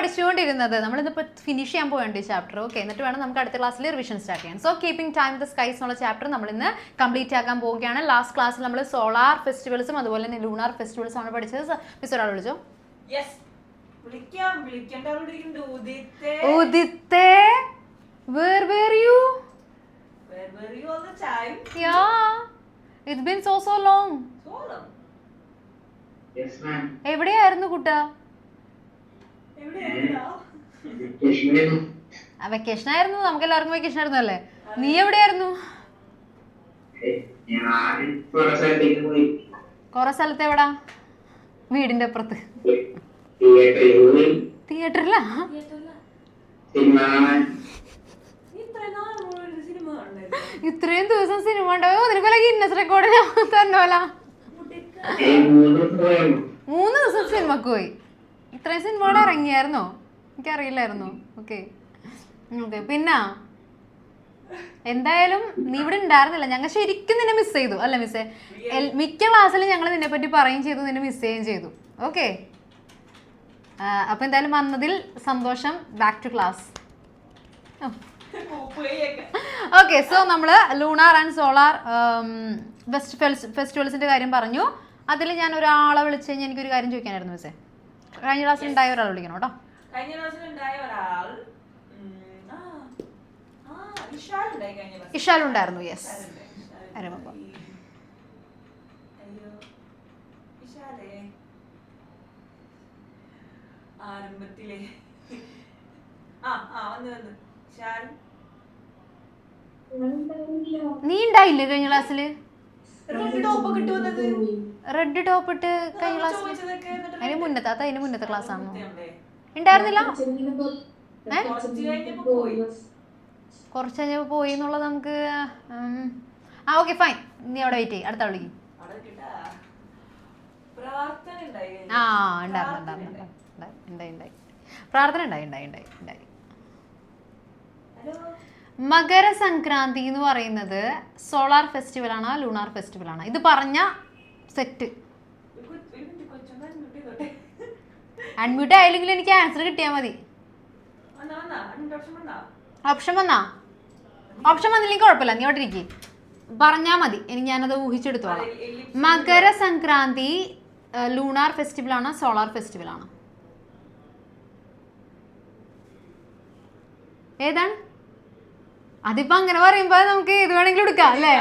പഠിച്ചുകൊണ്ടിരുന്നത്. നമ്മളിതിപ്പോൾ finish ചെയ്യാൻ പോകേണ്ട ഈ ചാപ്റ്റർ. ഓക്കെ, എന്നിട്ട് വേണം നമുക്ക് അടുത്ത ക്ലാസ്സിൽ റിവിഷൻ സ്റ്റാർട്ട് ചെയ്യാൻ. So keeping time with skies എന്നുള്ള ചാപ്റ്റർ നമ്മൾ ഇന്ന് കംപ്ലീറ്റ് ആക്കാൻ പോവുകയാണ്. ലാസ്റ്റ് ക്ലാസ്സിൽ നമ്മൾ സോളാർ ഫെസ്റ്റിവൽസും അതുപോലെ തന്നെ ലൂണാർ ഫെസ്റ്റിവൽസും ആണ് പഠിച്ചത്. മിസ് ഒരാൾ വിളിച്ചോ? ഉദിത്തേ, where were you? Where were you all the time? Yeah, it's been so long. So long. Yes, ma'am. എവിടെയായിരുന്നു കുട്ടാ? വെക്കേഷൻ ആയിരുന്നു, നമുക്ക് എല്ലാവർക്കും വെക്കേഷൻ ആയിരുന്നു അല്ലേ? നീ എവിടെയായിരുന്നു? കൊറേ സ്ഥലത്ത്. എവിടാ? വീടിന്റെ അപ്പുറത്ത് തിയേറ്ററിലാ? ഇത്രയും ദിവസം സിനിമ ഉണ്ടായോ? നിനക്ക് വല്ല ഗിന്നസ് റെക്കോർഡ് തന്നോല. 3 ദിവസം സിനിമക്ക് പോയി. ഇത്രയും സിനിമകൾ ഇറങ്ങിയായിരുന്നോ? എനിക്കറിയില്ലായിരുന്നു. Okay okay. പിന്നെ എന്തായാലും നീ ഇവിടെ ഉണ്ടായിരുന്നില്ല. ഞങ്ങൾ ശരിക്കും നിന്നെ മിസ് ചെയ്തു അല്ലേ മിസ്സേ? മിക്ക ക്ലാസ്സിലും ഞങ്ങൾ നിന്നെ പറ്റി പറയുകയും ചെയ്തു, നിന്നെ മിസ് ചെയ്യുകയും ചെയ്തു. ഓക്കെ, അപ്പൊ എന്തായാലും വന്നതിൽ സന്തോഷം. Back to class. Okay, so നമ്മൾ ലൂണാർ ആൻഡ് സോളാർ ഫെസ്റ്റിവൽസിന്റെ കാര്യം പറഞ്ഞു. അതിൽ ഞാൻ ഒരാളെ വിളിച്ചു കഴിഞ്ഞാൽ എനിക്കൊരു കാര്യം ചോദിക്കാനായിരുന്നു മിസ്സേ. കഴിഞ്ഞ ക്ലാസ്സിൽ ഉണ്ടായ ഒരാൾ വിളിക്കണം കേട്ടോ. കഴിഞ്ഞ ക്ലാസ്സിൽ ഉണ്ടായ ഒരാൾ ഇഷാലുണ്ടായിരുന്നു. യെസ്, ആരംഭത്തിലെ നീ ഉണ്ടായില്ലേ കഴിഞ്ഞ ക്ലാസ്സില്? റെഡ് ടോപ്പ് ഇട്ട് കഴിഞ്ഞ ക്ലാസ്സിൽ? അതിന് മുന്നത്തെ ക്ലാസ് ആണോ? ഉണ്ടായിരുന്നില്ല. കുറച്ച് കഴിഞ്ഞപ്പോ പോയി എന്നുള്ളത് നമുക്ക്. ഓക്കെ ഫൈൻ, നീ അവിടെ വെയിറ്റ് ചെയ്യും. അടുത്ത വിളിക്കും. പ്രാർത്ഥന ഉണ്ടായി. മകരസംക്രാന്തി എന്ന് പറയുന്നത് സോളാർ ഫെസ്റ്റിവൽ ആണോ ലൂണാർ ഫെസ്റ്റിവൽ ആണോ? ഇത് പറഞ്ഞ സെറ്റ്. അൺമ്യൂട്ട് ആയില്ലെങ്കിൽ എനിക്ക് ആൻസർ കിട്ടിയാൽ മതി. ഓപ്ഷൻ വന്നില്ലെങ്കിൽ കുഴപ്പമില്ല, നീ അവിടെ ഇരിക്കും. പറഞ്ഞാൽ മതി, എനിക്ക് ഞാനത് ഊഹിച്ചെടുത്തോളാം. മകരസംക്രാന്തി ലൂണാർ ഫെസ്റ്റിവൽ ആണോ സോളാർ ഫെസ്റ്റിവൽ ആണോ? ഏതാണ്? അതിപ്പോ അങ്ങനെ പറയുമ്പോ നമുക്ക് ഏത് വേണമെങ്കിലും എടുക്കാം അല്ലേ?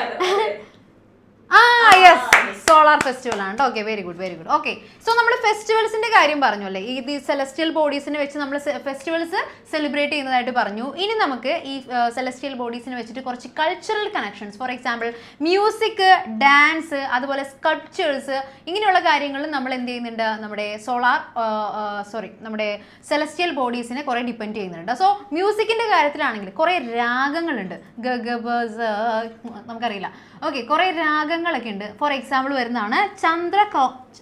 യെസ്, സോളാർ ഫെസ്റ്റിവൽ ആണ്. Okay, very good. Okay, so നമ്മൾ ഫെസ്റ്റിവൽസിന്റെ കാര്യം പറഞ്ഞു അല്ലേ? ഈ സെലസ്റ്റിയൽ ബോഡീസിനെ വെച്ച് നമ്മൾ ഫെസ്റ്റിവൽസ് സെലിബ്രേറ്റ് ചെയ്യുന്നതായിട്ട് പറഞ്ഞു. ഇനി നമുക്ക് ഈ സെലസ്റ്റിയൽ ബോഡീസിനെ വെച്ചിട്ട് കുറച്ച് cultural connections, for example music, dance, അതുപോലെ സ്കൾപ്ചേഴ്സ്, ഇങ്ങനെയുള്ള കാര്യങ്ങളിൽ നമ്മൾ എന്ത് ചെയ്യുന്നുണ്ട്? നമ്മുടെ സെലസ്റ്റിയൽ ബോഡീസിനെ കുറെ ഡിപ്പെൻഡ് ചെയ്യുന്നുണ്ട്. സോ മ്യൂസിക്കിന്റെ കാര്യത്തിലാണെങ്കിൽ കുറെ രാഗങ്ങളുണ്ട്. നമുക്കറിയില്ല. ഓക്കെ, കുറെ രാഗങ്ങളൊക്കെ ഉണ്ട്. ഫോർ എക്സാമ്പിൾ വരുന്നതാണ് ചന്ദ്രകോൺസ്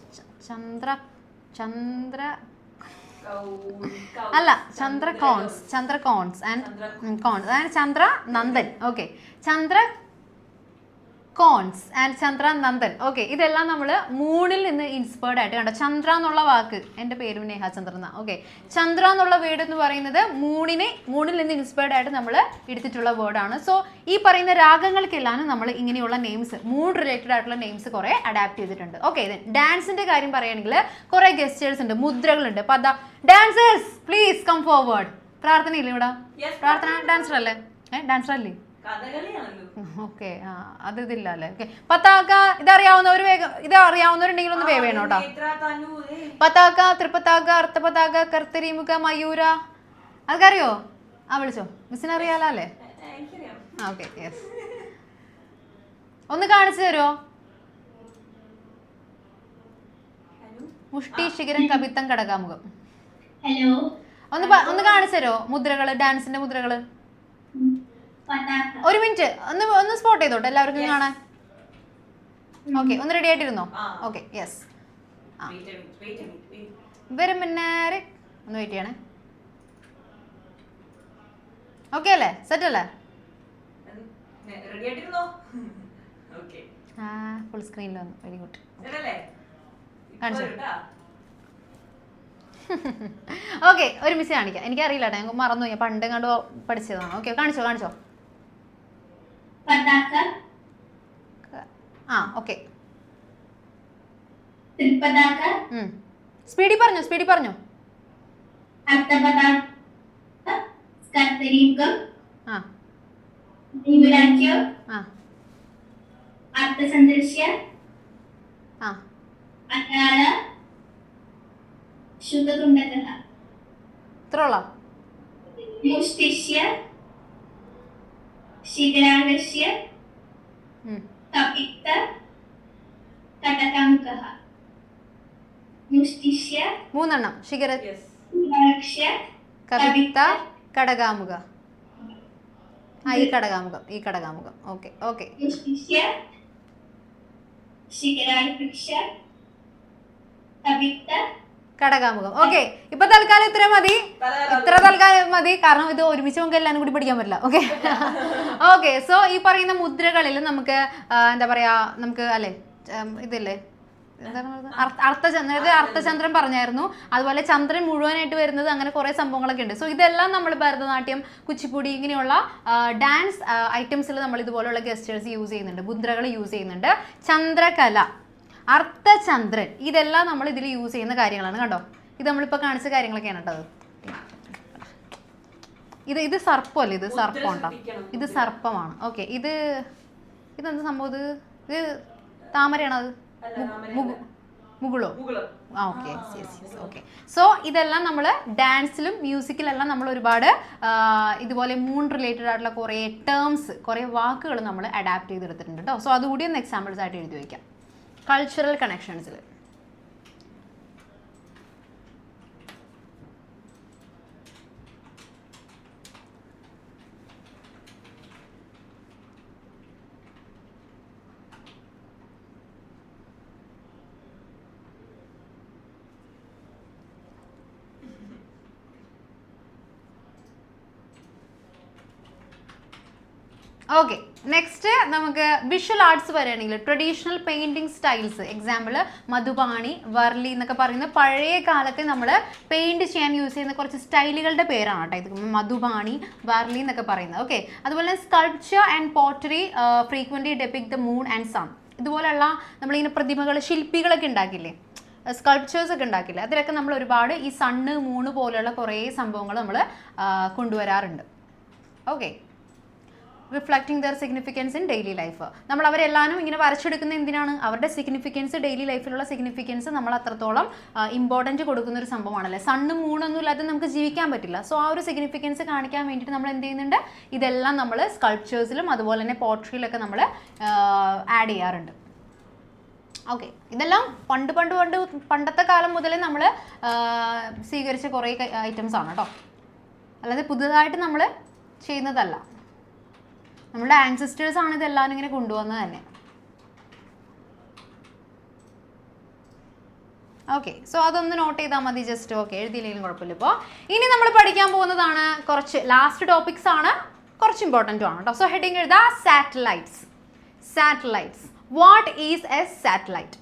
അതായത് Chandranandan. Okay, Kauns and Chandranandan. Okay, ഇതെല്ലാം നമ്മൾ മൂണിൽ നിന്ന് ഇൻസ്പയർഡ് ആയിട്ട് കണ്ടോ. ചന്ദ്ര എന്നുള്ള വാക്ക്, എൻ്റെ പേരും നേഹ ചന്ദ്രന. ഓക്കെ, ചന്ദ്ര എന്നുള്ള വേർഡ് എന്ന് പറയുന്നത് മൂണിൽ നിന്ന് ഇൻസ്പയർഡ് ആയിട്ട് നമ്മൾ എടുത്തിട്ടുള്ള വേർഡാണ്. സോ ഈ പറയുന്ന രാഗങ്ങൾക്കെല്ലാം നമ്മൾ ഇങ്ങനെയുള്ള നെയിംസ്, മൂൺ റിലേറ്റഡ് ആയിട്ടുള്ള നെയിംസ് കുറെ അഡാപ്റ്റ് ചെയ്തിട്ടുണ്ട്. ഓക്കെ, ഡാൻസിന്റെ കാര്യം പറയുകയാണെങ്കിൽ കുറെ ഗെസ്റ്റേഴ്സ് ഉണ്ട്, മുദ്രകളുണ്ട്. Dancers please come forward. പ്രാർത്ഥനയില്ലേ ഇവിടെ? പ്രാർത്ഥന ഡാൻസർ അല്ലേ? ഡാൻസർ അല്ലേ? ഓക്കെ, അത് ഇതില്ല അല്ലേ? ഓക്കെ, പതാക ഇതറിയാവുന്നവർ വേഗം, ഇത് അറിയാവുന്നവരുണ്ടെങ്കിൽ ഒന്ന് വേഗം വേണം കേട്ടോ. പതാക, ത്രിപതാക, അർത്ഥപതാക, കർത്തരിമുഖ, മയൂര, അതൊക്കെ അറിയോ? വിളിച്ചോ, മിസ്സിന് അറിയാലോ അല്ലേ? Okay, yes. ഒന്ന് കാണിച്ചു തരുമോ? മുഷ്ടി, ശിഖരം, കവിത്തം, കടകാമുഖം. ഒന്ന് കാണിച്ചു തരുമോ മുദ്രകള്, ഡാൻസിന്റെ മുദ്രകള്? ഒരു മിനിറ്റ്, ഒന്ന് സ്പോട്ട് ചെയ്തോട്ടെ എല്ലാവർക്കും കാണാൻ. ഓക്കെ, ഒന്ന് റെഡി ആയിട്ടിരുന്നോ? Okay, yes. വരും മുന്നേറെ ഒന്ന് വെയിറ്റ് ചെയ്യണേ. ഓക്കെ അല്ലേ? സെറ്റ് അല്ലേ? ഫുൾ സ്ക്രീനിൽ വന്നു. Very good. കാണിച്ചു. ഓക്കെ, ഒരുമിച്ച് കാണിക്കാം. എനിക്കറിയില്ല കേട്ടോ, ഞങ്ങൾക്ക് മറന്നു, ഞാൻ പണ്ട് കണ്ടു പഠിച്ചതാണ്. ഓക്കെ, കാണിച്ചോ കാണിച്ചോ. ആ ഓക്കെ, സ്പീഡി പറഞ്ഞോ. ഇത്രയുള്ള മൂന്നെണ്ണം. ശിഖര, കവിത്ത, കടകാമുക. ഈ കടകാമുകം. ഓക്കെ. കടകാമുകം. ഓക്കെ, ഇപ്പൊ തൽക്കാലം ഇത്ര മതി, കാരണം ഇത് ഒരുമിച്ച് നമുക്ക് എല്ലാവരും കൂടി പഠിക്കാൻ പറ്റില്ല. ഓക്കെ. സോ ഈ പറയുന്ന മുദ്രകളിൽ നമുക്ക് എന്താ പറയാ, നമുക്ക് അല്ലെ ഇതില്ലേ, അർത്ഥചന്ദ്രൻ പറഞ്ഞായിരുന്നു. അതുപോലെ ചന്ദ്രൻ മുഴുവനായിട്ട് വരുന്നത്, അങ്ങനെ കുറെ സംഭവങ്ങളൊക്കെ ഉണ്ട്. സോ ഇതെല്ലാം നമ്മൾ ഭരതനാട്യം, കുച്ചിപ്പുടി ഇങ്ങനെയുള്ള ഡാൻസ് ഐറ്റംസിൽ നമ്മൾ ഇതുപോലുള്ള ഗസ്റ്റേഴ്സ് യൂസ് ചെയ്യുന്നുണ്ട്, മുദ്രകൾ യൂസ് ചെയ്യുന്നുണ്ട്. ചന്ദ്രകല, അർത്ഥചന്ദ്രൻ, ഇതെല്ലാം നമ്മൾ ഇതിൽ യൂസ് ചെയ്യുന്ന കാര്യങ്ങളാണ്. കണ്ടോ, ഇത് നമ്മളിപ്പോൾ കാണിച്ച കാര്യങ്ങളൊക്കെയാണ് കേട്ടോ. ഇത് സർപ്പമല്ലേ, ഇത് സർപ്പം ഉണ്ടോ, ഇത് സർപ്പമാണ്. ഓക്കെ, ഇതെന്ത് സംഭവം, ഇത് താമരയാണോ, അത് മുകുളോ? ഓക്കെ. സോ ഇതെല്ലാം നമ്മൾ ഡാൻസിലും മ്യൂസിക്കിലെല്ലാം നമ്മൾ ഒരുപാട് ഇതുപോലെ മൂൺ റിലേറ്റഡ് ആയിട്ടുള്ള കുറേ ടേംസ്, കുറേ വാക്കുകൾ നമ്മൾ അഡാപ്റ്റ് ചെയ്തെടുത്തിട്ടുണ്ട് കേട്ടോ. സോ അതുകൂടി ഒന്ന് എക്സാമ്പിൾസ് ആയിട്ട് എഴുതി വയ്ക്കാം. കൾച്ചറൽ കണക്ഷൻസിൽ ഓക്കെ. നെക്സ്റ്റ് നമുക്ക് വിഷ്വൽ ആർട്സ് പറയുകയാണെങ്കിൽ traditional painting styles, example Madhubani, Warli എന്നൊക്കെ പറയുന്ന പഴയ കാലത്ത് നമ്മൾ പെയിന്റ് ചെയ്യാൻ യൂസ് ചെയ്യുന്ന കുറച്ച് സ്റ്റൈലുകളുടെ പേരാണ് കേട്ടോ ഇത്, മധുബാണി, വർലി എന്നൊക്കെ പറയുന്നത്. ഓക്കെ. അതുപോലെ sculpture and pottery frequently depict the moon and sun. ഇതുപോലെയുള്ള നമ്മളിങ്ങനെ പ്രതിമകൾ, ശില്പികളൊക്കെ ഉണ്ടാക്കില്ലേ, സ്കൾപ്ചേഴ്സ് ഒക്കെ ഉണ്ടാക്കില്ലേ, അതിലൊക്കെ നമ്മൾ ഒരുപാട് ഈ സണ്ണ്, മൂണ് പോലെയുള്ള കുറേ സംഭവങ്ങൾ നമ്മൾ കൊണ്ടുവരാറുണ്ട്. Okay. Reflecting their significance in daily life. നമ്മൾ അവരെല്ലാവരും ഇങ്ങനെ വരച്ചെടുക്കുന്ന എന്തിനാണ്, അവരുടെ സിഗ്നിഫിക്കൻസ്, ഡെയിലി ലൈഫിലുള്ള സിഗ്നിഫിക്കൻസ് നമ്മൾ അത്രത്തോളം ഇമ്പോർട്ടൻറ്റ് കൊടുക്കുന്ന ഒരു സംഭവമാണല്ലേ. സണ്ണും മൂണൊന്നും ഇല്ലാതെ നമുക്ക് ജീവിക്കാൻ പറ്റില്ല. സോ ആ ഒരു സിഗ്നിഫിക്കൻസ് കാണിക്കാൻ വേണ്ടിയിട്ട് നമ്മൾ എന്ത് ചെയ്യുന്നുണ്ട്, ഇതെല്ലാം നമ്മൾ സ്കൾപ്ചേഴ്സിലും അതുപോലെ തന്നെ പോട്രിയിലൊക്കെ നമ്മൾ ആഡ് ചെയ്യാറുണ്ട്. ഓക്കെ. ഇതെല്ലാം പണ്ടത്തെ കാലം മുതലേ നമ്മൾ സ്വീകരിച്ച കുറേ ഐറ്റംസ് ആണ് കേട്ടോ, അല്ലാതെ പുതുതായിട്ട് നമ്മൾ ചെയ്യുന്നതല്ല. നമ്മുടെ ആൻസിസ്റ്റേഴ്സ് ആണ് ഇതെല്ലാം ഇങ്ങനെ കൊണ്ടുവന്നത് തന്നെ. ഓക്കെ. സോ അതൊന്ന് നോട്ട് ചെയ്താൽ മതി ജസ്റ്റ്. ഓക്കെ, എഴുതിയില്ലെങ്കിലും കുഴപ്പമില്ല. ഇപ്പോൾ ഇനി നമ്മൾ പഠിക്കാൻ പോകുന്നതാണ് കുറച്ച് ലാസ്റ്റ് ടോപ്പിക്സ് ആണ്, കുറച്ച് ഇമ്പോർട്ടൻറ്റും ആണ് കേട്ടോ. സോ ഹെഡിങ് എഴുതാ satellites. What is a satellite?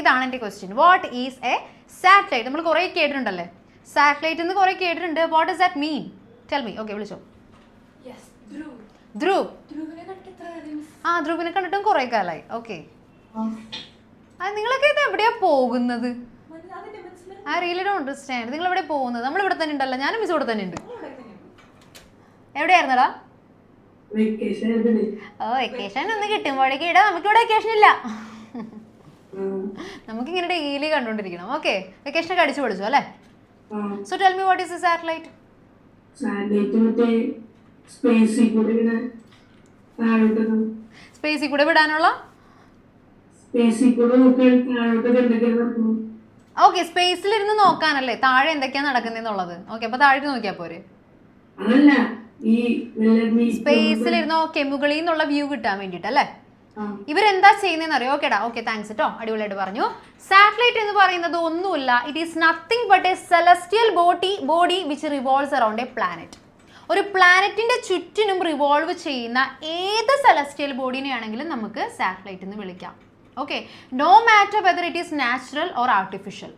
ഇതാണ് എൻ്റെ question. What is a satellite? നമ്മൾ കുറേ കേട്ടിട്ടുണ്ടല്ലേ, സാറ്റലൈറ്റ് എന്ന് കുറേ കേട്ടിട്ടുണ്ട്. What is that mean? Tell me. Okay, വിളിച്ചോ. ധ്രുവ്. ധ്രുവിനെ കണ്ടിട്ടും കുറെ കാലായി. ഓക്കെ. നിങ്ങളൊക്കെ ഇത് എവിടെയാ പോകുന്നത്? I really don't understand. നിങ്ങൾ എവിടെ പോകുന്നത്? നമ്മൾ ഇവിടെ തന്നെ ഉണ്ടല്ലോ, ഞാനും മിസ് ഇവിടെ തന്നെ ഉണ്ട്. എവിടെയായിരുന്നടാ? വെക്കേഷൻ ഒന്ന് കിട്ടുമ്പോഴേക്കും ഇടാ. നമുക്കിവിടെ വെക്കേഷൻ ഇല്ല, നമുക്കിങ്ങനെ ഡെയിലി കണ്ടോണ്ടിരിക്കണം. ഓക്കെ, വെക്കേഷൻ ഒക്കെ അടിച്ചു പൊളിച്ചു അല്ലേ? So tell me what is a satellite? സ്പേസിൽ കൂടെ വിടാനുള്ള, ഓക്കെ, സ്പേസിലിരുന്ന് നോക്കാനല്ലേ താഴെ എന്തൊക്കെയാ നടക്കുന്നെന്നുള്ളത്. ഓക്കെ, അപ്പൊ താഴെ നോക്കിയാ പോരെ? സ്പേസിലിരുന്ന് ഓക്കെ, മുകളിൽ നിന്നുള്ള വ്യൂ കിട്ടാൻ വേണ്ടിട്ടല്ലേ ഇവരെന്താ ചെയ്യുന്നതെന്ന് അറിയോ? ഓക്കേടാ, ഓക്കെ, താങ്ക്സ് കേട്ടോ, അടിപൊളിയായിട്ട് പറഞ്ഞു. സാറ്റലൈറ്റ് എന്ന് പറയുന്നത് ഒന്നുമില്ല, it is nothing but A celestial body which revolves around A planet. ഒരു പ്ലാനറ്റിന്റെ ചുറ്റിനും റിവോൾവ് ചെയ്യുന്ന ഏത് സെലസ്റ്റിയൽ ബോഡിനെ ആണെങ്കിലും നമുക്ക് സാറ്റലൈറ്റ് എന്ന് വിളിക്കാം. Okay, no matter whether it is natural or artificial.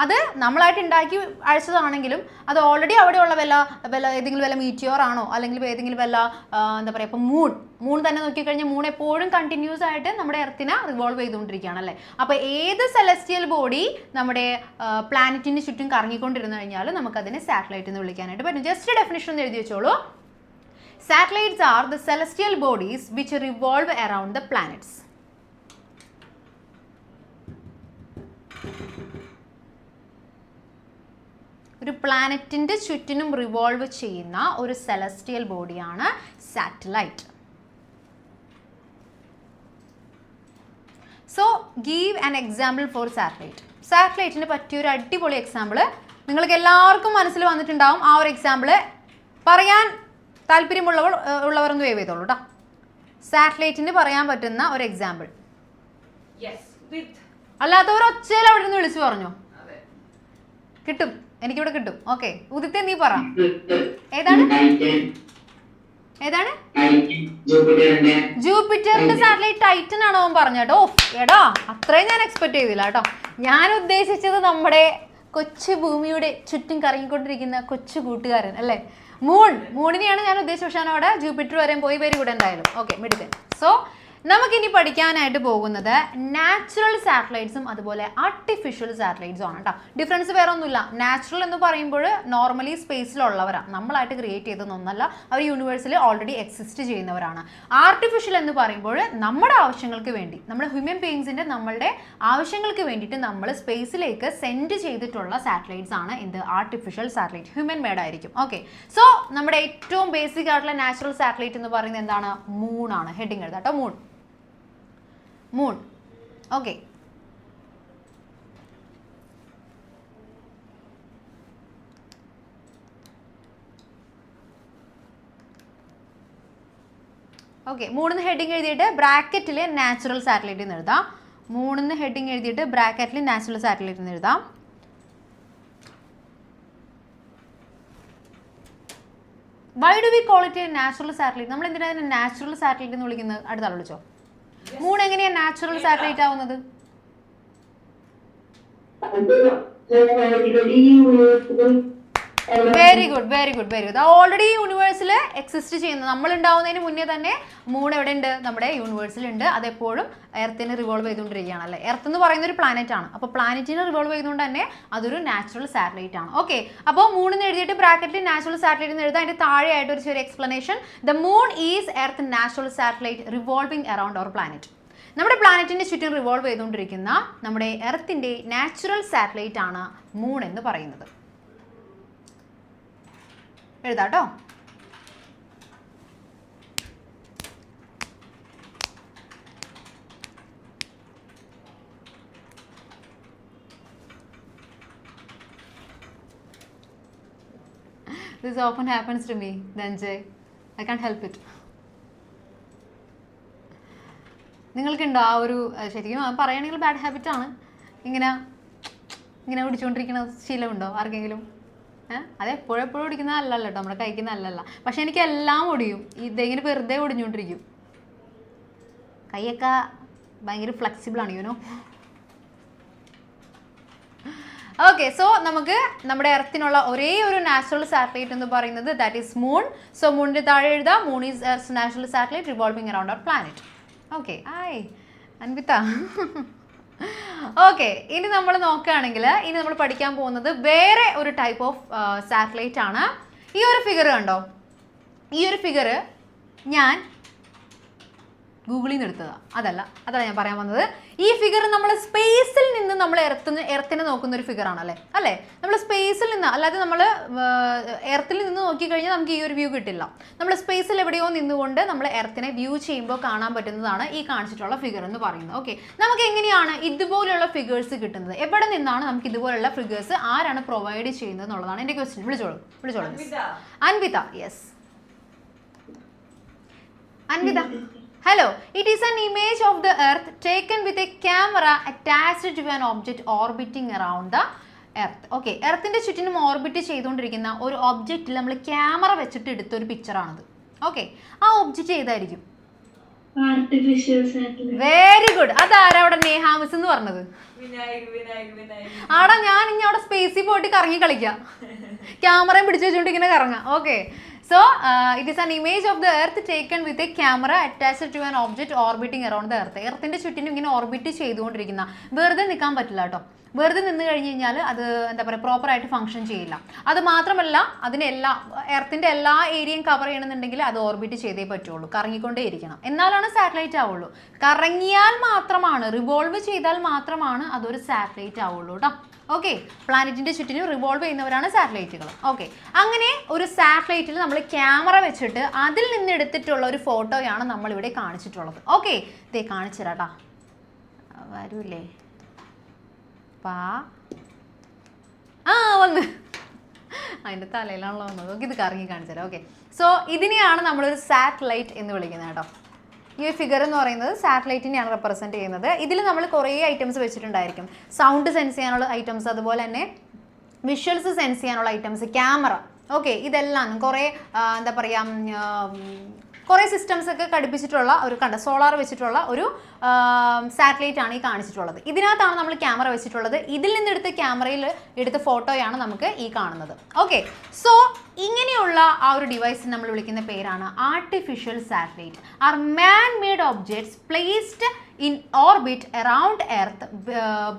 അത് നമ്മളായിട്ട് ഉണ്ടാക്കി അയച്ചതാണെങ്കിലും അത് ഓൾറെഡി അവിടെയുള്ള ഏതെങ്കിലും വല്ല മീറ്റിയോർ ആണോ അല്ലെങ്കിൽ ഏതെങ്കിലും വല്ല എന്താ പറയുക, ഇപ്പോൾ മൂൺ തന്നെ നോക്കിക്കഴിഞ്ഞാൽ മൂൺ എപ്പോഴും കണ്ടിന്യൂസ് ആയിട്ട് നമ്മുടെ എർത്തിനെ റിവോൾവ് ചെയ്തുകൊണ്ടിരിക്കുകയാണ് അല്ലേ. അപ്പോൾ ഏത് സെലസ്റ്റിയൽ ബോഡി നമ്മുടെ പ്ലാനറ്റിന് ചുറ്റും കറങ്ങിക്കൊണ്ടിരുന്നു കഴിഞ്ഞാൽ നമുക്കതിനെ സാറ്റലൈറ്റ് എന്ന് വിളിക്കാനായിട്ട് പറ്റും. ജസ്റ്റ് ഡെഫിനിഷൻ ഒന്ന് എഴുതി വെച്ചോളൂ. Satellites are the celestial bodies which revolve around the planets. ഒരു പ്ലാനറ്റിൻ്റെ ചുറ്റിനും റിവോൾവ് ചെയ്യുന്ന ഒരു സെലസ്റ്റിയൽ ബോഡിയാണ് satellite. So give an example for satellite. സാറ്റലൈറ്റിന് പറ്റിയൊരു അടിപൊളി എക്സാമ്പിൾ നിങ്ങൾക്ക് എല്ലാവർക്കും മനസ്സിൽ വന്നിട്ടുണ്ടാവും. ആ ഒരു എക്സാമ്പിൾ പറയാൻ താല്പര്യമുള്ളവരൊന്ന് വേവ് ചെയ്തോളൂ കേട്ടോ. സാറ്റലൈറ്റിന് പറയാൻ പറ്റുന്ന ഒരു എക്സാമ്പിൾ. അല്ലാത്തവർ ഒച്ചയിൽ അവിടെ നിന്ന് വിളിച്ചു പറഞ്ഞു കിട്ടും, എനിക്കിവിടെ കിട്ടും. ഓക്കെ, ഉദിത്തെ നീ പറ. ഏതാണ് ജൂപ്പിറ്ററിന്റെ സാറ്റലൈറ്റ് ടൈറ്റൻ ആണോ അവൻ പറഞ്ഞോ? എടാ അത്രയും ഞാൻ എക്സ്പെക്ട് ചെയ്തില്ല കേട്ടോ. ഞാൻ ഉദ്ദേശിച്ചത് നമ്മുടെ കൊച്ചു ഭൂമിയുടെ ചുറ്റും കറങ്ങിക്കൊണ്ടിരിക്കുന്ന കൊച്ചു കൂട്ടുകാരൻ അല്ലേ, മൂണിനെയാണ് ഞാൻ ഉദ്ദേശിച്ചത്. പക്ഷേ അവിടെ ജൂപ്പിറ്റർ വരെ പോയി. വെരി ഗുഡ് എന്തായാലും. ഓക്കെ, മിടുക്കൻ. സോ നമുക്കിനി പഠിക്കാനായിട്ട് പോകുന്നത് നാച്ചുറൽ സാറ്റലൈറ്റ്സും അതുപോലെ ആർട്ടിഫിഷ്യൽ സാറ്റലൈറ്റ്സും ആണ് കേട്ടോ. ഡിഫറൻസ് വേറെ ഒന്നുമില്ല. നാച്ചുറൽ എന്ന് പറയുമ്പോൾ നോർമലി സ്പേസിലുള്ളവരാണ്, നമ്മളായിട്ട് ക്രിയേറ്റ് ചെയ്തതൊന്നല്ല, അവർ യൂണിവേഴ്സിൽ ഓൾറെഡി എക്സിസ്റ്റ് ചെയ്യുന്നവരാണ്. ആർട്ടിഫിഷ്യൽ എന്ന് പറയുമ്പോൾ നമ്മുടെ ആവശ്യങ്ങൾക്ക് വേണ്ടി, നമ്മുടെ ഹ്യൂമൻ ബീയിങ്സിൻ്റെ നമ്മളുടെ ആവശ്യങ്ങൾക്ക് വേണ്ടിയിട്ട് നമ്മൾ സ്പേസിലേക്ക് സെൻഡ് ചെയ്തിട്ടുള്ള സാറ്റലൈറ്റ്സ് ആണ് എന്ത്, ആർട്ടിഫിഷ്യൽ സാറ്റലൈറ്റ്. ഹ്യൂമൻ മെയ്ഡ് ആയിരിക്കും. ഓക്കെ, സോ നമ്മുടെ ഏറ്റവും ബേസിക് ആയിട്ടുള്ള നാച്ചുറൽ സാറ്റലൈറ്റ് എന്ന് പറയുന്നത് എന്താണ്, മൂണാണ്. ഹെഡിങ് എഴുതാം കേട്ടോ, മൂൺ. ഓക്കെ, മൂന്നിന് ഹെഡിങ് എഴുതിയിട്ട് ബ്രാക്കറ്റിൽ നാച്ചുറൽ സാറ്റലൈറ്റ് എന്ന് എഴുതാം. മൂന്നിന് ഹെഡിങ് എഴുതിയിട്ട് ബ്രാക്കറ്റിൽ നാച്ചുറൽ സാറ്റലൈറ്റ് എന്ന് എഴുതാം. Why do we call it natural satellite? നമ്മൾ എന്തിനാണ് നാച്ചുറൽ സാറ്റലൈറ്റ് എന്ന് വിളിക്കുന്നത്? അടുത്ത ആൾ വിളിച്ചോ. മൂൺ എങ്ങനെയാണ് നാച്ചുറൽ സാറ്റലൈറ്റ് ആവുന്നത്? Very good, very good, very good. Already യൂണിവേഴ്സിൽ എക്സിസ്റ്റ് ചെയ്യുന്നത്, നമ്മൾ ഉണ്ടാവുന്നതിന് മുന്നേ തന്നെ മൂൺ എവിടെ ഉണ്ട്, നമ്മുടെ യൂണിവേഴ്സിൽ ഉണ്ട്. അതെപ്പോഴും എർത്തിനെ റിവോൾവ് ചെയ്തുകൊണ്ടിരിക്കുകയാണ് അല്ലേ. എർത്ത് എന്ന് പറയുന്ന ഒരു പ്ലാനറ്റ് ആണ്. അപ്പോൾ പ്ലാനറ്റിനെ റിവോൾവ് ചെയ്തുകൊണ്ട് തന്നെ അതൊരു നാച്ചുറൽ സാറ്റലൈറ്റ് ആണ്. ഓക്കെ, അപ്പോൾ മൂണെന്ന് എഴുതിയിട്ട് ബ്രാക്കറ്റിൽ നാച്ചുറൽ സാറ്റലൈറ്റ് എന്ന് എഴുതാം. അതിൻ്റെ താഴെയായിട്ട് ഒരു ചെറിയ explanation. The moon is earth natural satellite revolving around our planet. നമ്മുടെ പ്ലാനറ്റിൻ്റെ ചുറ്റും റിവോൾവ് ചെയ്തുകൊണ്ടിരിക്കുന്ന നമ്മുടെ എർത്തിൻ്റെ നാച്ചുറൽ സാറ്റലൈറ്റ് ആണ് മൂൺ എന്ന് പറയുന്നത്. എഴുതാട്ടോ. This often happens to me, Dhanjay. I can't help it. നിങ്ങൾക്കുണ്ടോ ആ ഒരു, ശരിക്കും പറയുകയാണെങ്കിൽ ബാഡ് ഹാബിറ്റാണ്, ഇങ്ങനെ പിടിച്ചുകൊണ്ടിരിക്കുന്ന ശീലമുണ്ടോ ആർക്കെങ്കിലും? അത് എപ്പോഴും ഒടിക്കുന്ന അല്ലല്ലോ കേട്ടോ, നമ്മുടെ കഴിക്കുന്ന അല്ലല്ല. പക്ഷെ എനിക്ക് എല്ലാം ഒടിയും, ഇതെങ്ങനെ വെറുതെ ഒടിഞ്ഞുകൊണ്ടിരിക്കും. കൈയൊക്കെ ഭയങ്കര ഫ്ലെക്സിബിളാണ്, യുനോ. ഓക്കെ, സോ നമുക്ക് നമ്മുടെ എർത്തിനുള്ള ഒരേ ഒരു നാച്ചുറൽ സാറ്റലൈറ്റ് എന്ന് പറയുന്നത് ദാറ്റ് ഈസ് മൂൺ. സോ മൂണിൻ്റെ താഴെ എഴുതാം, moon is earth natural satellite revolving around our planet. Okay, hi Anvitha. Okay, ഇനി നമ്മൾ നോക്കുകയാണെങ്കിൽ ഇനി നമ്മൾ പഠിക്കാൻ പോകുന്നത് വേറെ ഒരു ടൈപ്പ് ഓഫ് സാറ്റലൈറ്റ് ആണ്. ഈ ഒരു ഫിഗർ കണ്ടോ? ഈ ഒരു ഫിഗർ ഞാൻ ഗൂഗിളിൽ നിന്ന് എടുത്തതാണ്. അതല്ല ഞാൻ പറയാൻ വന്നത്. ഈ ഫിഗർ നമ്മൾ സ്പേസിൽ നിന്ന് നമ്മൾ എർത്തിനെ നോക്കുന്ന ഒരു ഫിഗറാണ് അല്ലേ. നമ്മൾ സ്പേസിൽ നിന്ന്, അല്ലാതെ നമ്മൾ എർത്തിൽ നിന്ന് നോക്കിക്കഴിഞ്ഞാൽ നമുക്ക് ഈ ഒരു വ്യൂ കിട്ടില്ല. നമ്മൾ സ്പേസിൽ എവിടെയോ നിന്നുകൊണ്ട് നമ്മൾ എർത്തിനെ വ്യൂ ചെയ്യുമ്പോൾ കാണാൻ പറ്റുന്നതാണ് ഈ കാണിച്ചിട്ടുള്ള ഫിഗർ എന്ന് പറയുന്നത്. ഓക്കെ, നമുക്ക് എങ്ങനെയാണ് ഇതുപോലെയുള്ള ഫിഗേഴ്സ് കിട്ടുന്നത്? എവിടെ നിന്നാണ് നമുക്ക് ഇതുപോലുള്ള ഫിഗേഴ്സ് ആരാണ് പ്രൊവൈഡ് ചെയ്യുന്നത് എന്നുള്ളതാണ് എൻ്റെ ക്വസ്റ്റ്യൻ. വിളിച്ചോളൂ. Anvitha. Yes, Anvitha. Hello, it is an image of the earth taken with a camera attached to an object orbiting around the earth. Okay, എർത്തിൻ്റെ ചുറ്റിനും ഓർബിറ്റ് ചെയ്തുകൊണ്ടിരിക്കുന്ന ഒരു ഒബ്ജക്റ്റിൽ നമ്മൾ ക്യാമറ വെച്ചിട്ട് എടുത്തൊരു പിക്ചറാണിത്. ഓക്കെ, ആ ഒബ്ജക്റ്റ് ഏതായിരിക്കും? Artificial satellite. Very good. അതാരാ അവിടെ നേഹാമിസ് എന്ന് പറഞ്ഞത്? ആടാ ഞാൻ ഇനി അവിടെ സ്പേസിൽ പോയിട്ട് കറങ്ങി കളിക്കാം, ക്യാമറയും പിടിച്ചു വെച്ചുകൊണ്ട് ഇങ്ങനെ കറങ്ങാം. Okay, so it is an image of the earth taken with a camera attached to an object orbiting around the earth. എർത്തിന്റെ ചുറ്റിനും ഇങ്ങനെ ഓർബിറ്റ് ചെയ്തുകൊണ്ടിരിക്കുന്ന, വെറുതെ നിൽക്കാൻ പറ്റില്ല കേട്ടോ. വെറുതെ നിന്ന് കഴിഞ്ഞ് കഴിഞ്ഞാൽ അത് എന്താ പറയുക, പ്രോപ്പറായിട്ട് ഫംഗ്ഷൻ ചെയ്യില്ല. അത് മാത്രമല്ല എർത്തിന്റെ എല്ലാ ഏരിയയും കവർ ചെയ്യണമെന്നുണ്ടെങ്കിൽ അത് ഓർബിറ്റ് ചെയ്തേ പറ്റുള്ളൂ, കറങ്ങിക്കൊണ്ടേ ഇരിക്കണം, എന്നാലാണ് സാറ്റലൈറ്റ് ആവുള്ളൂ. കറങ്ങിയാൽ മാത്രമാണ്, റിവോൾവ് ചെയ്താൽ മാത്രമാണ് അതൊരു സാറ്റലൈറ്റ് ആവുള്ളൂ കേട്ടോ. ഓക്കെ, പ്ലാനറ്റിന്റെ ചുറ്റിനും റിവോൾവ് ചെയ്യുന്നവരാണ് സാറ്റലൈറ്റുകൾ. ഓക്കെ, അങ്ങനെ ഒരു സാറ്റലൈറ്റിൽ നമ്മൾ ക്യാമറ വെച്ചിട്ട് അതിൽ നിന്ന് എടുത്തിട്ടുള്ള ഒരു ഫോട്ടോയാണ് നമ്മളിവിടെ കാണിച്ചിട്ടുള്ളത്. ഓക്കെ, ഇതേ കാണിച്ചു തരാട്ടാ, വരൂല്ലേ? വന്ന് അതിൻ്റെ തലയിലാണല്ലോ വന്നത്. ഓക്കെ, ഇത് കറങ്ങി കാണിച്ചു തരാം. ഓക്കെ, സോ ഇതിനെയാണ് നമ്മളൊരു സാറ്റലൈറ്റ് എന്ന് വിളിക്കുന്നത് കേട്ടോ. ഈ ഫിഗർ എന്ന് പറയുന്നത് സാറ്റലൈറ്റിനെയാണ് റെപ്രസെൻറ്റ് ചെയ്യുന്നത്. ഇതിൽ നമ്മൾ കുറേ ഐറ്റംസ് വെച്ചിട്ടുണ്ടായിരിക്കും. സൗണ്ട് സെൻസ് ചെയ്യാനുള്ള ഐറ്റംസ്, അതുപോലെ തന്നെ വിഷ്വൽസ് സെൻസ് ചെയ്യാനുള്ള ഐറ്റംസ്, ക്യാമറ. ഓക്കെ, ഇതെല്ലാം കുറേ എന്താ പറയുക, കുറേ സിസ്റ്റംസ് ഒക്കെ ഘടിപ്പിച്ചിട്ടുള്ള ഒരു സോളാർ വെച്ചിട്ടുള്ള ഒരു സാറ്റലൈറ്റ് ആണ് ഈ കാണിച്ചിട്ടുള്ളത്. ഇതിനകത്താണ് നമ്മൾ ക്യാമറ വെച്ചിട്ടുള്ളത്. ഇതിൽ നിന്നെടുത്ത ക്യാമറയിൽ എടുത്ത ഫോട്ടോയാണ് നമുക്ക് ഈ കാണുന്നത്. ഓക്കെ, സോ ഇങ്ങനെയുള്ള ആ ഒരു ഡിവൈസ് നമ്മൾ വിളിക്കുന്ന പേരാണ് artificial satellite. Are man made objects placed in orbit around earth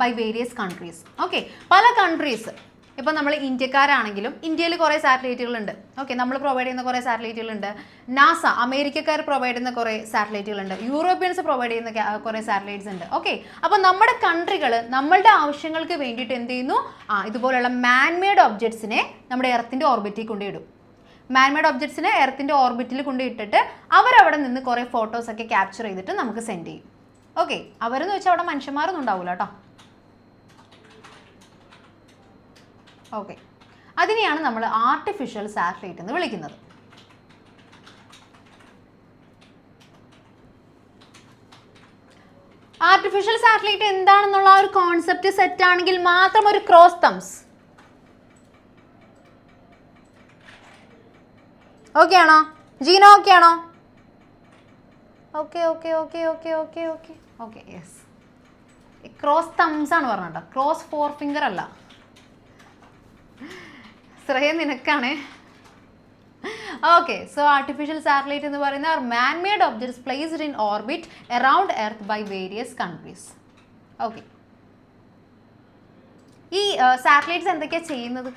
by various countries. Okay, പല കൺട്രീസ്, ഇപ്പം നമ്മൾ ഇന്ത്യക്കാരാണെങ്കിലും ഇന്ത്യയിൽ കുറേ സാറ്റലൈറ്റുകളുണ്ട്. ഓക്കെ, നമ്മൾ പ്രൊവൈഡ് ചെയ്യുന്ന കുറേ സാറ്റലൈറ്റുകളുണ്ട്. നാസ, അമേരിക്കക്കാർ പ്രൊവൈഡ് ചെയ്യുന്ന കുറേ സാറ്റലൈറ്റുകളുണ്ട്. യൂറോപ്യൻസ് പ്രൊവൈഡ് ചെയ്യുന്ന കുറേ സാറ്റലൈറ്റ്സ് ഉണ്ട്. ഓക്കെ, അപ്പോൾ നമ്മുടെ കൺട്രികൾ നമ്മളുടെ ആവശ്യങ്ങൾക്ക് വേണ്ടിയിട്ട് എന്ത് ചെയ്യുന്നു, ഇതുപോലുള്ള മാൻമെയ്ഡ് ഒബ്ജക്ട്സിനെ നമ്മുടെ എർത്തിൻ്റെ ഓർബിറ്റിൽ കൊണ്ടിടും. മാൻമെയ്ഡ് ഒബ്ജക്ട്സിനെ എർത്തിൻ്റെ ഓർബിറ്റിൽ കൊണ്ടിട്ടിട്ട് അവരവിടെ നിന്ന് കുറേ ഫോട്ടോസൊക്കെ ക്യാപ്ചർ ചെയ്തിട്ട് നമുക്ക് സെൻഡ് ചെയ്യും. ഓക്കെ, അവരെന്ന് വെച്ചാൽ അവിടെ മനുഷ്യന്മാരൊന്നും ഉണ്ടാവില്ല കേട്ടോ. ഓക്കെ, അതിനെയാണ് നമ്മൾ ആർട്ടിഫിഷ്യൽ സാറ്റലൈറ്റ് എന്ന് വിളിക്കുന്നത്. ആർട്ടിഫിഷ്യൽ സാറ്റലൈറ്റ് എന്താണെന്നുള്ള ഒരു കോൺസെപ്റ്റ് സെറ്റ് ആണെങ്കിൽ മാത്രം ഒരു ക്രോസ് തംസ്. ഓക്കെ ആണോ ജീനോ? ഓക്കെ ആണോ? Okay okay okay okay okay okay okay yes. Cross thumbs ആണ് പറഞ്ഞോ, ക്രോസ് ഫോർ ഫിംഗർ അല്ല. ശ്രേയ നിനക്കാണ്. ഓക്കെ, സോ ആർട്ടിഫിഷ്യൽ സാറ്റലൈറ്റ് എന്ന് പറയുന്ന man made objects placed in orbit around earth by various countries. Okay, ഈ satellites എന്തൊക്കെയാണ് ചെയ്യുന്നത്,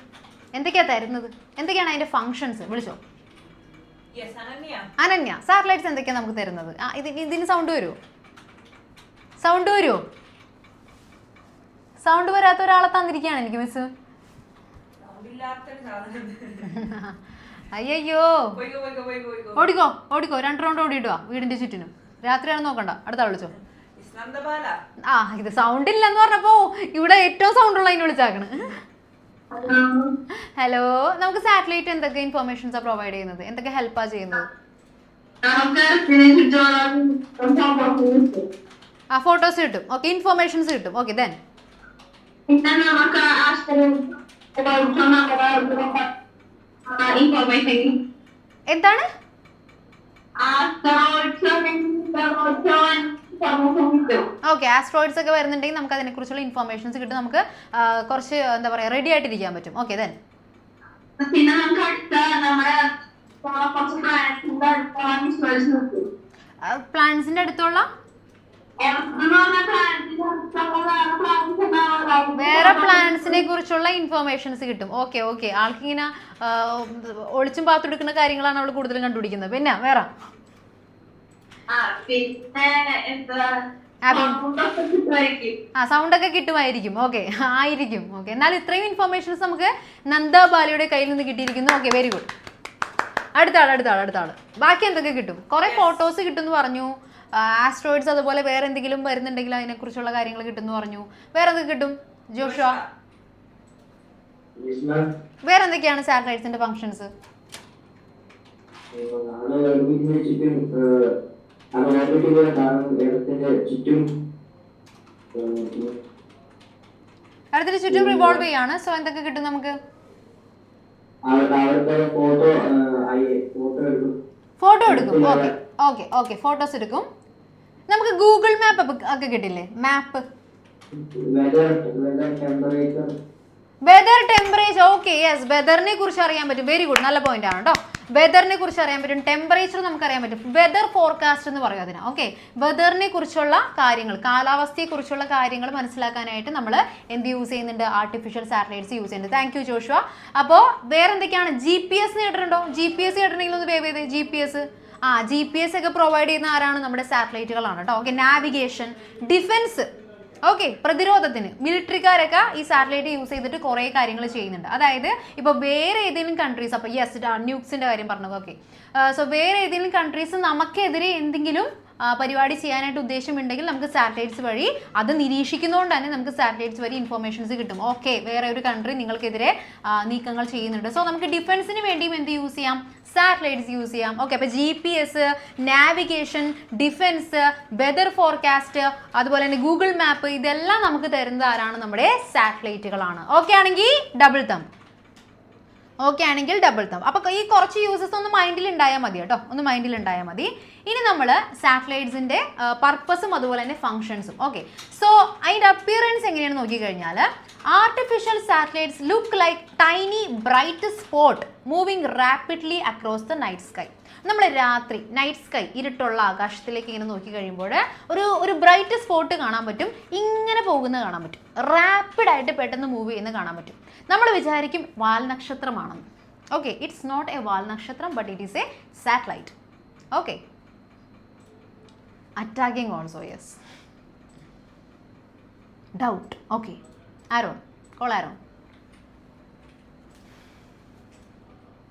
എന്തൊക്കെയാണ് തരുന്നത്, എന്തൊക്കെയാണ് അതിൻ്റെ ഫങ്ഷൻസ്? വിളിച്ചോ അനന്യ. സാറ്റലൈറ്റ്സ് എന്തൊക്കെയാണ് നമുക്ക് തരുന്നത്? ഇതിന് സൗണ്ട് വരുമോ? സൗണ്ട് വരുമോ? സൗണ്ട് വരാത്ത ഒരാളെ തന്നിരിക്കുകയാണ് എനിക്ക് മിസ്. അയ്യോ, ഓടിക്കോ ഓടിക്കോ, 2 റൗണ്ട് ഓടിയിട്ടുവാ വീടിന്റെ ചുറ്റിനും. രാത്രിയാണ് നോക്കണ്ട, അടുത്ത വിളിച്ചോ. ഇത് സൗണ്ട് ഇല്ലെന്ന് പറഞ്ഞപ്പോ ഇവിടെ ഏറ്റവും സൗണ്ട് ഉള്ള അതിനെ വിളിച്ചാക്കണ്. ഹലോ, നമുക്ക് സാറ്റലൈറ്റ് എന്തൊക്കെ ഇൻഫർമേഷൻസാ പ്രൊവൈഡ് ചെയ്യുന്നത്, എന്തൊക്കെ ഹെൽപ്പാ ചെയ്യുന്നത്? ഫോട്ടോസ് കിട്ടും. ഓക്കെ, ഇൻഫർമേഷൻസ് കിട്ടും. ഓക്കെ, ദെൻ എന്താണ്? ഓക്കെ, ആസ്ട്രോയിഡ്സ് ഒക്കെ വരുന്നുണ്ടെങ്കിൽ നമുക്ക് അതിനെ കുറിച്ചുള്ള ഇൻഫർമേഷൻസ് കിട്ടും. നമുക്ക് കുറച്ച് എന്താ പറയാ, റെഡി ആയിട്ടിരിക്കാൻ പറ്റും. ഓക്കെ, ദെൻ പ്ലാനറ്റ്സിന്റെ അടുത്തുള്ള വേറെ പ്ലാനറ്റ്സിനെ കുറിച്ചുള്ള ഇൻഫർമേഷൻസ് കിട്ടും. ഓക്കെ ഓക്കെ, ആൾക്കിങ്ങനെ ഒളിച്ചും പാത്തെടുക്കുന്ന കാര്യങ്ങളാണ് അവൾ കൂടുതലും കണ്ടുപിടിക്കുന്നത്. പിന്നെ വേറെ സൗണ്ട് ഒക്കെ കിട്ടുമായിരിക്കും. ഓക്കെ, ആയിരിക്കും. ഓക്കെ, എന്നാൽ ഇത്രയും ഇൻഫർമേഷൻസ് നമുക്ക് നന്ദ ബാലിയുടെ കയ്യിൽ നിന്ന് കിട്ടിയിരിക്കുന്നു. Okay, very good. അടുത്ത ആള്. ബാക്കി എന്തൊക്കെ കിട്ടും? കുറെ ഫോട്ടോസ് കിട്ടുമെന്ന് പറഞ്ഞു. ആസ്ട്രോയിഡ്സ് അതുപോലെ വേറെ എന്തെങ്കിലും വരുന്നുണ്ടെങ്കിൽ അതിനെക്കുറിച്ചുള്ള കാര്യങ്ങൾ കിട്ടുമെന്ന് പറഞ്ഞു. വേറെ എന്തൊക്കെ കിട്ടും ജോഷുവ? വേറെ എന്തൊക്കെയാണ് സാറ്റലൈറ്റ്സിന്റെ ഫങ്ഷൻസ്? എർത്തിന് ചുറ്റും റിവോൾവ് ചെയ്യാണ്. സോ എന്തൊക്കെ കിട്ടും നമുക്ക്? ഫോട്ടോ എടുക്കും. ഓക്കെ ഫോട്ടോസ് എടുക്കും. നമുക്ക് ഗൂഗിൾ മാപ്പ് ഒക്കെ കിട്ടില്ലേ? മാപ്പ്, വെതർ, ടെമ്പറേച്ചർ. ഓക്കെ, യെസ്, വെതറിനെ കുറിച്ച് അറിയാൻ പറ്റും. വെരി ഗുഡ്, നല്ല പോയിന്റ് ആണ് കേട്ടോ. വെതറിനെ കുറിച്ച് അറിയാൻ പറ്റും, ടെമ്പറേച്ചർ നമുക്ക് അറിയാൻ പറ്റും. വെതർ ഫോർകാസ്റ്റ് എന്ന് പറയും അതിന്. ഓക്കെ, വെതറിനെ കുറിച്ചുള്ള കാര്യങ്ങൾ, കാലാവസ്ഥയെ കുറിച്ചുള്ള കാര്യങ്ങൾ മനസ്സിലാക്കാനായിട്ട് നമ്മൾ എന്ത് യൂസ് ചെയ്യുന്നുണ്ട്? ആർട്ടിഫിഷ്യൽ സാറ്റലൈറ്റ്സ് യൂസ് ചെയ്യുന്നുണ്ട്. Thank you Joshua. അപ്പോൾ വേറെ എന്തൊക്കെയാണ്? GPS കേട്ടിട്ടുണ്ടോ? GPS കേട്ടിട്ടുണ്ടെങ്കിൽ ഒന്ന് വേവ് ചെയ്ത്. GPS, GPS ഒക്കെ പ്രൊവൈഡ് ചെയ്യുന്ന ആരാണ്? നമ്മുടെ സാറ്റലൈറ്റുകളാണ് കേട്ടോ. ഓക്കെ, നാവിഗേഷൻ, ഡിഫൻസ്, ഓക്കെ, പ്രതിരോധത്തിന് മിലിറ്ററിക്കാരൊക്കെ ഈ സാറ്റലൈറ്റ് യൂസ് ചെയ്തിട്ട് കുറേ കാര്യങ്ങൾ ചെയ്യുന്നുണ്ട്. അതായത് ഇപ്പോൾ വേറെ ഏതെങ്കിലും കൺട്രീസ്, അപ്പോൾ യെസ്, ന്യൂക്സിൻ്റെ കാര്യം പറഞ്ഞത്. ഓക്കെ, സോ വേറെ ഏതെങ്കിലും കൺട്രീസ് നമുക്കെതിരെ എന്തെങ്കിലും പരിപാടി ചെയ്യാനായിട്ട് ഉദ്ദേശമുണ്ടെങ്കിൽ നമുക്ക് സാറ്റലൈറ്റ്സ് വഴി അത് നിരീക്ഷിക്കുന്നതുകൊണ്ട് തന്നെ നമുക്ക് സാറ്റലൈറ്റ്സ് വഴി ഇൻഫർമേഷൻസ് കിട്ടും. ഓക്കെ, വേറെ ഒരു കൺട്രി നിങ്ങൾക്കെതിരെ നീക്കങ്ങൾ ചെയ്യുന്നുണ്ട്. സോ നമുക്ക് ഡിഫൻസിന് വേണ്ടിയും എന്ത് യൂസ് ചെയ്യാം? സാറ്റലൈറ്റ്സ് യൂസ് ചെയ്യാം. ഓക്കെ, അപ്പോൾ GPS, navigation, defence, weather forecast, അതുപോലെ തന്നെ ഗൂഗിൾ മാപ്പ്, ഇതെല്ലാം നമുക്ക് തരുന്നത് ആരാണ്? നമ്മുടെ സാറ്റലൈറ്റുകളാണ്. ഓക്കെ ആണെങ്കിൽ ഡബിൾ തം. ഓക്കെ ആണെങ്കിൽ ഡബിൾ തം. അപ്പോൾ ഈ കുറച്ച് യൂസസ് ഒന്ന് മൈൻഡിൽ ഉണ്ടായാൽ മതി കേട്ടോ, ഒന്ന് മൈൻഡിൽ ഉണ്ടായാൽ മതി. ഇനി നമ്മൾ സാറ്റലൈറ്റ്സിൻ്റെ പർപ്പസും അതുപോലെ തന്നെ ഫങ്ഷൻസും. ഓക്കെ, സോ അതിൻ്റെ അപ്പിയറൻസ് എങ്ങനെയാണെന്ന് നോക്കിക്കഴിഞ്ഞാൽ, artificial satellites look like tiny bright spot moving rapidly across the night sky. നമ്മൾ രാത്രി നൈറ്റ് സ്കൈ, ഇരുട്ടുള്ള ആകാശത്തിലേക്ക് ഇങ്ങനെ നോക്കി കഴിയുമ്പോൾ ഒരു ബ്രൈറ്റ് സ്പോട്ട് കാണാൻ പറ്റും, ഇങ്ങനെ പോകുന്നത് കാണാൻ പറ്റും, റാപ്പിഡായിട്ട് പെട്ടെന്ന് മൂവ് ചെയ്യുന്നത് കാണാൻ പറ്റും. നമ്മൾ വിചാരിക്കും വാൽനക്ഷത്രമാണെന്ന്. ഓക്കെ, ഇറ്റ്സ് നോട്ട് എ വാൽനക്ഷത്രം, but it is a satellite. Okay, attacking also, yes. Doubt? Okay, Aaron, call Aaron,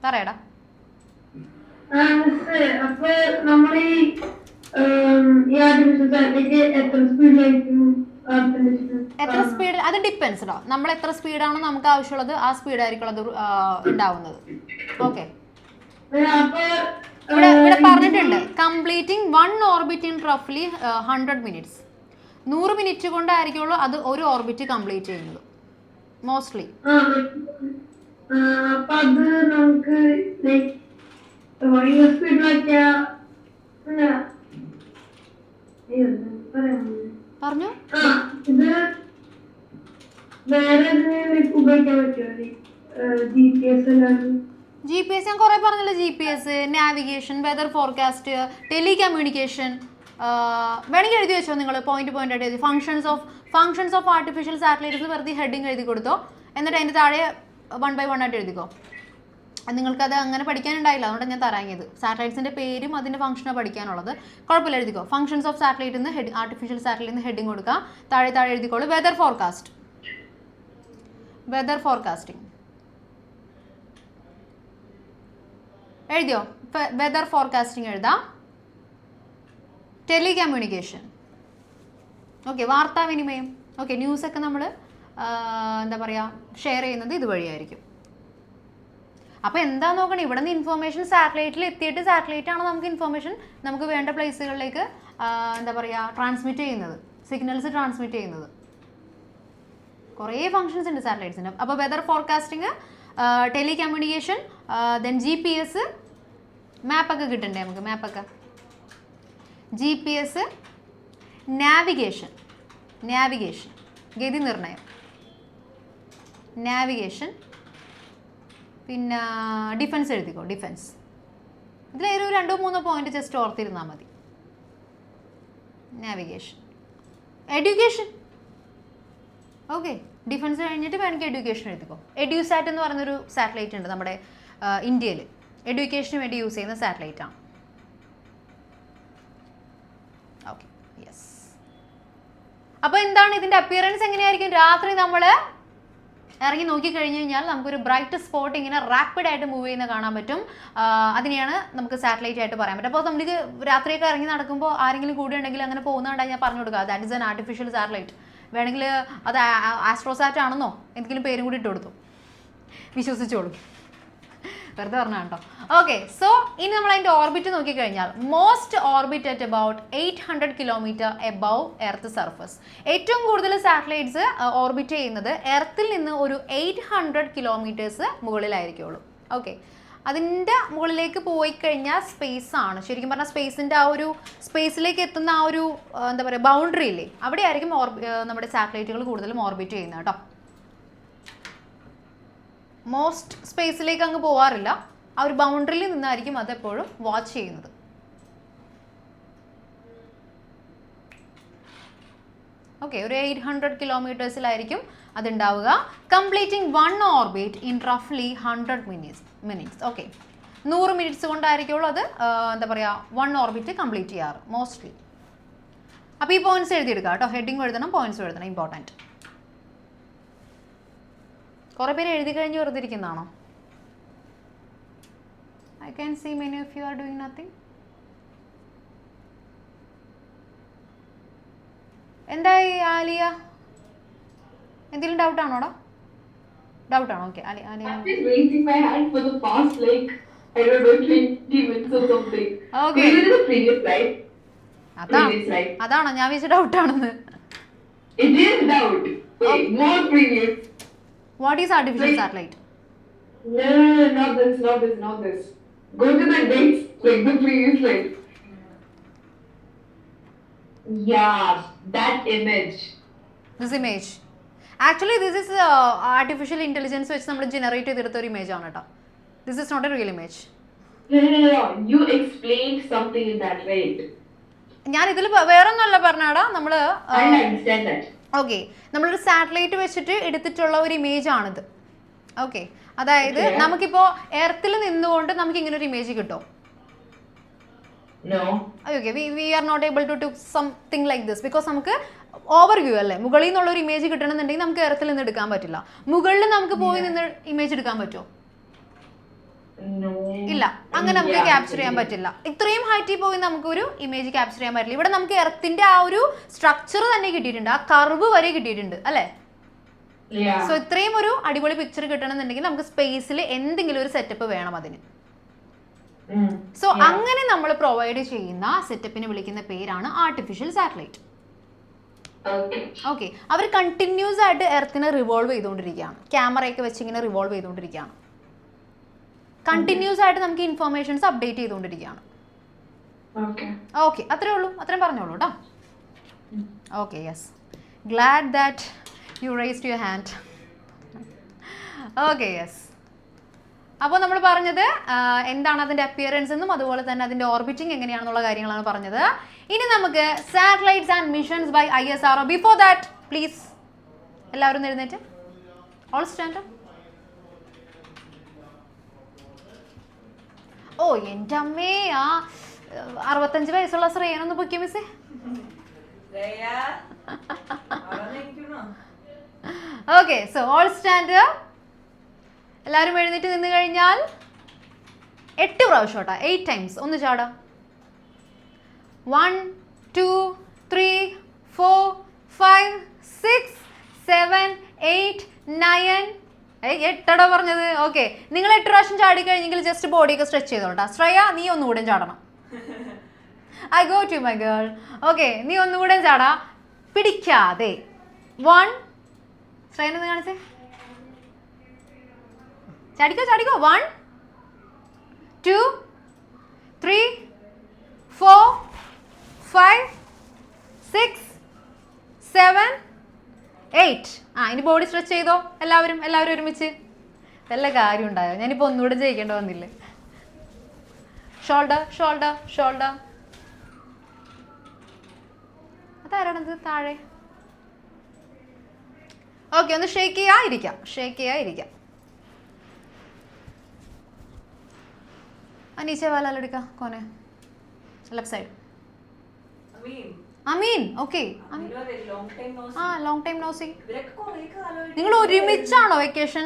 പറയടാ. അപ്പൊ നമ്മൾ എത്ര സ്പീഡ്? അത് ഡിപ്പെൻസ് കേട്ടോ. നമ്മൾ എത്ര സ്പീഡാണോ നമുക്ക് ആവശ്യമുള്ളത് ആ സ്പീഡായിരിക്കും അത് ഉണ്ടാവുന്നത്. ഓക്കെ, ഇവിടെ പറഞ്ഞിട്ടുണ്ട് കംപ്ലീറ്റിംഗ് 1 ഓർബിറ്റ് ഇൻ റഫ്ലി 100 മിനിറ്റ്സ്. 100 മിനിറ്റ് കൊണ്ടായിരിക്കുള്ളൂ അത് ഒരു ഓർബിറ്റ് കംപ്ലീറ്റ് ചെയ്യുന്നത് മോസ്റ്റ്ലി. പറഞ്ഞു. GPS ഞാൻ കുറെ പറഞ്ഞല്ലോ. GPS, navigation, weather forecast, telecommunication. വേണമെങ്കിൽ എഴുതി വെച്ചോ നിങ്ങൾ, പോയിന്റ് ആയിട്ട് എഴുതി. ഫങ്ഷൻസ് ഓഫ് ആർട്ടിഫിഷ്യൽ സാറ്റലൈറ്റ്സ് വെറുതെ ഹെഡിങ് എഴുതി കൊടുത്തോ. എന്നിട്ട് അതിൻ്റെ താഴെ 1 by 1 ആയിട്ട് എഴുതിക്കോ. നിങ്ങൾക്കത് അങ്ങനെ പഠിക്കാനുണ്ടായില്ല, അതുകൊണ്ട് ഞാൻ തരാങ്ങിയത്. സാറ്റലൈറ്റ്സിൻ്റെ പേരും അതിൻ്റെ ഫംഗ്ഷനാണ് പഠിക്കാനുള്ളത്. കുഴപ്പമില്ല, എഴുതിക്കോ. ഫംഗ്ഷൻസ് ഓഫ് സാറ്റലൈറ്റ് നിന്ന് ആർട്ടിഫിഷ്യൽ സാറ്റലൈറ്റ് നിന്ന് ഹെഡിങ് കൊടുക്കുക. താഴെ എഴുതിക്കോളൂ. വെതർ ഫോർകാസ്റ്റിംഗ് എഴുതിയോ? വെതർ ഫോർകാസ്റ്റിംഗ് എഴുതാം. ടെലികമ്മ്യൂണിക്കേഷൻ, ഓക്കെ, വാർത്താവിനിമയം. ഓക്കെ, ന്യൂസൊക്കെ നമ്മൾ എന്താ പറയുക, ഷെയർ ചെയ്യുന്നത് ഇതുവഴിയായിരിക്കും. അപ്പോൾ എന്താ നോക്കണം, ഇവിടെ നിന്ന് ഇൻഫോർമേഷൻ സാറ്റലൈറ്റിൽ എത്തിയിട്ട് സാറ്റലൈറ്റാണ് നമുക്ക് ഇൻഫോർമേഷൻ നമുക്ക് വേണ്ട പ്ലേസുകളിലേക്ക് എന്താ പറയുക ട്രാൻസ്മിറ്റ് ചെയ്യുന്നത്, സിഗ്നൽസ് ട്രാൻസ്മിറ്റ് ചെയ്യുന്നത്. കുറേ ഫങ്ഷൻസ് ഉണ്ട് സാറ്റലൈറ്റ്സിന്. അപ്പോൾ weather forecasting, telecommunication, then GPS, മാപ്പൊക്കെ കിട്ടണ്ടേ നമുക്ക്? മാപ്പൊക്കെ, GPS, നാവിഗേഷൻ, ഗതി നിർണയം, നാവിഗേഷൻ, പിന്നെ ഡിഫൻസ് എഴുതിക്കോ. ഡിഫൻസ് ഇതിലൊരു 2-3 പോയിന്റ് ജസ്റ്റ് ഓർത്തിരുന്നാൽ മതി. Navigation, education. ഓക്കെ, ഡിഫൻസ് കഴിഞ്ഞിട്ട് വേണമെങ്കിൽ എഡ്യൂക്കേഷൻ എഴുതിക്കോ. എഡ്യൂസാറ്റ് എന്ന് പറയുന്നൊരു സാറ്റലൈറ്റ് ഉണ്ട് നമ്മുടെ ഇന്ത്യയിൽ. എഡ്യൂക്കേഷന് വേണ്ടി യൂസ് ചെയ്യുന്ന സാറ്റലൈറ്റാണ്. Okay, yes. അപ്പോൾ എന്താണ് ഇതിൻ്റെ അപ്പിയറൻസ് എങ്ങനെയായിരിക്കും? രാത്രി നമ്മൾ ഇറങ്ങി നോക്കിക്കഴിഞ്ഞ് കഴിഞ്ഞാൽ നമുക്കൊരു ബ്രൈറ്റ് സ്പോട്ട് ഇങ്ങനെ റാപ്പിഡായിട്ട് മൂവ് ചെയ്യുന്ന കാണാൻ പറ്റും. അതിനെയാണ് നമുക്ക് സാറ്റലൈറ്റ് ആയിട്ട് പറയാൻ പറ്റും. അപ്പോൾ നമുക്ക് രാത്രിയൊക്കെ ഇറങ്ങി നടക്കുമ്പോൾ ആരെങ്കിലും കൂടെ ഉണ്ടെങ്കിൽ അങ്ങനെ പോകുന്നതുകൊണ്ടാണ് ഞാൻ പറഞ്ഞു കൊടുക്കുക, that is an artificial satellite. വേണമെങ്കിൽ അത് ആസ്ട്രോസാറ്റ് ആണെന്നോ എന്തെങ്കിലും പേരും കൂടി ഇട്ട് കൊടുത്തു, വിശ്വസിച്ചോളൂ, വെറുതെ പറഞ്ഞ കേട്ടോ. ഓക്കെ, സോ ഇനി നമ്മൾ അതിൻ്റെ ഓർബിറ്റ് നോക്കിക്കഴിഞ്ഞാൽ most orbit at about 800 kilometre above earth surface. ഏറ്റവും കൂടുതൽ സാറ്റലൈറ്റ്സ് ഓർബിറ്റ് ചെയ്യുന്നത് എർത്തിൽ നിന്ന് ഒരു 800 കിലോമീറ്റേഴ്സ് മുകളിലായിരിക്കുള്ളൂ. ഓക്കെ, അതിൻ്റെ മുകളിലേക്ക് പോയി കഴിഞ്ഞാൽ സ്പേസ് ആണ്. ശരിക്കും പറഞ്ഞാൽ സ്പേസിൻ്റെ ആ ഒരു സ്പേസിലേക്ക് എത്തുന്ന ആ ഒരു എന്താ പറയുക ബൗണ്ടറി ഇല്ലേ, അവിടെ ആയിരിക്കും നമ്മുടെ സാറ്റലൈറ്റുകൾ കൂടുതലും ഓർബിറ്റ് ചെയ്യുന്നത് കേട്ടോ. മോസ്റ്റ് സ്പേസിലേക്ക് അങ്ങ് പോകാറില്ല, ആ ഒരു ബൗണ്ടറിയിൽ നിന്നായിരിക്കും അതെപ്പോഴും വാച്ച് ചെയ്യുന്നത്. ഓക്കെ, ഒരു 800 കിലോമീറ്റേഴ്സിലായിരിക്കും അതുണ്ടാവുക. കംപ്ലീറ്റിംഗ് 1 ഓർബിറ്റ് ഇൻ റഫ്ലി 100 മിനിറ്റ്സ്. ഓക്കെ, 100 മിനിറ്റ്സ് കൊണ്ടായിരിക്കുള്ളൂ അത് എന്താ പറയുക 1 ഓർബിറ്റ് കംപ്ലീറ്റ് ചെയ്യാറ് മോസ്റ്റ്ലി. അപ്പോൾ ഈ പോയിന്റ്സ് എഴുതിയെടുക്കുക കേട്ടോ, ഹെഡിങ് എഴുതണം, പോയിന്റ്സ് എഴുതണം, ഇമ്പോർട്ടൻറ്റ്. കുറേ പേര് എഴുതി കഴിഞ്ഞ് വെറുതെ ഇരിക്കുന്നതാണോ? I can see many of you are doing nothing. എന്തായി ആലിയ, എന്തെങ്കിലും ഡൗട്ടാണോടാ? ഡൗട്ടാണോ? Okay, Aliya I've been raising my hand for the past like I don't know 20 minutes or something. Okay. This is the previous slide. Previous slide. അതാണോ ഞാൻ വിചാരിച്ച ഡൗട്ടാണെന്ന്. It is doubt. Wait, more previous. What is artificial satellite? No, not this, not this, not this. Go to the next, like the previous slide. Yeah, that image. This image actually this is artificial intelligence വെച്ച് നമ്മൾ generate ചെയ്തെടുത്ത ഒരു image ആണ് കേട്ടോ. This is not a real image. No. You explained something in that, right? ഞാൻ ഇതിൽ വേറെ ഒന്നുമല്ല പറഞ്ഞാടാ, നമ്മൾ I understand that. ഓക്കെ നമ്മളൊരു സാറ്റലൈറ്റ് വെച്ചിട്ട് എടുത്തിട്ടുള്ള ഒരു ഇമേജ് ആണിത്. ഓക്കെ, അതായത് നമുക്കിപ്പോൾ എർത്തിൽ നിന്നുകൊണ്ട് നമുക്ക് ഇങ്ങനെ ഒരു ഇമേജ് കിട്ടും. No. Okay, we are not able to something like this because നമുക്ക് ഓവർവ്യൂ അല്ലേ, മുകളിൽ നിന്നുള്ള ഒരു ഇമേജ് കിട്ടണമെന്നുണ്ടെങ്കിൽ നമുക്ക് എർത്തിൽ നിന്ന് എടുക്കാൻ പറ്റില്ല. മുകളിൽ നമുക്ക് പോയി നിന്ന് ഇമേജ് എടുക്കാൻ പറ്റുമോ? No. ഇല്ല, അങ്ങനെ നമുക്ക് ക്യാപ്ചർ ചെയ്യാൻ പറ്റില്ല. ഇത്രയും ഹൈറ്റിൽ പോയി നമുക്കൊരു ഇമേജ് ക്യാപ്ചർ ചെയ്യാൻ പറ്റില്ല. ഇവിടെ നമുക്ക് എർത്തിന്റെ ആ ഒരു സ്ട്രക്ചർ തന്നെ കിട്ടിയിട്ടുണ്ട്, ആ കർവ് വരെ കിട്ടിയിട്ടുണ്ട് അല്ലേ. സോ ഇത്രയും ഒരു അടിപൊളി പിക്ചർ കിട്ടണമെന്നുണ്ടെങ്കിൽ നമുക്ക് സ്പേസിൽ എന്തെങ്കിലും ഒരു സെറ്റപ്പ് വേണം അതിന്. സോ അങ്ങനെ നമ്മൾ പ്രൊവൈഡ് ചെയ്യുന്ന സെറ്റപ്പിനെ വിളിക്കുന്ന പേരാണ് ആർട്ടിഫിഷ്യൽ സാറ്റലൈറ്റ്. ഓക്കെ, അവർ കണ്ടിന്യൂസ് ആയിട്ട് എർത്തിനെ റിവോൾവ് ചെയ്തുകൊണ്ടിരിക്കുകയാണ്, ക്യാമറയൊക്കെ വെച്ച് ഇങ്ങനെ റിവോൾവ് ചെയ്തുകൊണ്ടിരിക്കുകയാണ്. കണ്ടിന്യൂസ് ആയിട്ട് നമുക്ക് ഇൻഫർമേഷൻസ് അപ്ഡേറ്റ് ചെയ്തുകൊണ്ടിരിക്കുകയാണ്. ഓക്കെ, അത്രേ ഉള്ളൂ, അത്രയും പറഞ്ഞോളൂ കേട്ടോ. Okay, yes, GLAAD that you raised your hand. Okay, yes. അപ്പോൾ നമ്മൾ പറഞ്ഞത് എന്താണ് അതിൻ്റെ അപ്പിയറൻസ് എന്നും അതുപോലെ തന്നെ അതിൻ്റെ ഓർബിറ്റിംഗ് എങ്ങനെയാണെന്നുള്ള കാര്യങ്ങളാണ് പറഞ്ഞത്. ഇനി നമുക്ക് satellites and missions by ISRO. Before that please എല്ലാവരും എഴുന്നേറ്റ്, ഓൾ സ്റ്റാൻഡ്. ഓ എൻ്റെ അമ്മേ, ആ 65 വയസ്സുള്ള ശ്രേയനൊന്ന് പൊക്കിയ മിസ്സേ. Okay, so all stand. എല്ലാവരും എഴുന്നേറ്റ് നിന്ന് കഴിഞ്ഞാൽ 8 പ്രാവശ്യം കേട്ടോ, 8 ടൈംസ് ഒന്ന് ചാടാം. 1 2 3 4 5 6 7 8 9. 8 പറഞ്ഞത്. ഓക്കെ, നിങ്ങൾ 8 പ്രാവശ്യം ചാടി കഴിഞ്ഞെങ്കിൽ ജസ്റ്റ് ബോഡിയൊക്കെ സ്ട്രെച്ച് ചെയ്തോട്ടാ. ശ്രേയ, നീ ഒന്നുകൂടെ ചാടണം. I go to my girl. Okay, നീ ഒന്നുകൂടെ ചാടാ പിടിക്കാതെ. 1, ശ്രേയനെ കാണിച്ചേ, ചാടിക്കോ. 1 2 3 4 5 6 7 8. ഇനി ബോഡി സ്ട്രെച്ച് ചെയ്തോ എല്ലാവരും ഒരുമിച്ച്. നല്ല കാര്യം ഉണ്ടായോ, ഞാനിപ്പോൾ ഒന്നുകൂടെ ജയിക്കേണ്ട വന്നില്ലേ. ഷോൾഡർ. അതാരാണത് താഴെ? ഓക്കെ, ഒന്ന് ഷേക്ക് ചെയ്യാതിരിക്കാം. नीचे वाला लड़का कौन है? Left side. Ameen. Okay, long time no see. നിങ്ങൾ ഒരുമിച്ചാണോ വെക്കേഷൻ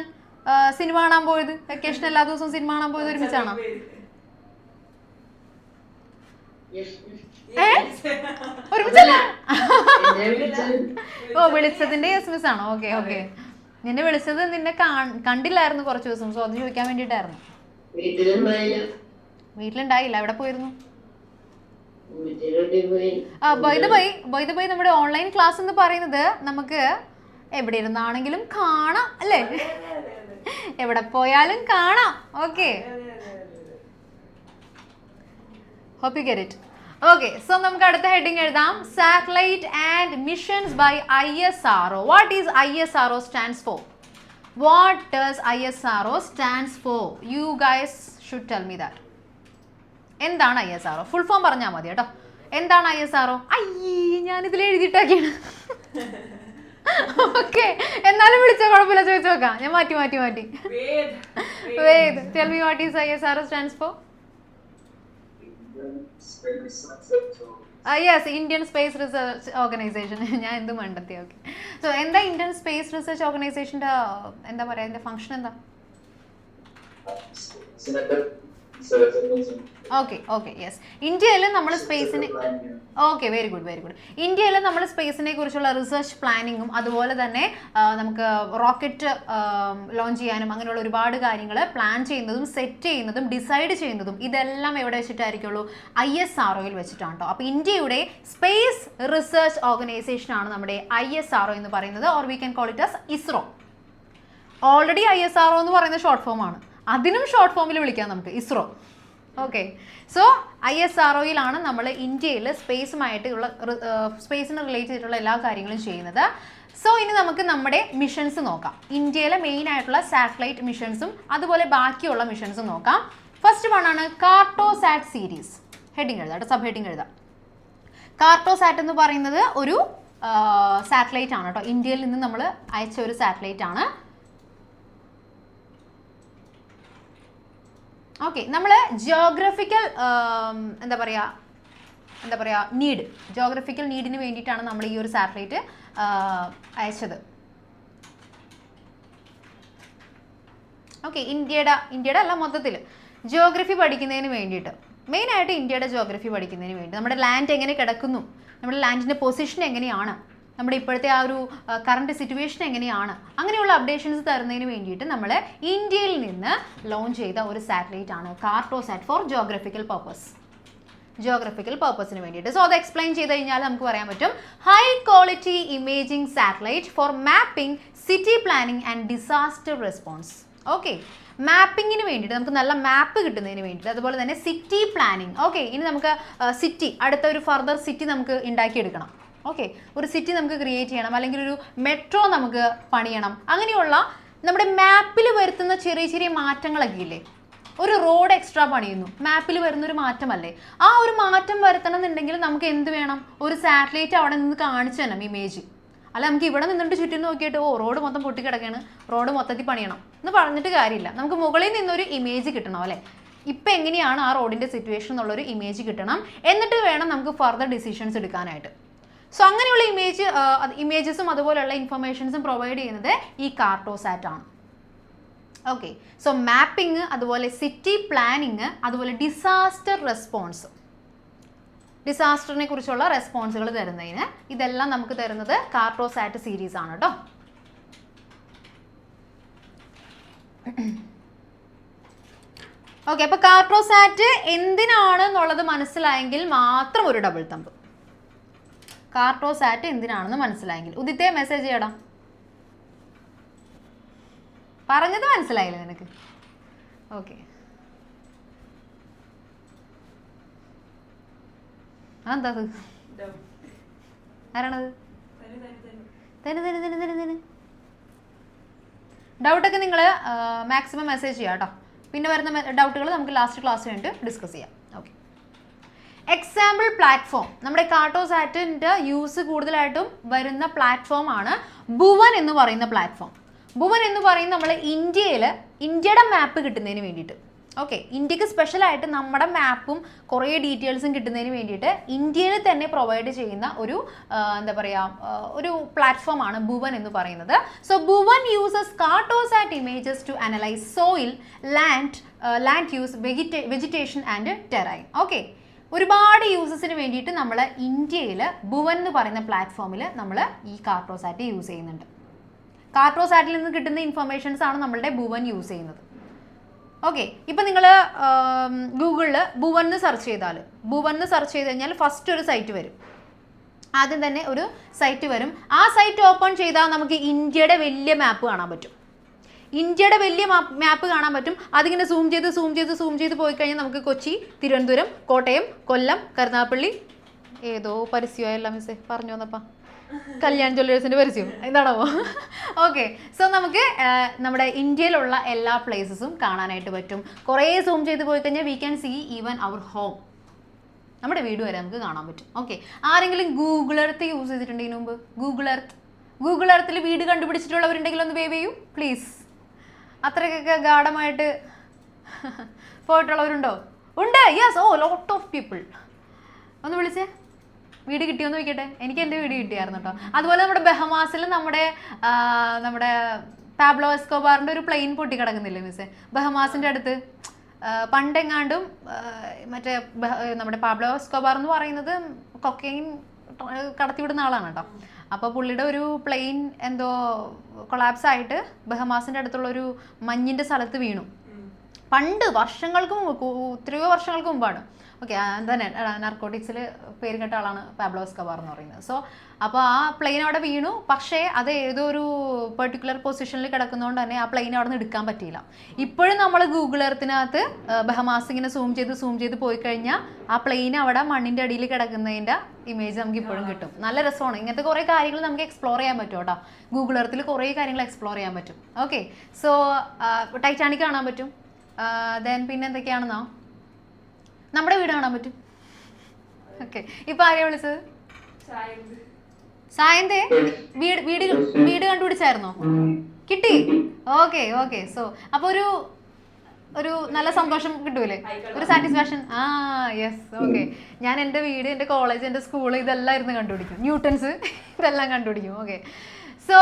സിനിമ കാണാൻ പോയത്? വെക്കേഷൻ എല്ലാ ദിവസവും സിനിമ കാണാൻ പോയത് ഒരുമിച്ചാണോ? ഒരുമിച്ചല്ല. ഓ, വിളിച്ചതിന്റെ യെസ് ആണോ? ഓക്കെ. നിന്നെ വിളിച്ചത് നിന്നെ കണ്ടില്ലായിരുന്നു കുറച്ച് ദിവസം, സോ അത് ചോദിക്കാൻ വേണ്ടിയിട്ടായിരുന്നു. വീട്ടിലുണ്ടായില്ല, എവിടെ പോയിരുന്നു? ബൈ ദ ബൈ നമ്മുടെ ഓൺലൈൻ ക്ലാസ് എന്ന് പറയുന്നത് നമുക്ക് എവിടെ ഇരുന്നാണെങ്കിലും കാണാം അല്ലേ? എവിടെ പോയാലും കാണാം. Okay, hope you get it. Okay, so നമുക്ക് അടുത്ത ഹെഡിങ് എഴുതാം. Satellite and missions by ISRO. What is ISRO stands for? What does ISRO stands for? You guys should tell me that. എന്താണ് ISRO? ഫുൾ ഫോം പറഞ്ഞാൽ മതി കേട്ടോ. എന്താണ് ISRO? അയ്യേ, ഞാനിതിൽ എഴുതിയിട്ടൊക്കെയാണ്. ഓക്കെ, എന്നാലും വിളിച്ച കുഴപ്പമില്ല, ചോദിച്ചു നോക്കാം. ഞാൻ മാറ്റി Ved, tell me what is ISRO stands four? Yes, Indian space research organisation. ഞാൻ എന്ത് മണ്ടത്തി. ഓക്കെ, സോ എന്താ ഇന്ത്യൻ സ്പേസ് റിസർച്ച് ഓർഗനൈസേഷൻ്റെ എന്താ പറയുക, അതിൻ്റെ ഫംഗ്ഷൻ എന്താ? ഓക്കെ യെസ്, ഇന്ത്യയിൽ നമ്മൾ സ്പേസിനെ വെരി ഗുഡ്. ഇന്ത്യയിൽ നമ്മൾ സ്പേസിനെ കുറിച്ചുള്ള റിസർച്ച് പ്ലാനിങ്ങും അതുപോലെ തന്നെ നമുക്ക് റോക്കറ്റ് ലോഞ്ച് ചെയ്യാനും അങ്ങനെയുള്ള ഒരുപാട് കാര്യങ്ങൾ പ്ലാൻ ചെയ്യുന്നതും സെറ്റ് ചെയ്യുന്നതും ഡിസൈഡ് ചെയ്യുന്നതും ഇതെല്ലാം എവിടെ വെച്ചിട്ടായിരിക്കുള്ളൂ? ISROയിൽ വെച്ചിട്ടാണ് കേട്ടോ. അപ്പോൾ ഇന്ത്യയുടെ സ്പേസ് റിസർച്ച് ഓർഗനൈസേഷൻ ആണ് നമ്മുടെ ISRO എന്ന് പറയുന്നത്, or we can call it as ISRO. Already ISRO എന്ന് പറയുന്ന ഷോർട്ട് ഫോം ആണ്, അതിനും ഷോർട്ട് ഫോമിൽ വിളിക്കാം നമുക്ക് ISRO. ഓക്കെ, സോ ISROയിലാണ് നമ്മൾ ഇന്ത്യയിൽ സ്പേസുമായിട്ടുള്ള സ്പേസിന് റിലേറ്റ് ചെയ്തിട്ടുള്ള എല്ലാ കാര്യങ്ങളും ചെയ്യുന്നത്. സോ ഇനി നമുക്ക് നമ്മുടെ മിഷൻസ് നോക്കാം. ഇന്ത്യയിലെ മെയിൻ ആയിട്ടുള്ള സാറ്റലൈറ്റ് മിഷൻസും അതുപോലെ ബാക്കിയുള്ള മിഷൻസും നോക്കാം. ഫസ്റ്റ് വൺ ആണ് കാർട്ടോസാറ്റ് സീരീസ്. ഹെഡിങ് എഴുതാം, സബ് ഹെഡിങ് എഴുതാം. കാർട്ടോസാറ്റ് എന്ന് പറയുന്നത് ഒരു സാറ്റലൈറ്റ് ആണ് കേട്ടോ. ഇന്ത്യയിൽ നിന്ന് നമ്മൾ അയച്ച ഒരു സാറ്റലൈറ്റ് ആണ്. ഓക്കെ, നമ്മൾ ജിയോഗ്രഫിക്കൽ എന്താ പറയുക ജിയോഗ്രഫിക്കൽ നീഡിന് വേണ്ടിയിട്ടാണ് നമ്മൾ ഈ ഒരു സാറ്റലൈറ്റ് അയച്ചത്. ഓക്കെ, ഇന്ത്യയുടെ അല്ല, മൊത്തത്തിൽ ജിയോഗ്രഫി പഠിക്കുന്നതിന് വേണ്ടിയിട്ട്, മെയിനായിട്ട് ഇന്ത്യയുടെ ജിയോഗ്രഫി പഠിക്കുന്നതിന് വേണ്ടി, നമ്മുടെ ലാൻഡ് എങ്ങനെ കിടക്കുന്നു, നമ്മുടെ ലാൻഡിൻ്റെ പൊസിഷൻ എങ്ങനെയാണ്, നമ്മുടെ ഇപ്പോഴത്തെ ആ ഒരു കറണ്ട് സിറ്റുവേഷൻ എങ്ങനെയാണ്, അങ്ങനെയുള്ള അപ്ഡേഷൻസ് തരുന്നതിന് വേണ്ടിയിട്ട് നമ്മൾ ഇന്ത്യയിൽ നിന്ന് ലോഞ്ച് ചെയ്ത ഒരു സാറ്റലൈറ്റ് ആണ് കാർട്ടോസാറ്റ് ഫോർ ജിയോഗ്രഫിക്കൽ പർപ്പസിന് വേണ്ടിയിട്ട്. സോ അത് എക്സ്പ്ലെയിൻ ചെയ്ത് കഴിഞ്ഞാൽ നമുക്ക് പറയാൻ പറ്റും, high quality imaging satellite for mapping, city planning and disaster response. Okay, മാപ്പിങ്ങിന് വേണ്ടിയിട്ട്, നമുക്ക് നല്ല മാപ്പ് കിട്ടുന്നതിന് വേണ്ടിയിട്ട്, അതുപോലെ തന്നെ സിറ്റി പ്ലാനിങ്. ഓക്കെ, ഇനി നമുക്ക് സിറ്റി, അടുത്ത ഒരു ഫർദർ സിറ്റി നമുക്ക് ഉണ്ടാക്കിയെടുക്കണം. ഓക്കെ, ഒരു സിറ്റി നമുക്ക് ക്രിയേറ്റ് ചെയ്യണം, അല്ലെങ്കിൽ ഒരു മെട്രോ നമുക്ക് പണിയണം. അങ്ങനെയുള്ള നമ്മുടെ മാപ്പിൽ വരുത്തുന്ന ചെറിയ ചെറിയ മാറ്റങ്ങളൊക്കെ ഇല്ലേ? ഒരു റോഡ് എക്സ്ട്രാ പണിയുന്നു, മാപ്പിൽ വരുന്നൊരു മാറ്റമല്ലേ? ആ ഒരു മാറ്റം വരുത്തണം എന്നുണ്ടെങ്കിൽ നമുക്ക് എന്ത് വേണം? ഒരു സാറ്റലൈറ്റ് അവിടെ നിന്ന് കാണിച്ചു തരണം, ഇമേജ്. അല്ല, നമുക്ക് ഇവിടെ നിന്നിട്ട് ചുറ്റും നോക്കിയിട്ട് റോഡ് മൊത്തം പൊട്ടിക്കിടക്കുകയാണ്, റോഡ് മൊത്തത്തിൽ പണിയണം എന്ന് പറഞ്ഞിട്ട് കാര്യമില്ല. നമുക്ക് മുകളിൽ നിന്നൊരു ഇമേജ് കിട്ടണം അല്ലേ? ഇപ്പം എങ്ങനെയാണ് ആ റോഡിൻ്റെ സിറ്റുവേഷൻ എന്നുള്ളൊരു ഇമേജ് കിട്ടണം. എന്നിട്ട് വേണം നമുക്ക് ഫർദർ ഡിസിഷൻസ് എടുക്കാനായിട്ട്. സോ അങ്ങനെയുള്ള ഇമേജസും അതുപോലെയുള്ള ഇൻഫർമേഷൻസും പ്രൊവൈഡ് ചെയ്യുന്നത് ഈ കാർട്ടോസാറ്റ് ആണ്. ഓക്കെ, സോ മാപ്പിംഗ്, അതുപോലെ സിറ്റി പ്ലാനിങ്, അതുപോലെ ഡിസാസ്റ്റർ റെസ്പോൺസ്, ഡിസാസ്റ്ററിനെ കുറിച്ചുള്ള റെസ്പോൺസുകൾ തരുന്നതിന് ഇതെല്ലാം നമുക്ക് തരുന്നത് കാർട്ടോസാറ്റ് സീരീസ് ആണ് കേട്ടോ. ഓക്കെ, അപ്പോൾ കാർട്ടോസാറ്റ് എന്തിനാണെന്നുള്ളത് മനസ്സിലായെങ്കിൽ മാത്രം ഒരു ഡബിൾ തമ്പ്. കാർട്ടോസാറ്റ് എന്തിനാണെന്ന് മനസ്സിലായെങ്കിൽ ഉദിത്തെ മെസ്സേജ് ചെയ്യടാ. പറഞ്ഞത് മനസ്സിലായില്ലേ നിനക്ക്? ഓക്കെ, അതെന്താ ആരാണത്? ഡൗട്ടൊക്കെ നിങ്ങൾ മാക്സിമം മെസ്സേജ് ചെയ്യാം കേട്ടോ. പിന്നെ വരുന്ന ഡൗട്ടുകൾ നമുക്ക് ലാസ്റ്റ് ക്ലാസ് കഴിഞ്ഞിട്ട് ഡിസ്കസ് ചെയ്യാം. ഓക്കെ, എക്സാമ്പിൾ പ്ലാറ്റ്ഫോം, നമ്മുടെ കാർട്ടോസാറ്റിൻ്റെ യൂസ് കൂടുതലായിട്ടും വരുന്ന പ്ലാറ്റ്ഫോമാണ് ഭുവൻ എന്ന് പറയുന്ന പ്ലാറ്റ്ഫോം. ഭുവൻ എന്ന് പറയുന്നത് നമ്മൾ ഇന്ത്യയുടെ മാപ്പ് കിട്ടുന്നതിന് വേണ്ടിയിട്ട്, ഓക്കെ, ഇന്ത്യക്ക് സ്പെഷ്യലായിട്ട് നമ്മുടെ മാപ്പും കുറേ ഡീറ്റെയിൽസും കിട്ടുന്നതിന് വേണ്ടിയിട്ട് ഇന്ത്യയിൽ തന്നെ പ്രൊവൈഡ് ചെയ്യുന്ന ഒരു എന്താ പറയുക ഒരു പ്ലാറ്റ്ഫോമാണ് ഭുവൻ എന്ന് പറയുന്നത്. So Bhuvan uses Cartosat images to analyse soil, land use, vegetation and terrain. Okay, ഒരുപാട് യൂസസിന് വേണ്ടിയിട്ട് നമ്മൾ ഇന്ത്യയിൽ ഭുവൻ എന്ന് പറയുന്ന പ്ലാറ്റ്ഫോമിൽ നമ്മൾ ഈ കാർട്ടോസാറ്റ് യൂസ് ചെയ്യുന്നുണ്ട്. കാർട്ടോസാറ്റിൽ നിന്ന് കിട്ടുന്ന ഇൻഫർമേഷൻസ് ആണ് നമ്മളുടെ ഭുവൻ യൂസ് ചെയ്യുന്നത്. ഓക്കെ, ഇപ്പം നിങ്ങൾ ഗൂഗിളിൽ ഭുവൻ എന്ന് സെർച്ച് ചെയ്ത് കഴിഞ്ഞാൽ ഫസ്റ്റ് ഒരു സൈറ്റ് വരും. ആദ്യം തന്നെ ഒരു സൈറ്റ് വരും. ആ സൈറ്റ് ഓപ്പൺ ചെയ്താൽ നമുക്ക് ഇന്ത്യയുടെ വലിയ മാപ്പ് കാണാൻ പറ്റും. ഇന്ത്യയുടെ വലിയ മാപ്പ് കാണാൻ പറ്റും. അതിങ്ങനെ സൂം ചെയ്ത് പോയി കഴിഞ്ഞാൽ നമുക്ക് കൊച്ചി, തിരുവനന്തപുരം, കോട്ടയം, കൊല്ലം, കരുനാഗപ്പള്ളി, ഏതോ പരസ്യമായല്ല മിസ്സേ പറഞ്ഞു വന്നപ്പാ, കല്യാൺ ജ്വല്ലേഴ്സിന്റെ പരസ്യം എന്താണോ? ഓക്കെ, സോ നമുക്ക് നമ്മുടെ ഇന്ത്യയിലുള്ള എല്ലാ പ്ലേസസും കാണാനായിട്ട് പറ്റും. കുറേ സൂം ചെയ്ത് പോയി കഴിഞ്ഞാൽ we can see even our home, നമ്മുടെ വീട് വരെ നമുക്ക് കാണാൻ പറ്റും. ഓക്കെ, ആരെങ്കിലും ഗൂഗിൾ എർത്ത് യൂസ് ചെയ്തിട്ടുണ്ട് ഇതിനു മുമ്പ്? ഗൂഗിൾ എർത്തിൽ വീട് കണ്ടുപിടിച്ചിട്ടുള്ളവരുണ്ടെങ്കിൽ ഒന്ന് വേവ് ചെയ്യൂ പ്ലീസ്. അത്രയ്ക്കൊക്കെ ഗാഢമായിട്ട് പോയിട്ടുള്ളവരുണ്ടോ? ഉണ്ട്, yes, a lot of people. ഒന്ന് വിളിച്ചേ, വീട് കിട്ടിയോന്ന് നോക്കിട്ടെ. എനിക്ക് എൻ്റെ വീട് കിട്ടിയായിരുന്നു കേട്ടോ. അതുപോലെ നമ്മുടെ ബഹമാസിൽ നമ്മുടെ പാബ്ലോ എസ്കോബാറിൻ്റെ ഒരു പ്ലെയിൻ പൊട്ടി കിടക്കുന്നില്ലേ മിസ്സേ, ബഹമാസിൻ്റെ അടുത്ത്? പണ്ടെങ്ങാണ്ടും മറ്റേ നമ്മുടെ പാബ്ലോ എസ്കോബാർ എന്ന് പറയുന്നത് കൊക്കൈൻ കടത്തിവിടുന്ന ആളാണ് കേട്ടോ. അപ്പോൾ പുള്ളിയുടെ ഒരു പ്ലെയിൻ എന്തോ കൊളാപ്സ് ആയിട്ട് ബഹമാസിൻ്റെ അടുത്തുള്ളൊരു മഞ്ഞിൻ്റെ സ്ഥലത്ത് വീണു. പണ്ട് വർഷങ്ങൾക്ക് മുമ്പ്, എത്രയോ വർഷങ്ങൾക്ക് മുമ്പാണ്. ഓക്കെ, തന്നെ നർക്കോട്ടിക്സിൽ പേര് കേട്ട ആളാണ് പാബ്ലോ എസ്കോബാർ എന്ന് പറയുന്നത്. സോ അപ്പോൾ ആ പ്ലെയിൻ അവിടെ വീണു. പക്ഷേ അത് ഏതോ ഒരു പെർട്ടിക്കുലർ പൊസിഷനിൽ കിടക്കുന്നതുകൊണ്ട് തന്നെ ആ പ്ലെയിൻ അവിടെ നിന്ന് എടുക്കാൻ പറ്റിയില്ല. ഇപ്പോഴും നമ്മൾ ഗൂഗിൾ എർത്തിനകത്ത് ബഹമാസ് ഇങ്ങനെ സൂം ചെയ്ത് പോയി കഴിഞ്ഞാൽ ആ പ്ലെയിൻ അവിടെ മണ്ണിൻ്റെ അടിയിൽ കിടക്കുന്നതിൻ്റെ ഇമേജ് നമുക്ക് ഇപ്പോഴും കിട്ടും. നല്ല രസമാണ്. ഇങ്ങനത്തെ കുറേ കാര്യങ്ങൾ നമുക്ക് എക്സ്പ്ലോർ ചെയ്യാൻ പറ്റും കേട്ടോ. ഗൂഗിൾ എർത്തിൽ കുറേ കാര്യങ്ങൾ എക്സ്പ്ലോർ ചെയ്യാൻ പറ്റും. ഓക്കെ, സോ ടൈറ്റാനിക് കാണാൻ പറ്റും. ദെൻ പിന്നെ എന്തൊക്കെയാണെന്നോ, നമ്മുടെ വീട് കാണാൻ പറ്റും. ഓക്കെ, ഇപ്പൊ ആരെയാ വിളിച്ചത്? സായന്തേ, വീട് കണ്ടുപിടിച്ചായിരുന്നോ? കിട്ടി. ഓക്കെ, സോ അപ്പൊ ഒരു നല്ല സന്തോഷം കിട്ടൂലേ, ഒരു സാറ്റിസ്ഫാക്ഷൻ. Yes, okay. ഞാൻ എൻ്റെ വീട്, എൻ്റെ കോളേജ്, എൻ്റെ സ്കൂൾ ഇതെല്ലാം ഇരുന്ന് കണ്ടുപിടിക്കും. ന്യൂട്ടൺസ് ഇതെല്ലാം കണ്ടുപിടിക്കും. ഓക്കെ, സോ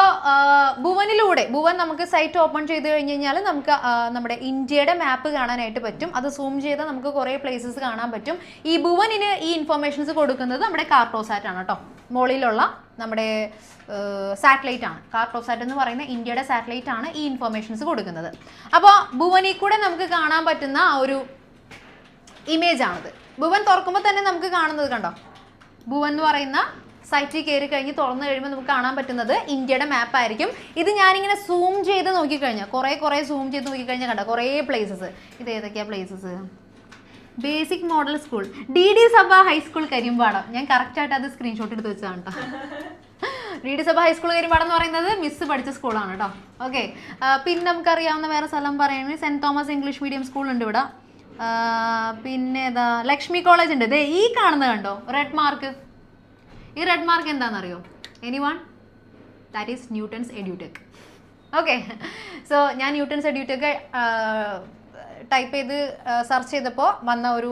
ഭുവൻ നമുക്ക് സൈറ്റ് ഓപ്പൺ ചെയ്ത് കഴിഞ്ഞ് കഴിഞ്ഞാൽ നമുക്ക് നമ്മുടെ ഇന്ത്യയുടെ മാപ്പ് കാണാനായിട്ട് പറ്റും. അത് സൂം ചെയ്താൽ നമുക്ക് കുറേ പ്ലേസസ് കാണാൻ പറ്റും. ഈ ഭുവനിന് ഈ ഇൻഫർമേഷൻസ് കൊടുക്കുന്നത് നമ്മുടെ കാർട്ടോസാറ്റ് ആണ് കേട്ടോ. മുകളിലുള്ള നമ്മുടെ സാറ്റലൈറ്റ് ആണ്. കാർട്ടോസാറ്റ് എന്ന് പറയുന്ന ഇന്ത്യയുടെ സാറ്റലൈറ്റ് ആണ് ഈ ഇൻഫർമേഷൻസ് കൊടുക്കുന്നത്. അപ്പോൾ ഭുവനിൽ കൂടെ നമുക്ക് കാണാൻ പറ്റുന്ന ഒരു ഇമേജ് ആണിത്. ഭുവൻ തുറക്കുമ്പോൾ തന്നെ നമുക്ക് കാണുന്നത് കണ്ടോ, ഭുവൻ എന്ന് പറയുന്ന സൈറ്റിൽ കയറി കഴിഞ്ഞ് തുറന്നു കഴിയുമ്പോൾ നമുക്ക് കാണാൻ പറ്റുന്നത് ഇന്ത്യയുടെ മാപ്പ് ആയിരിക്കും. ഇത് ഞാനിങ്ങനെ സൂം ചെയ്ത് നോക്കിക്കഴിഞ്ഞാൽ കുറേ സൂം ചെയ്ത് നോക്കിക്കഴിഞ്ഞാൽ കണ്ടോ കുറേ പ്ലേസസ്. ഇത് ഏതൊക്കെയാണ് places? Basic model school, DD സഭ ഹൈസ്കൂൾ കരിമ്പാടം. ഞാൻ കറക്റ്റായിട്ട് അത് സ്ക്രീൻഷോട്ട് എടുത്ത് വെച്ചതാണ് കേട്ടോ. DD സഭ ഹൈസ്കൂൾ കരിമ്പാടം എന്ന് പറയുന്നത് മിസ് പഠിച്ച സ്കൂളാണ് കേട്ടോ. ഓക്കെ, പിന്നെ നമുക്കറിയാവുന്ന വേറെ സ്ഥലം പറയുകയാണെങ്കിൽ Saint Thomas English medium school ഉണ്ട് ഇവിടെ. പിന്നെ ഏതാ, ലക്ഷ്മി കോളേജ് ഉണ്ട്. ദേ ഈ കാണുന്നത് കണ്ടോ, റെഡ് മാർക്ക്. ഈ റെഡ് മാർക്ക് എന്താണെന്നറിയോ? Anyone? That is Newton's edtech. Okay, so ഞാൻ ന്യൂട്ടൺസ് എഡ്യൂടെക് ടൈപ്പ് ചെയ്ത് സെർച്ച് ചെയ്തപ്പോൾ വന്ന ഒരു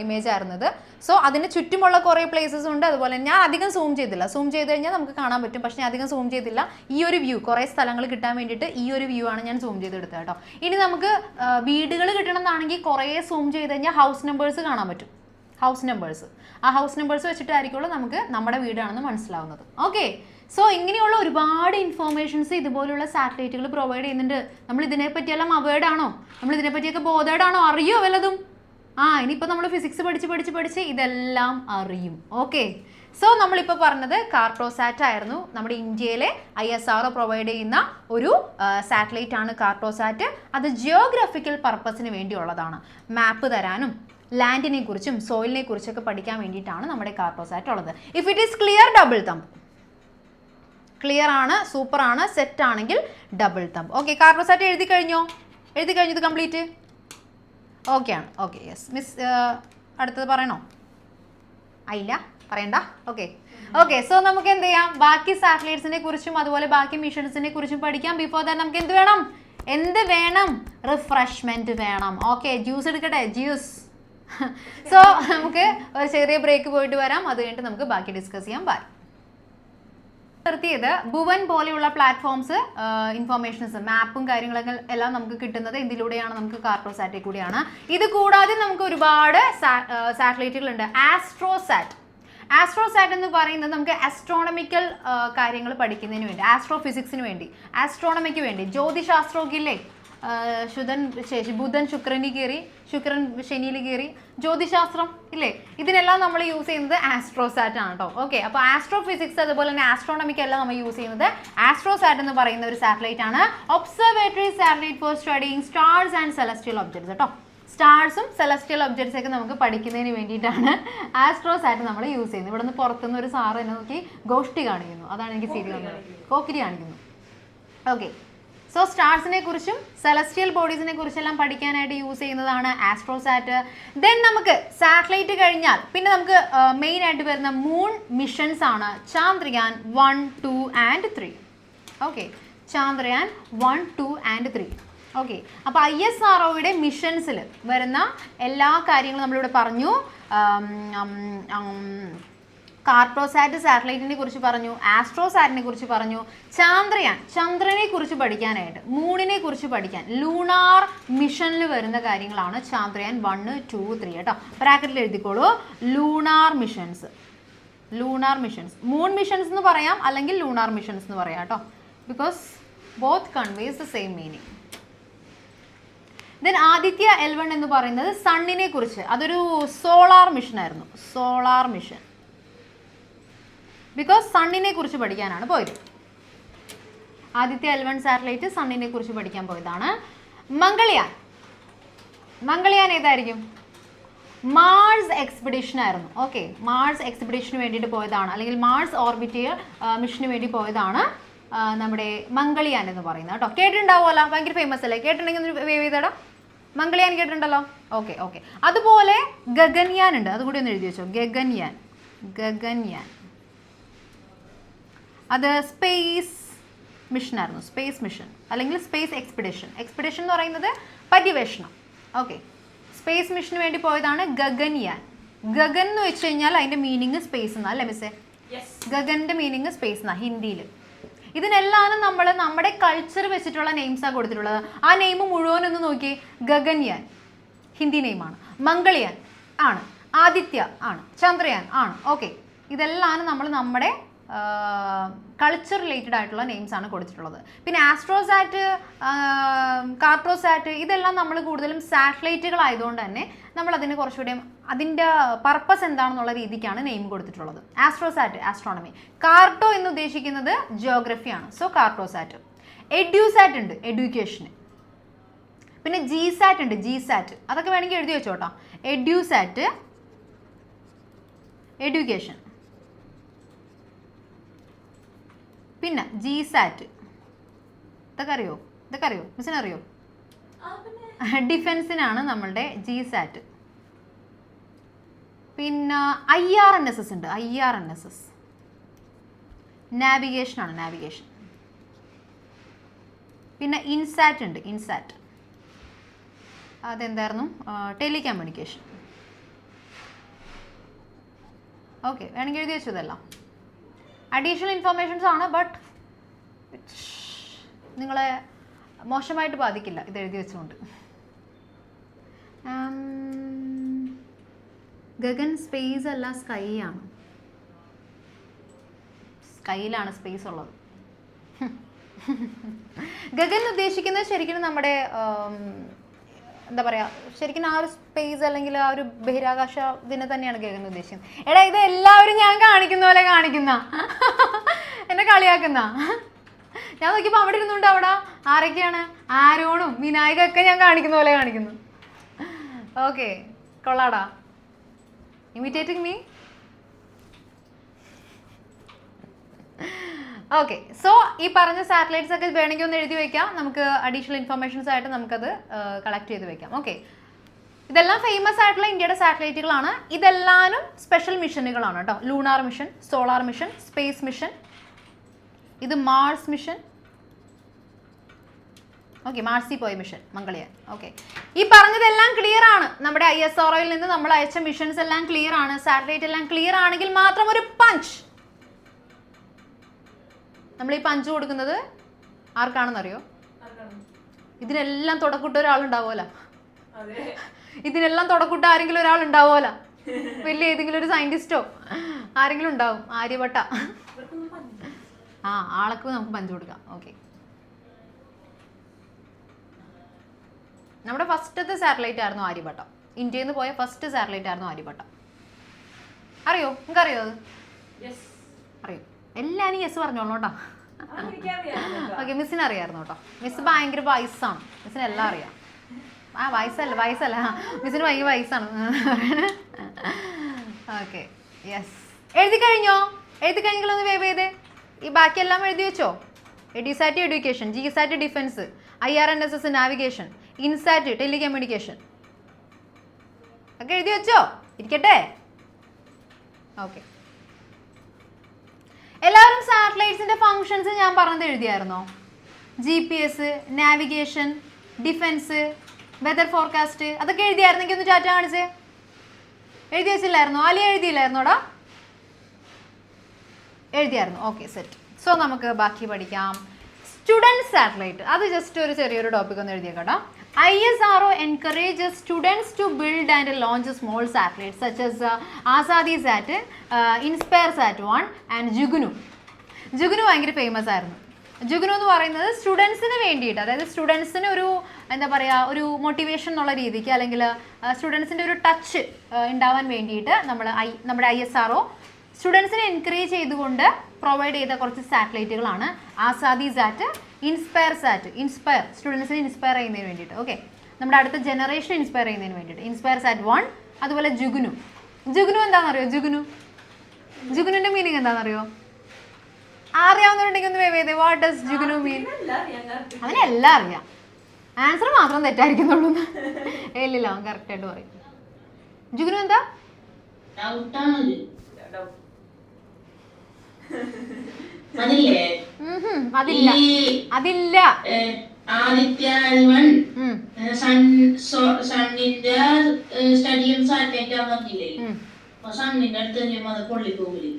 ഇമേജ് ആയിരുന്നത്. സോ അതിന് ചുറ്റുമുള്ള കുറേ പ്ലേസസ് ഉണ്ട്. അതുപോലെ ഞാൻ അധികം സൂം ചെയ്തില്ല. സൂം ചെയ്ത് കഴിഞ്ഞാൽ നമുക്ക് കാണാൻ പറ്റും, പക്ഷേ ഞാൻ അധികം സൂം ചെയ്തില്ല. ഈ ഒരു വ്യൂ, കുറേ സ്ഥലങ്ങൾ കിട്ടാൻ വേണ്ടിയിട്ട് ഈ ഒരു വ്യൂ ആണ് ഞാൻ സൂം ചെയ്തെടുത്തത് കേട്ടോ. ഇനി നമുക്ക് വീടുകൾ കിട്ടണമെന്നാണെങ്കിൽ കുറേ സൂം ചെയ്ത് കഴിഞ്ഞാൽ ഹൗസ് നമ്പേഴ്സ് കാണാൻ പറ്റും. ഹൗസ് നമ്പേഴ്സ്, ആ ഹൗസ് നമ്പേഴ്സ് വെച്ചിട്ടായിരിക്കുമല്ലോ നമുക്ക് നമ്മുടെ വീടാണെന്ന് മനസ്സിലാവുന്നത്. ഓക്കെ, സോ ഇങ്ങനെയുള്ള ഒരുപാട് ഇൻഫോർമേഷൻസ് ഇതുപോലുള്ള സാറ്റലൈറ്റുകൾ പ്രൊവൈഡ് ചെയ്യുന്നുണ്ട്. നമ്മൾ ഇതിനെപ്പറ്റിയെല്ലാം അവെയർഡ് ആണോ? നമ്മൾ ഇതിനെപ്പറ്റിയൊക്കെ ബോധേഡ് ആണോ? അറിയോ വല്ലതും? ഇനിയിപ്പോൾ നമ്മൾ ഫിസിക്സ് പഠിച്ച് ഇതെല്ലാം അറിയും. ഓക്കെ, സോ നമ്മളിപ്പോൾ പറഞ്ഞത് കാർട്ടോസാറ്റ് ആയിരുന്നു. നമ്മുടെ ഇന്ത്യയിലെ ISRO പ്രൊവൈഡ് ചെയ്യുന്ന ഒരു സാറ്റലൈറ്റ് ആണ് കാർട്ടോസാറ്റ്. അത് ജിയോഗ്രാഫിക്കൽ പർപ്പസിന് വേണ്ടിയുള്ളതാണ്. മാപ്പ് തരാനും ലാൻഡിനെ കുറിച്ചും സോയിലിനെ കുറിച്ചൊക്കെ പഠിക്കാൻ വേണ്ടിയിട്ടാണ് നമ്മുടെ കാർട്ടോസാറ്റ് ഉള്ളത്. If it is clear, double thumb. Clear ആണ്, സൂപ്പർ ആണ്, സെറ്റ് ആണെങ്കിൽ ഡബിൾ തമ്പ്. ഓക്കെ, കാർട്ടോസാറ്റ് എഴുതി കഴിഞ്ഞു ഇത് കംപ്ലീറ്റ്? ഓക്കെ ആണ്. Okay, yes miss. അടുത്തത് പറയണോ? ഇല്ല, പറയണ്ട. ഓക്കെ, സോ നമുക്ക് എന്ത് ചെയ്യാം, ബാക്കി സാറ്റലൈറ്റ്സിനെ കുറിച്ചും അതുപോലെ ബാക്കി മിഷൻസിനെ കുറിച്ചും പഠിക്കാം. ബിഫോർ ദാറ്റ് നമുക്ക് എന്ത് വേണം? റിഫ്രഷ്മെന്റ് വേണം. ഓക്കെ, ജ്യൂസ് എടുക്കട്ടെ, ജ്യൂസ്. സോ നമുക്ക് ഒരു ചെറിയ ബ്രേക്ക് പോയിട്ട് വരാം. അത് കഴിഞ്ഞിട്ട് നമുക്ക് ബാക്കി ഡിസ്കസ് ചെയ്യാം. ബൈ. നിർത്തിയത് ഭുവൻ പോലെയുള്ള പ്ലാറ്റ്ഫോംസ്, ഇൻഫോർമേഷൻസ്, മാപ്പും കാര്യങ്ങളൊക്കെ എല്ലാം നമുക്ക് കിട്ടുന്നത് ഇതിലൂടെയാണ്, നമുക്ക് കാർട്ടോസാറ്റിൽ കൂടിയാണ്. ഇത് കൂടാതെ നമുക്ക് ഒരുപാട് സാറ്റലൈറ്റുകളുണ്ട്. ആസ്ട്രോസാറ്റ് എന്ന് പറയുന്നത് നമുക്ക് ആസ്ട്രോണമിക്കൽ കാര്യങ്ങൾ പഠിക്കുന്നതിന് വേണ്ടി, ആസ്ട്രോഫിസിക്സിന് വേണ്ടി, ആസ്ട്രോണമിക്ക് വേണ്ടി, ജ്യോതിശാസ്ത്രമൊക്കെ ഇല്ലേ, ബുധൻ ശുക്രനിൽ കയറി, ശുക്രൻ ശനിയിൽ കയറി, ജ്യോതിശാസ്ത്രം ഇല്ലേ, ഇതിനെല്ലാം നമ്മൾ യൂസ് ചെയ്യുന്നത് ആസ്ട്രോസാറ്റ് ആണ് കേട്ടോ. ഓക്കെ, അപ്പോൾ ആസ്ട്രോഫിസിക്സ് അതുപോലെ തന്നെ ആസ്ട്രോണമിക്ക് എല്ലാം നമ്മൾ യൂസ് ചെയ്യുന്നത് ആസ്ട്രോസാറ്റ് എന്ന് പറയുന്ന ഒരു സാറ്റലൈറ്റ് ആണ്. Observatory satellite for studying stars and celestial objects കേട്ടോ. സ്റ്റാർസും സെലസ്റ്റിയൽ ഒബ്ജക്ട്സ് ഒക്കെ നമുക്ക് പഠിക്കുന്നതിന് വേണ്ടിയിട്ടാണ് ആസ്ട്രോസാറ്റ് നമ്മൾ യൂസ് ചെയ്യുന്നത്. ഇവിടെ നിന്ന് പുറത്തുനിന്ന് ഒരു സാറ് എന്നെ നോക്കി ഗോഷ്ടി കാണിക്കുന്നു, അതാണ് എനിക്ക് ശരി വന്നത്, കോക്കിരി കാണിക്കുന്നു. ഓക്കെ, സോ സ്റ്റാർസിനെ കുറിച്ചും സെലസ്റ്റിയൽ ബോഡീസിനെ കുറിച്ചെല്ലാം പഠിക്കാനായിട്ട് യൂസ് ചെയ്യുന്നതാണ് ആസ്ട്രോസാറ്റ്. ദെൻ നമുക്ക് സാറ്റലൈറ്റ് കഴിഞ്ഞാൽ പിന്നെ നമുക്ക് മെയിൻ ആയിട്ട് വരുന്ന മൂൺ മിഷൻസ് ആണ് Chandrayaan 1, 2 and 3. Okay, Chandrayaan 1, 2 and 3. Okay, അപ്പോൾ ISROയുടെ മിഷൻസിൽ വരുന്ന എല്ലാ കാര്യങ്ങളും നമ്മളിവിടെ പറഞ്ഞു. കാർട്ടോസാറ്റ് സാറ്റലൈറ്റിനെ കുറിച്ച് പറഞ്ഞു, ആസ്ട്രോസാറ്റിനെ കുറിച്ച് പറഞ്ഞു, ചന്ദ്രനെ കുറിച്ച് പഠിക്കാനായിട്ട്, മൂണിനെ കുറിച്ച് പഠിക്കാൻ ലൂണാർ മിഷനിൽ വരുന്ന കാര്യങ്ങളാണ് ചാന്ദ്രയാൻ 1, 2, 3 കേട്ടോ. ബ്രാക്കറ്റിൽ എഴുതിക്കോളൂ, ലൂണാർ മിഷൻസ്. മൂൺ മിഷൻസ് എന്ന് പറയാം, അല്ലെങ്കിൽ ലൂണാർ മിഷൻസ് എന്ന് പറയാം കേട്ടോ, because both conveys the same meaning. Then Aditya L1 എന്ന് പറയുന്നത് സണ്ണിനെ കുറിച്ച്, അതൊരു സോളാർ മിഷൻ ആയിരുന്നു, സോളാർ മിഷൻ, ബിക്കോസ് സണ്ണിനെ കുറിച്ച് പഠിക്കാനാണ് പോയത്. ആദിത്യ L1 സാറ്റലൈറ്റ് സണ്ണിനെ കുറിച്ച് പഠിക്കാൻ പോയതാണ്. മംഗൾയാൻ ഏതായിരിക്കും? മാർസ് എക്സ്പെഡിഷൻ ആയിരുന്നു. ഓക്കെ, മാർസ് എക്സ്പെഡിഷന് വേണ്ടിയിട്ട് പോയതാണ്, അല്ലെങ്കിൽ മാർസ് ഓർബിറ്റൽ മിഷന് വേണ്ടി പോയതാണ് നമ്മുടെ മംഗൾയാൻ എന്ന് പറയുന്നത് കേട്ടോ. കേട്ടിട്ടുണ്ടാവുമല്ലോ, ഭയങ്കര ഫേമസ് അല്ലേ? കേട്ടിട്ടുണ്ടെങ്കിൽ ഒന്ന് വേവ് ചെയ്തടാ. മംഗൾയാൻ കേട്ടിട്ടുണ്ടല്ലോ. ഓക്കെ. അതുപോലെ ഗഗൻയാൻ ഉണ്ട്, അതുകൂടി ഒന്ന് എഴുതി വെച്ചോ. ഗഗൻയാൻ അത് സ്പേസ് മിഷൻ ആയിരുന്നു, സ്പേസ് മിഷൻ അല്ലെങ്കിൽ സ്പേസ് എക്സ്പെഡിഷൻ. എക്സ്പെഡിഷൻ എന്ന് പറയുന്നത് പര്യവേഷണം. ഓക്കെ, സ്പേസ് മിഷന് വേണ്ടി പോയതാണ് ഗഗൻയാൻ. ഗഗൻ എന്ന് വെച്ച് കഴിഞ്ഞാൽ അതിൻ്റെ മീനിങ് സ്പേസ് എന്നാ അല്ലേ മിസ്സേ? ഗഗൻ്റെ മീനിങ് സ്പേസ് എന്നാ ഹിന്ദിയിൽ. ഇതിനെല്ലാം നമ്മൾ നമ്മുടെ കൾച്ചർ വെച്ചിട്ടുള്ള നെയിംസാണ് കൊടുത്തിട്ടുള്ളത്. ആ നെയിം മുഴുവനൊന്ന് നോക്കി. ഗഗൻയാൻ ഹിന്ദി നെയിമാണ്, മംഗൾയാൻ ആണ്, ആദിത്യ ആണ്, ചന്ദ്രയാൻ ആണ്. ഓക്കെ, ഇതെല്ലാം നമ്മൾ നമ്മുടെ കൾച്ചർ റിലേറ്റഡ് ആയിട്ടുള്ള നെയിംസ് ആണ് കൊടുത്തിട്ടുള്ളത്. പിന്നെ ആസ്ട്രോസാറ്റ്, കാർട്ടോസാറ്റ് ഇതെല്ലാം നമ്മൾ കൂടുതലും സാറ്റലൈറ്റുകൾ ആയതുകൊണ്ട് തന്നെ നമ്മൾ അതിന് കുറച്ചുകൂടെ അതിൻ്റെ പർപ്പസ് എന്താണെന്നുള്ള രീതിക്കാണ് നെയിം കൊടുത്തിട്ടുള്ളത്. ആസ്ട്രോസാറ്റ് ആസ്ട്രോണമി, കാർട്ടോ എന്ന് ഉദ്ദേശിക്കുന്നത് ജിയോഗ്രഫിയാണ്, സോ കാർട്ടോസാറ്റ്. എഡ്യൂസാറ്റ് ഉണ്ട്, എഡ്യൂക്കേഷന്. പിന്നെ ജിസാറ്റ് ഉണ്ട്, ജിസാറ്റ് അതൊക്കെ വേണമെങ്കിൽ എഴുതി വെച്ചോട്ടോ. എഡ്യൂസാറ്റ് എഡ്യൂക്കേഷൻ, പിന്നെ ജിസാറ്റ് ഇതൊക്കെ അറിയോ മിസ്സിനറിയോ? ഡിഫെൻസിനാണ് നമ്മളുടെ ജിസാറ്റ്. പിന്നെ IRNSS ഉണ്ട്, IRNSS നാവിഗേഷനാണ്, നാവിഗേഷൻ. പിന്നെ ഇൻസാറ്റ് ഉണ്ട്, ഇൻസാറ്റ് അതെന്തായിരുന്നു? ടെലികമ്മ്യൂണിക്കേഷൻ. ഓക്കെ, വേണമെങ്കിൽ എഴുതി വെച്ചതെല്ലാം അഡീഷണൽ ഇൻഫർമേഷൻസ് ആണ്, ബട്ട് നിങ്ങളെ മോശമായിട്ട് ബാധിക്കില്ല ഇത് എഴുതി വെച്ചുകൊണ്ട്. ഗഗൻ സ്പേസ് അല്ല, സ്കൈ ആണ്. സ്കൈയിലാണ് സ്പേസ് ഉള്ളത്. ഗഗൻ ഉദ്ദേശിക്കുന്നത് ശരിക്കും നമ്മുടെ എന്താ പറയുക, ശരിക്കും ആ ഒരു സ്പേസ് അല്ലെങ്കിൽ ആ ഒരു ബഹിരാകാശ ഇതിനെ തന്നെയാണ് ഗഗൻ ഉദ്ദേശിക്കുന്നത്. എടാ, ഇത് എല്ലാവരും ഞാൻ കാണിക്കുന്ന പോലെ കാണിക്കുന്ന, എന്നെ കളിയാക്കുന്ന. ഞാൻ നോക്കിയപ്പോൾ അവിടെ ഇരുന്നുണ്ട്, അവിടെ ആരൊക്കെയാണ്? ആരോണും വിനായകൊക്കെ ഞാൻ കാണിക്കുന്ന പോലെ കാണിക്കുന്നു. ഓക്കെ, കൊള്ളാടാ, ഇമിറ്റേറ്റിംഗ് മീ. ഓക്കെ, സോ ഈ പറഞ്ഞ സാറ്റലൈറ്റ്സ് ഒക്കെ വേണമെങ്കിൽ ഒന്ന് എഴുതി വെക്കാം, നമുക്ക് അഡീഷണൽ ഇൻഫർമേഷൻസ് ആയിട്ട് നമുക്കത് കളക്ട് ചെയ്ത് വെക്കാം. ഓക്കെ, ഇതെല്ലാം ഫേമസ് ആയിട്ടുള്ള ഇന്ത്യയുടെ സാറ്റലൈറ്റുകളാണ്. ഇതെല്ലാനും സ്പെഷ്യൽ മിഷനുകളാണ് കേട്ടോ. Lunar mission, solar mission, space mission, ഇത് മാർസ് മിഷൻ. ഓക്കെ, മാർസിൽ പോയ മിഷൻ മംഗൾയാൻ. ഓക്കെ, ഈ പറഞ്ഞതെല്ലാം ക്ലിയർ ആണ്. നമ്മുടെ ISROയിൽ നിന്ന് നമ്മൾ അയച്ച മിഷൻസ് എല്ലാം ക്ലിയർ ആണ്. സാറ്റലൈറ്റ് എല്ലാം ക്ലിയർ ആണെങ്കിൽ മാത്രം ഒരു പഞ്ച്. നമ്മൾ ഈ പഞ്ച് കൊടുക്കുന്നത് ആർക്കാണെന്നറിയോ? ഇതിനെല്ലാം തുടക്കൂട്ട ഒരാളുണ്ടാവുമല്ലോ. ഇതിനെല്ലാം തുടക്കൂട്ട ആരെങ്കിലും ഒരാളുണ്ടാവുമല്ലോ, വലിയ ഏതെങ്കിലും ഒരു സയന്റിസ്റ്റോ ആരെങ്കിലും ഉണ്ടാവും. ആര്യഭട്ട, ആൾക്ക് നമുക്ക് പഞ്ച് കൊടുക്കാം. ഓക്കെ, നമ്മുടെ ഫസ്റ്റത്തെ സാറ്റലൈറ്റ് ആയിരുന്നു ആര്യഭട്ടം. ഇന്ത്യയിൽ നിന്ന് പോയ ഫസ്റ്റ് സാറ്റലൈറ്റ് ആയിരുന്നു ആര്യഭട്ടം. അറിയോ? നിങ്ങൾക്ക് അറിയോ അത്? Yes. അറിയോ? എല്ലാവരും യെസ് പറഞ്ഞോളൂ കേട്ടോ. എനിക്കറിയാം കേട്ടോ. ഓക്കെ, മിസ്സിന് അറിയായിരുന്നു കേട്ടോ. മിസ് ഭയങ്കര വയസ്സാണ്, മിസ്സിന് എല്ലാം അറിയാം. ആ വയസ്സല്ല മിസ്സിന് ഭയങ്കര വയസ്സാണ്. Okay, yes. എഴുതി കഴിഞ്ഞോ? എഴുതി കഴിഞ്ഞെങ്കിലൊന്ന് വേവ് ചെയ്തേ. ഈ ബാക്കിയെല്ലാം എഴുതി വെച്ചോ. EDUSAT education, GSAT defence, IRNSS navigation, INSAT telecommunication ഒക്കെ എഴുതി വെച്ചോ. ഇരിക്കട്ടെ. ഓക്കെ, എല്ലാവരും സാറ്റലൈറ്റ്സിന്റെ ഫങ്ഷൻസ് ഞാൻ പറഞ്ഞത് എഴുതിയായിരുന്നോ? GPS, navigation, defence, weather forecast, അതൊക്കെ എഴുതിയായിരുന്നെങ്കിൽ ഒന്ന് ചാറ്റ കാണിച്ചേ. എഴുതി വെച്ചില്ലായിരുന്നോ? അലി എഴുതിയില്ലായിരുന്നോടാ? എഴുതിയായിരുന്നു. Okay, set. സോ നമുക്ക് ബാക്കി പഠിക്കാം. സ്റ്റുഡൻറ് സാറ്റലൈറ്റ്, അത് ജസ്റ്റ് ഒരു ചെറിയൊരു ടോപ്പിക് ഒന്ന് എഴുതിയേക്കട്ടോ. ISRO encourages students to build and launch small satellites such as ASADISat, InspireSat 1 and Jugnu. Jugnu ഭയങ്കര ഫേമസ് ആയിരുന്നു. ജുഗ്നു എന്ന് പറയുന്നത് സ്റ്റുഡൻസിന് വേണ്ടിയിട്ട്, അതായത് സ്റ്റുഡൻസിന് ഒരു എന്താ പറയുക, ഒരു മോട്ടിവേഷൻ എന്നുള്ള രീതിക്ക്, അല്ലെങ്കിൽ സ്റ്റുഡൻസിൻ്റെ ഒരു ടച്ച് ഉണ്ടാവാൻ വേണ്ടിയിട്ട് നമ്മുടെ ISRO സ്റ്റുഡൻസിനെ എൻകറേജ് ചെയ്തുകൊണ്ട് പ്രൊവൈഡ് ചെയ്ത കുറച്ച് സാറ്റലൈറ്റുകളാണ് ASADISat, InspireSat. ഇൻസ്പയർ, സ്റ്റുഡൻസിനെ ഇൻസ്പയർ ചെയ്യുന്നതിന് വേണ്ടിയിട്ട്. ഓക്കെ, നമ്മുടെ അടുത്ത ജനറേഷൻ ഇൻസ്പയർ ചെയ്യുന്നതിന് വേണ്ടിയിട്ട് InspireSat 1, അതുപോലെ ജുഗ്നു. ജുഗ്നു എന്താണെന്നറിയോ? ജുഗ്നുവിൻ്റെ മീനിങ് എന്താണെന്നറിയോ? അറിയാവുന്നവരുണ്ടെങ്കിൽ ഒന്ന് വേവ് ചെയ്തേ. വാട്ട് ഡസ് ജുഗ്നു മീൻ? അവനെല്ലാം അറിയാം, ആൻസർ മാത്രം തെറ്റായിരിക്കുന്നുള്ളൂ. ഇല്ലില്ല, അവൻ കറക്റ്റായിട്ട് പറയും. ജുഗ്നു എന്താ? അതില്ല. ആദിത്യ സണ്ണിന്റെ സ്റ്റഡിയും സാറ്റലൈറ്റ് ആവുന്നില്ലേ? സണ്ണിന്റെ അടുത്ത് പൊള്ളി പോകില്ലേ?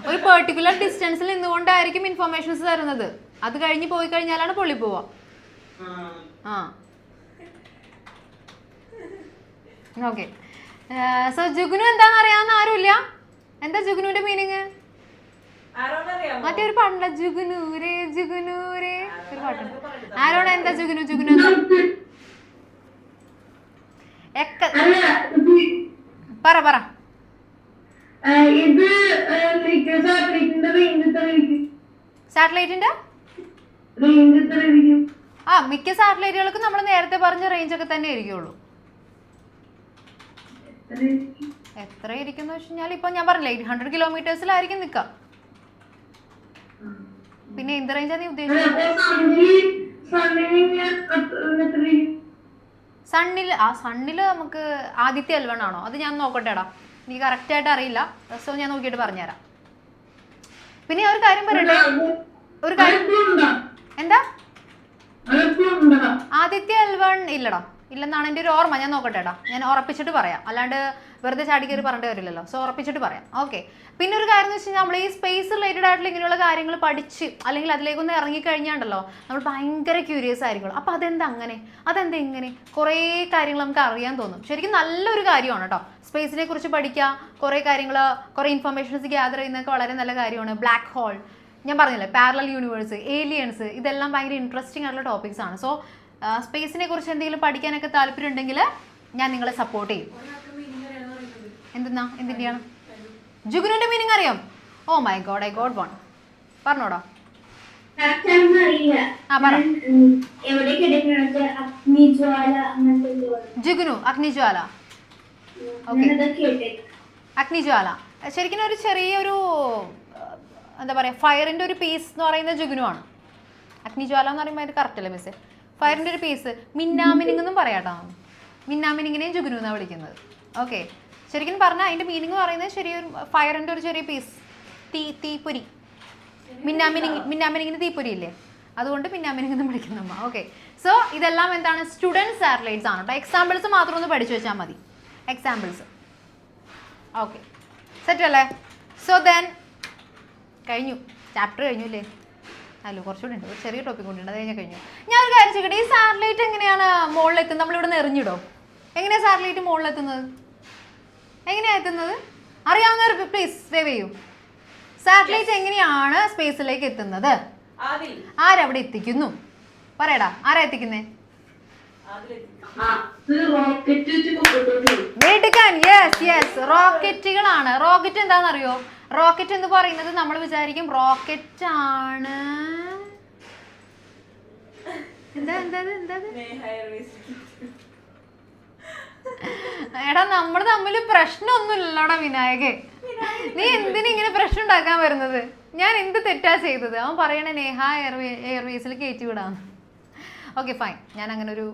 ഒരു പെർട്ടിക്കുലർ ഡിസ്റ്റൻസിൽ നിന്നുകൊണ്ടായിരിക്കും ഇൻഫർമേഷൻസ് തരുന്നത്. അത് കഴിഞ്ഞ് പോയി കഴിഞ്ഞാലാണ് പൊള്ളി പോവാ. ഓക്കെ, സോ ജുഗ്നു എന്താണെന്ന് അറിയാവുന്ന ആരുമില്ല? എന്താ ജുഗ്നുവിന്റെ മീനിങ്? മറ്റേ ഒരു പാട്ടുണ്ട്, ജുഗ്നൂരേ ജുഗ്നൂരേ, ഒരു പാട്ടുണ്ട്. ആരോണ എന്താ ജുഗ്നു? ജുഗ്നു എന്താ? പറ. സാറ്റലൈറ്റിന്റെ മിക്ക സാറ്റലൈറ്റുകൾക്കും നമ്മൾ നേരത്തെ പറഞ്ഞ റേഞ്ച് ഒക്കെ തന്നെ ഇരിക്കുള്ളൂ. എത്ര ഇരിക്കുന്നു വെച്ച് കഴിഞ്ഞാൽ ഇപ്പൊ ഞാൻ പറഞ്ഞില്ലേ, 800 കിലോമീറ്റേഴ്സിലായിരിക്കും നിൽക്കുക. പിന്നെ എന്ത് റേഞ്ചാ നീ ഉദ്ദേശിച്ചത്? സണ്ണില് നമുക്ക് ആദിത്യ L1 ആണോ? അത് ഞാൻ നോക്കട്ടെടാ, എനിക്ക് കറക്റ്റ് ആയിട്ട് അറിയില്ല. സോ ഞാൻ നോക്കിയിട്ട് പറഞ്ഞുതരാം. പിന്നെ ഒരു കാര്യം പറയട്ടെ, ഒരു കാര്യം. എന്താ? ആദിത്യ L1 ഇല്ലടാ, ഇല്ലെന്നാണ് എൻ്റെ ഒരു ഓർമ്മ. ഞാൻ നോക്കട്ടെടാ, ഞാൻ ഉറപ്പിച്ചിട്ട് പറയാം. അല്ലാണ്ട് വെറുതെ ചാടി കയറി പറഞ്ഞിട്ട് വരില്ലല്ലോ. സോ ഉറപ്പിച്ചിട്ട് പറയാം. ഓക്കെ, പിന്നെ ഒരു കാര്യം എന്ന് വെച്ച് കഴിഞ്ഞാൽ നമ്മൾ ഈ സ്പേസ് റിലേറ്റഡ് ആയിട്ടുള്ള ഇങ്ങനെയുള്ള കാര്യങ്ങൾ പഠിച്ച് അല്ലെങ്കിൽ അതിലേക്കൊന്ന് ഇറങ്ങിക്കഴിഞ്ഞാണ്ടല്ലോ നമ്മൾ ഭയങ്കര ക്യൂരിയസ് ആയിരിക്കും. അപ്പോൾ അതെന്താ അങ്ങനെ, അതെന്താ ഇങ്ങനെ, കുറേ കാര്യങ്ങൾ നമുക്ക് അറിയാൻ തോന്നും. ശരിക്കും നല്ലൊരു കാര്യമാണ് കേട്ടോ സ്പേസിനെ കുറിച്ച് പഠിക്കുക. കുറേ കാര്യങ്ങൾ, കുറേ ഇൻഫർമേഷൻസ് ഗ്യാദർ ചെയ്യുന്നതൊക്കെ വളരെ നല്ല കാര്യമാണ്. ബ്ലാക്ക് ഹോൾ, ഞാൻ പറഞ്ഞില്ലേ, പാരലൽ യൂണിവേഴ്സ്, ഏലിയൻസ്, ഇതെല്ലാം ഭയങ്കര ഇൻട്രസ്റ്റിംഗ് ആയിട്ടുള്ള ടോപ്പിക്സ് ആണ്. സോ സ്പേസിനെ കുറിച്ച് എന്തെങ്കിലും പഠിക്കാനൊക്കെ താല്പര്യം ഉണ്ടെങ്കിൽ ഞാൻ നിങ്ങളെ സപ്പോർട്ട് ചെയ്യും. എന്തിൻ്റെയാണ്? ജുഗ്നുവിന്റെ മീനിങ് അറിയാം? Oh my God, I got one. പറഞ്ഞോടാ. ജുഗ്നു, അഗ്നിജ്വാല. അഗ്നിജ്വാല ശരിക്കും ഒരു ചെറിയൊരു എന്താ പറയുക, ഫയറിൻ്റെ ഒരു പീസ് എന്ന് പറയുന്നത് ജുഗ്നു ആണ്. അഗ്നിജ്വാല എന്ന് പറയുമ്പോൾ അതിന് കറക്റ്റ് അല്ലേ മിസ്സേ? ഫയറിൻ്റെ ഒരു പീസ്. മിന്നാമിനിങ് എന്നും പറയാട്ടോ, മിന്നാമിനിങ്ങിനെയും ജുഗ്നു എന്നാണ് വിളിക്കുന്നത്. ഓക്കെ, ശരിക്കും പറഞ്ഞാൽ അതിൻ്റെ മീനിങ് പറയുന്നത് ചെറിയൊരു ഫയറിൻ്റെ ഒരു ചെറിയ പീസ്, തീപ്പൊരി. മിന്നാമിനിങ്ങിന് തീപ്പൊരി ഇല്ലേ, അതുകൊണ്ട് മിന്നാമിനിങ് എന്ന് വിളിക്കുന്നമ്മ. ഓക്കെ, സോ ഇതെല്ലാം എന്താണ്? സ്റ്റുഡൻറ് സാറ്റലൈറ്റ്സ് ആണ് കേട്ടോ. എക്സാമ്പിൾസ് മാത്രം ഒന്ന് പഠിച്ചു വെച്ചാൽ മതി, എക്സാമ്പിൾസ്. ഓക്കെ, സെറ്റ് അല്ലേ? സോ ദെൻ കഴിഞ്ഞു, ചാപ്റ്റർ കഴിഞ്ഞു അല്ലേ? അല്ലോ, കുറച്ചുകൂടി ഉണ്ട്, ഒരു ചെറിയ ടോപ്പിക് കൊണ്ടുണ്ട്, അത് കഴിഞ്ഞാൽ കഴിഞ്ഞു. ഞാൻ ഒരു കാര്യം ചോദിക്കട്ടെ, ഈ സാറ്റലൈറ്റ് എങ്ങനെയാണ് മുകളിലെത്തുന്നത്? നമ്മളിവിടെ നിന്ന് എറിഞ്ഞിടോ? എങ്ങനെയാണ് സാറ്റലൈറ്റ് മുകളിലെത്തുന്നത്? എങ്ങനെയാണ് എത്തുന്നത്? അറിയാവുന്നവർ പ്ലീസ് സേവ് ചെയ്യൂ. സാറ്റലൈറ്റ് എങ്ങനെയാണ് സ്പേസിലേക്ക് എത്തുന്നത്? ആരവിടെ എത്തിക്കുന്നു? പറയടാ, ആരാ എത്തിക്കുന്നേ? റോക്കറ്റ് പൊക്കോട്ടു. വീട്ടിക്കാൻ യെസ് റോക്കറ്റുകളാണ്. റോക്കറ്റ് എന്താണെന്നറിയോ? റോക്കറ്റ് എന്ന് പറയുന്നത് നമ്മൾ വിചാരിക്കും റോക്കറ്റ് ആണ്. എന്താ എടാ നമ്മൾ തമ്മിൽ പ്രശ്നമൊന്നുമില്ലല്ലോടാ വിനായകെ. നീ എന്തിനാ ഇങ്ങനെ പ്രശ്നം ഉണ്ടാക്കാൻ വരുന്നത്? ഞാൻ എന്ത് തെറ്റാ ചെയ്തത്? അവൻ പറയണേ നേഹ എയർവേസിൽ കയറ്റി വിടാം. ഓക്കെ ഫൈൻ, ഞാൻ അങ്ങനെ ഒരു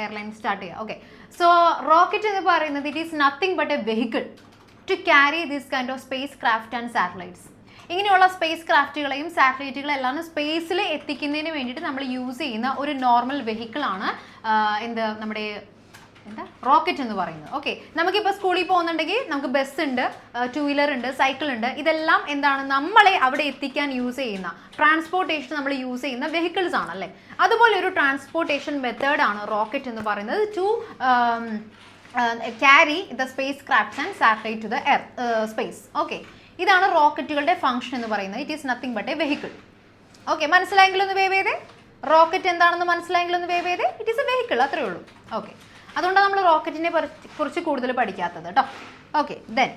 എയർലൈൻ സ്റ്റാർട്ട് ചെയ്യാം. ഓക്കെ, സോ റോക്കറ്റ് എന്ന് പറയുന്നത് it is nothing but a vehicle to carry this kind of spacecraft and satellites. ഇങ്ങനെയുള്ള സ്പേസ് ക്രാഫ്റ്റുകളെയും സാറ്റലൈറ്റുകളെയും എല്ലാം സ്പേസിൽ എത്തിക്കുന്നതിന് വേണ്ടിയിട്ട് നമ്മൾ യൂസ് ചെയ്യുന്ന ഒരു നോർമൽ വെഹിക്കിളാണ് നമ്മുടെ റോക്കറ്റ് എന്ന് പറയുന്നത്. ഓക്കെ, നമുക്കിപ്പോൾ സ്കൂളിൽ പോകുന്നുണ്ടെങ്കിൽ നമുക്ക് ബസ് ഉണ്ട്, 2 വീലർ ഉണ്ട്, സൈക്കിൾ ഉണ്ട്. ഇതെല്ലാം എന്താണ്? നമ്മളെ അവിടെ എത്തിക്കാൻ യൂസ് ചെയ്യുന്ന ട്രാൻസ്പോർട്ടേഷൻ നമ്മൾ യൂസ് ചെയ്യുന്ന വെഹിക്കിൾസ് ആണല്ലേ. അതുപോലെ ഒരു ട്രാൻസ്പോർട്ടേഷൻ മെത്തേഡാണ് റോക്കറ്റ് എന്ന് പറയുന്നത്, to carry the space crafts and satellite to the air space. Okay, ഇതാണ് റോക്കറ്റുകളുടെ ഫംഗ്ഷൻ എന്ന് പറയുന്നത്. It is nothing but a vehicle. Okay, മനസ്സിലായെങ്കിലൊന്ന് വേവ് ചെയ്തേ. റോക്കറ്റ് എന്താണെന്ന് മനസ്സിലായെങ്കിലൊന്ന് വേവ് ചെയ്തേ. ഇറ്റ് ഈസ് എ വെഹിക്കിൾ, അത്രേ ഉള്ളൂ. ഓക്കെ, അതുകൊണ്ടാണ് നമ്മൾ റോക്കറ്റിനെ കുറിച്ച് കൂടുതൽ പഠിക്കാത്തത് കേട്ടോ. Okay, then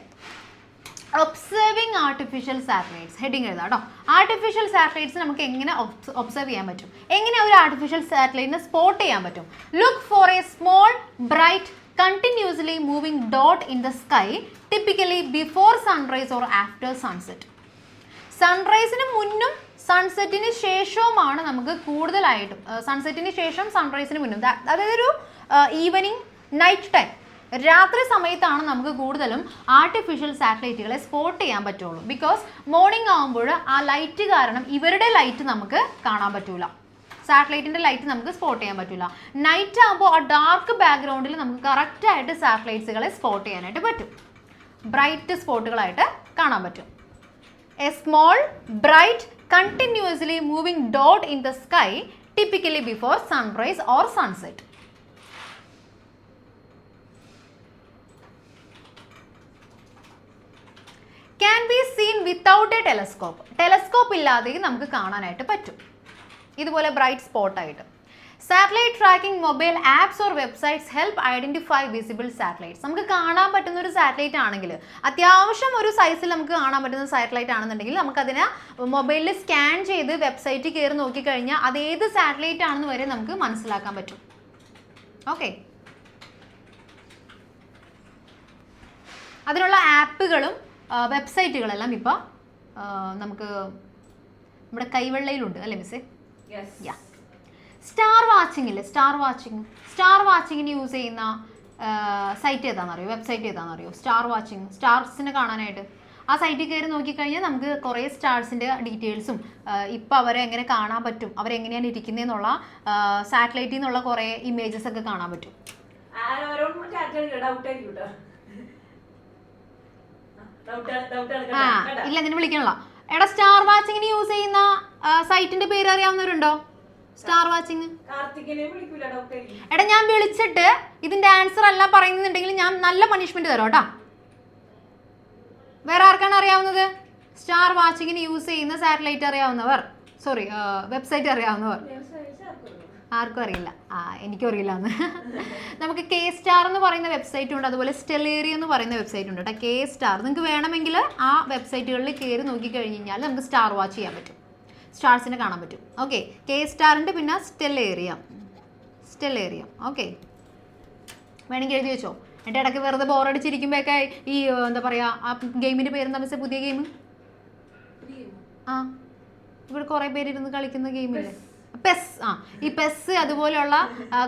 observing artificial satellites. Heading എഴുതാം കേട്ടോ. ആർട്ടിഫിഷ്യൽ സാറ്റലൈറ്റ്സ് നമുക്ക് എങ്ങനെ ഒബ്സർവ് ചെയ്യാൻ പറ്റും? എങ്ങനെ ഒരു ആർട്ടിഫിഷ്യൽ സാറ്റലൈറ്റിനെ സ്പോട്ട് ചെയ്യാൻ പറ്റും? Look for A small bright continuously moving dot in the sky, typically before sunrise or after sunset. സൺറൈസിന് മുന്നും സൺസെറ്റിന് ശേഷവുമാണ് നമുക്ക് കൂടുതലായിട്ടും, സൺസെറ്റിന് ശേഷം സൺറൈസിന് മുന്നും, അതായത് ഒരു ഈവനിങ് നൈറ്റ് ടൈം, രാത്രി സമയത്താണ് നമുക്ക് കൂടുതലും ആർട്ടിഫിഷ്യൽ സാറ്റലൈറ്റുകളെ സ്പോട്ട് ചെയ്യാൻ പറ്റുള്ളൂ. ബിക്കോസ് മോർണിംഗ് ആകുമ്പോൾ ആ ലൈറ്റ് കാരണം ഇവരുടെ ലൈറ്റ് നമുക്ക് കാണാൻ പറ്റൂല, സാറ്റലൈറ്റിൻ്റെ ലൈറ്റ് നമുക്ക് സ്പോട്ട് ചെയ്യാൻ പറ്റില്ല. നൈറ്റ് ആകുമ്പോൾ ആ ഡാർക്ക് ബാക്ക്ഗ്രൗണ്ടിൽ നമുക്ക് കറക്റ്റായിട്ട് സാറ്റലൈറ്റ്സുകളെ സ്പോട്ട് ചെയ്യാനായിട്ട് പറ്റും, ബ്രൈറ്റ് സ്പോട്ടുകളായിട്ട് കാണാൻ പറ്റും. A small bright continuously moving dot in the sky typically before sunrise or sunset. Can be seen without a telescope. Telescope ഇല്ലാതെയും നമുക്ക് കാണാനായിട്ട് പറ്റും, ഇതുപോലെ ബ്രൈറ്റ് സ്പോട്ടായിട്ട്. Satellite tracking mobile apps or websites help identify visible satellites. നമുക്ക് കാണാൻ പറ്റുന്ന ഒരു സാറ്റലൈറ്റ് ആണെങ്കിൽ, അത്യാവശ്യം ഒരു സൈസിൽ നമുക്ക് കാണാൻ പറ്റുന്ന സാറ്റലൈറ്റ് ആണെന്നുണ്ടെങ്കിൽ നമുക്കതിനെ മൊബൈലിൽ സ്കാൻ ചെയ്ത് വെബ്സൈറ്റിൽ കയറി നോക്കിക്കഴിഞ്ഞാൽ അത് ഏത് സാറ്റലൈറ്റ് ആണെന്ന് വരെ നമുക്ക് മനസ്സിലാക്കാൻ പറ്റും. ഓക്കെ, അതിനുള്ള ആപ്പുകളും വെബ്സൈറ്റുകളെല്ലാം ഇപ്പോൾ നമുക്ക് നമ്മുടെ കൈവെള്ളയിലുണ്ട് അല്ലേ മിസ്സേ? യാ. സ്റ്റാർ വാച്ചിങ്ങില്ലേ, സ്റ്റാർ വാച്ചിങ്ങിന് യൂസ് ചെയ്യുന്ന സൈറ്റ് ഏതാണെന്നറിയോ, വെബ്സൈറ്റ് ഏതാണെന്നറിയോ? സ്റ്റാർ വാച്ചിങ്, സ്റ്റാർസിനെ കാണാനായിട്ട് ആ സൈറ്റിൽ കയറി നോക്കിക്കഴിഞ്ഞാൽ നമുക്ക് കുറേ സ്റ്റാർസിൻ്റെ ഡീറ്റെയിൽസും ഇപ്പോൾ അവരെ എങ്ങനെ കാണാൻ പറ്റും, അവരെങ്ങനെയാണ് ഇരിക്കുന്നതെന്നുള്ള സാറ്റലൈറ്റിൽ നിന്നുള്ള കുറേ ഇമേജസ് ഒക്കെ കാണാൻ പറ്റും. ഇല്ല, നിന്നെ വിളിക്കണല്ലോ. എടാ, സ്റ്റാർ വാച്ചിങ്ങിന് യൂസ് ചെയ്യുന്ന സൈറ്റിന്റെ പേര് അറിയാവുന്നവരുണ്ടോ? Star watching. എടാ, ഞാൻ വിളിച്ചിട്ട് ഇതിന്റെ ആൻസർ അല്ല പറയുന്നുണ്ടെങ്കിൽ ഞാൻ നല്ല പണിഷ്മെന്റ് തരാം കേട്ടോ. വേറെ ആർക്കാണ് അറിയാവുന്നത്? സ്റ്റാർ വാച്ചിങ്ങിന് യൂസ് ചെയ്യുന്ന സാറ്റലൈറ്റ് അറിയാവുന്നവർ, സോറി വെബ്സൈറ്റ് അറിയാവുന്നവർ? ആർക്കും അറിയില്ല. എനിക്കും അറിയില്ല എന്ന്. നമുക്ക് കെ സ്റ്റാർ എന്ന് പറയുന്ന വെബ്സൈറ്റ് ഉണ്ട്, അതുപോലെ സ്റ്റെല്ലേറി എന്ന് പറയുന്ന വെബ്സൈറ്റ് ഉണ്ട് കേട്ടോ. കെ സ്റ്റാർ നിങ്ങൾക്ക് വേണമെങ്കിൽ ആ വെബ്സൈറ്റുകളിൽ കയറി നോക്കിക്കഴിഞ്ഞ് കഴിഞ്ഞാൽ നമുക്ക് സ്റ്റാർ വാച്ച് ചെയ്യാൻ പറ്റും, സ്റ്റാർസിനെ കാണാൻ പറ്റും. ഓക്കെ, കെ സ്റ്റാറിൻ്റെ പിന്നെ സ്റ്റെല്ലേറിയം. ഓക്കെ, വേണമെങ്കിൽ എഴുതി വെച്ചോ. എന്നിട്ട് ഇടയ്ക്ക് വെറുതെ ബോറടിച്ചിരിക്കുമ്പോഴൊക്കെ ഈ എന്താ പറയുക, ആ ഗെയിമിൻ്റെ പേരെന്താ മിസ്സേ? പുതിയ ഗെയിം ഇവിടെ കുറേ പേരിരുന്ന് കളിക്കുന്ന ഗെയിമില്ലേ, പെസ്. ഈ പെസ് അതുപോലെയുള്ള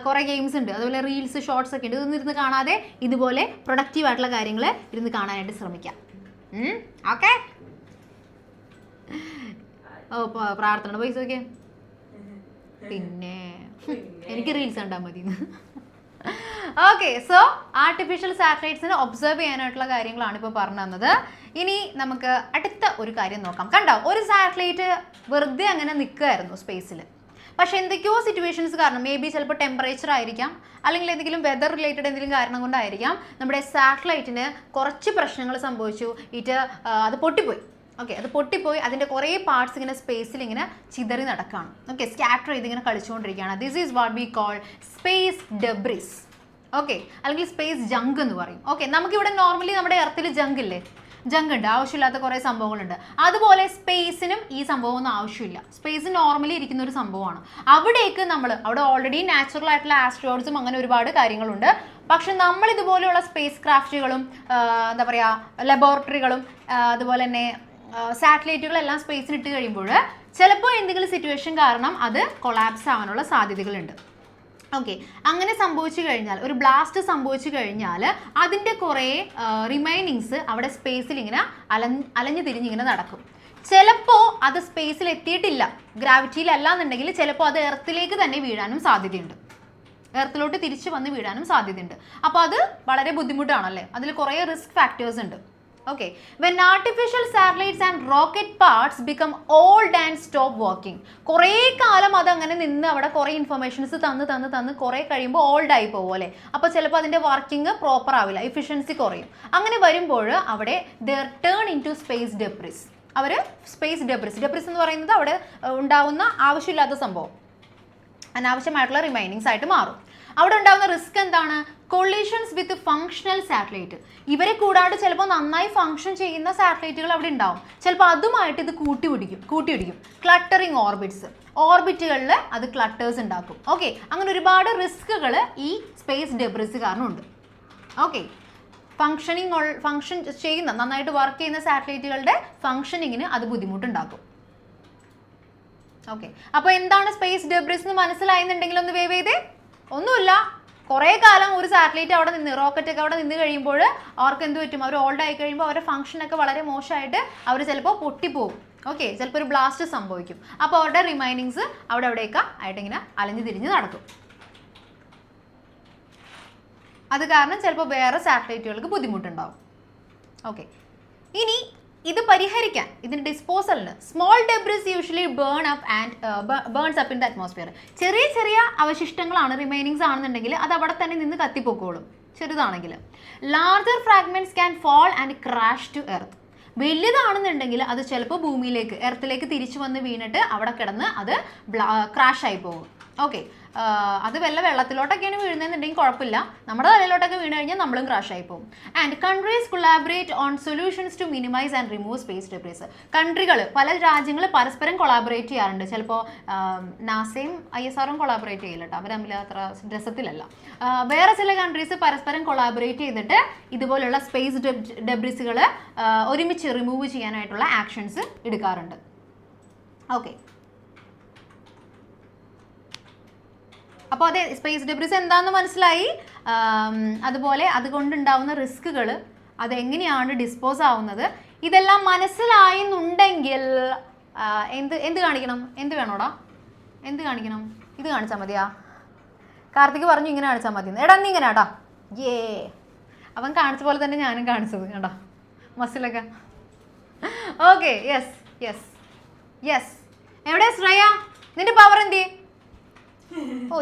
കുറേ ഗെയിംസ് ഉണ്ട്, അതുപോലെ റീൽസ്, ഷോർട്സ് ഒക്കെ ഉണ്ട്. ഇതൊന്നും ഇരുന്ന് കാണാതെ ഇതുപോലെ പ്രൊഡക്റ്റീവ് ആയിട്ടുള്ള കാര്യങ്ങൾ ഇരുന്ന് കാണാനായിട്ട് ശ്രമിക്കാം. ഓക്കെ, ഓ പ്രാർത്ഥന പൈസ ഒക്കെ പിന്നെ എനിക്ക് റീൽസ് കണ്ടാൽ മതി. ഓക്കെ, സോ ആർട്ടിഫിഷ്യൽ സാറ്റലൈറ്റ്സിനെ ഒബ്സർവ് ചെയ്യാനായിട്ടുള്ള കാര്യങ്ങളാണ് ഇപ്പോൾ പറഞ്ഞു തന്നത്. ഇനി നമുക്ക് അടുത്ത ഒരു കാര്യം നോക്കാം. കണ്ടോ, ഒരു സാറ്റലൈറ്റ് വെറുതെ അങ്ങനെ നിൽക്കുമായിരുന്നു സ്പേസിൽ. പക്ഷേ എന്തൊക്കെയോ സിറ്റുവേഷൻസ് കാരണം, മേ ബി ചിലപ്പോൾ ടെമ്പറേച്ചർ ആയിരിക്കാം, അല്ലെങ്കിൽ എന്തെങ്കിലും വെതർ റിലേറ്റഡ് എന്തെങ്കിലും കാരണം കൊണ്ടായിരിക്കാം നമ്മുടെ സാറ്റലൈറ്റിന് കുറച്ച് പ്രശ്നങ്ങൾ സംഭവിച്ചു, അത് പൊട്ടിപ്പോയി. ഓക്കെ, അത് പൊട്ടിപ്പോയി അതിൻ്റെ കുറേ പാർട്സ് ഇങ്ങനെ സ്പേസിൽ ഇങ്ങനെ ചിതറി നടക്കുകയാണ്. ഓക്കെ, സ്കാറ്റർ ചെയ്ത് ഇങ്ങനെ കളിച്ചുകൊണ്ടിരിക്കുകയാണ്. This is what we call space debris. Okay, അല്ലെങ്കിൽ സ്പേസ് ജങ്ക് എന്ന് പറയും. ഓക്കെ, നമുക്കിവിടെ നോർമലി നമ്മുടെ എർത്തിൽ ജങ്ക് ഇല്ലേ, ജങ്ക് ഉണ്ട്, ആവശ്യമില്ലാത്ത കുറേ സംഭവങ്ങളുണ്ട്. അതുപോലെ സ്പേസിനും ഈ സംഭവമൊന്നും ആവശ്യമില്ല. സ്പേസ് നോർമലി ഇരിക്കുന്ന ഒരു സംഭവമാണ്. അവിടെ ഓൾറെഡി നാച്ചുറൽ ആയിട്ടുള്ള ആസ്ട്രോയിഡ്സും അങ്ങനെ ഒരുപാട് കാര്യങ്ങളുണ്ട്. പക്ഷെ നമ്മൾ ഇതുപോലെയുള്ള സ്പേസ് ക്രാഫ്റ്റുകളും എന്താ പറയുക ലബോറട്ടറികളും അതുപോലെ തന്നെ സാറ്റലൈറ്റുകളെല്ലാം സ്പേസിൽ ഇട്ട് കഴിയുമ്പോൾ ചിലപ്പോൾ എന്തെങ്കിലും സിറ്റുവേഷൻ കാരണം അത് കൊളാപ്സ് ആവാനുള്ള സാധ്യതകളുണ്ട്. ഓക്കെ, അങ്ങനെ സംഭവിച്ചു കഴിഞ്ഞാൽ, ഒരു ബ്ലാസ്റ്റ് സംഭവിച്ചു കഴിഞ്ഞാൽ അതിൻ്റെ കുറേ റിമൈനിങ്സ് അവിടെ സ്പേസിൽ ഇങ്ങനെ അലഞ്ഞു തിരിഞ്ഞിങ്ങനെ നടക്കും. ചിലപ്പോൾ അത് സ്പേസിൽ എത്തിയിട്ടില്ല, ഗ്രാവിറ്റിയിലല്ല എന്നുണ്ടെങ്കിൽ ചിലപ്പോൾ അത് എർത്തിലേക്ക് തന്നെ വീഴാനും സാധ്യതയുണ്ട്, എർത്തിലോട്ട് തിരിച്ചു വന്ന് വീഴാനും സാധ്യതയുണ്ട്. അപ്പോൾ അത് വളരെ ബുദ്ധിമുട്ടാണല്ലേ, അതിൽ കുറേ റിസ്ക് ഫാക്ടേഴ്സ് ഉണ്ട്. Okay, when artificial satellites and rocket parts become old and stop working, കുറേ കാലം അതങ്ങനെ നിന്ന് അവിടെ കുറേ ഇൻഫർമേഷൻസ് തന്ന് കുറേ കഴിയുമ്പോൾ ഓൾഡ് ആയി പോകും അല്ലേ. അപ്പോൾ ചിലപ്പോൾ അതിൻ്റെ വർക്കിംഗ് പ്രോപ്പർ ആവില്ല, എഫിഷ്യൻസി കുറയും. അങ്ങനെ വരുമ്പോൾ അവിടെ they turn into space debris. അവർ സ്പേസ് ഡെബ്രിസ് എന്ന് പറയുന്നത് അവിടെ ഉണ്ടാവുന്ന ആവശ്യമില്ലാത്ത സംഭവം, അനാവശ്യമായിട്ടുള്ള റിമൈനിങ്സ് ആയിട്ട് മാറും. അവിടെ ഉണ്ടാകുന്ന റിസ്ക് എന്താണ്? കൊളീഷൻസ് വിത്ത് ഫങ്ഷണൽ സാറ്റലൈറ്റ്. ഇവരെ കൂടാണ്ട് ചിലപ്പോൾ നന്നായി ഫങ്ഷൻ ചെയ്യുന്ന സാറ്റലൈറ്റുകൾ അവിടെ ഉണ്ടാവും, ചിലപ്പോൾ അതുമായിട്ട് ഇത് കൂട്ടിയിടിക്കും. ക്ലട്ടറിങ് ഓർബിറ്റുകളിൽ അത് ക്ലട്ടേഴ്സ് ഉണ്ടാക്കും. ഓക്കെ, അങ്ങനെ ഒരുപാട് റിസ്കുകൾ ഈ സ്പേസ് ഡെബ്രിസ് കാരണം ഉണ്ട്. ഓക്കെ, ഫങ്ഷൻ ചെയ്യുന്ന നന്നായിട്ട് വർക്ക് ചെയ്യുന്ന സാറ്റലൈറ്റുകളുടെ ഫങ്ഷനിങ്ങിന് അത് ബുദ്ധിമുട്ടുണ്ടാക്കും. ഓക്കെ, അപ്പോൾ എന്താണ് സ്പേസ് ഡെബ്രിസ് എന്ന് മനസ്സിലായെന്നുണ്ടെങ്കിൽ ഒന്ന് വേവ് ചെയ്തേ. ഒന്നുമില്ല, കുറേ കാലം ഒരു സാറ്റലൈറ്റ് അവിടെ നിന്ന്, റോക്കറ്റൊക്കെ അവിടെ നിന്ന് കഴിയുമ്പോൾ അവർക്ക് എന്ത് പറ്റും? അവർ ഓൾഡ് ആയി കഴിയുമ്പോൾ അവരുടെ ഫംഗ്ഷനൊക്കെ വളരെ മോശമായിട്ട് അവർ ചിലപ്പോൾ പൊട്ടിപ്പോകും. ഓക്കെ, ചിലപ്പോൾ ഒരു ബ്ലാസ്റ്റ് സംഭവിക്കും. അപ്പോൾ അവരുടെ റിമൈനിങ്സ് അവിടെയൊക്കെ ആയിട്ടിങ്ങനെ അലഞ്ഞു തിരിഞ്ഞ് നടക്കും. അത് കാരണം ചിലപ്പോൾ വേറെ സാറ്റലൈറ്റുകൾക്ക് ബുദ്ധിമുട്ടുണ്ടാവും. ഓക്കെ, ഇനി ഇത് പരിഹരിക്കാൻ, ഇതിന് ഡിസ്പോസലിന് small debris usually burns up in the atmosphere. ചെറിയ അവശിഷ്ടങ്ങളാണ്, റിമൈനിങ്സ് ആണെന്നുണ്ടെങ്കിൽ അത് അവിടെ തന്നെ നിന്ന് കത്തിപ്പൊക്കോളും ചെറുതാണെങ്കിൽ. Larger fragments can fall and crash to earth. വലുതാണെന്നുണ്ടെങ്കിൽ അത് ചിലപ്പോൾ ഭൂമിയിലേക്ക്, എർത്തിലേക്ക് തിരിച്ചു വന്ന് വീണിട്ട് അവിടെ കിടന്ന് അത് ക്രാഷ് ആയി പോകും. ഓക്കെ, അത് വെള്ളത്തിലോട്ടൊക്കെയാണ് വീഴുന്നതെന്നുണ്ടെങ്കിൽ കുഴപ്പമില്ല, നമ്മുടെ തലയിലോട്ടൊക്കെ വീണ് കഴിഞ്ഞാൽ നമ്മളും ക്രാഷ് ആയി പോകും. And countries collaborate on solutions to minimise and remove space debris. പല രാജ്യങ്ങൾ പരസ്പരം കൊളാബറേറ്റ് ചെയ്യാറുണ്ട്. ചിലപ്പോൾ നാസയും ISROയും കൊളാബറേറ്റ് ചെയ്യില്ല കേട്ടോ, അവർ തമ്മിൽ അത്ര രസത്തിലല്ല. വേറെ ചില കൺട്രീസ് പരസ്പരം കൊളാബറേറ്റ് ചെയ്തിട്ട് ഇതുപോലുള്ള സ്പേസ് ഡെബ്രിസുകൾ ഒരുമിച്ച് റിമൂവ് ചെയ്യാനായിട്ടുള്ള ആക്ഷൻസ് എടുക്കാറുണ്ട്. ഓക്കെ, അപ്പോൾ അതെ, സ്പേസ് ഡെബ്രിസ് എന്താണെന്ന് മനസ്സിലായി. അതുപോലെ അതുകൊണ്ടുണ്ടാവുന്ന റിസ്കുകൾ, അതെങ്ങനെയാണ് ഡിസ്പോസ് ആവുന്നത്, ഇതെല്ലാം മനസ്സിലായെന്നുണ്ടെങ്കിൽ എന്ത് കാണിക്കണം? എന്ത് വേണോടാ? എന്ത് കാണിക്കണം? ഇത് കാണിച്ചാൽ മതിയാ? കാർത്തിക് പറഞ്ഞു ഇങ്ങനെ കാണിച്ചാൽ മതി. എടാ നീ ഇങ്ങനെ കേട്ടാ, അവൻ കാണിച്ച പോലെ തന്നെ ഞാനും കാണിച്ചത് കേട്ടോ, മസിലൊക്കെ. Okay, yes. എവിടെ ശ്രേയ? നിന്റെ പവർ എന്ത്?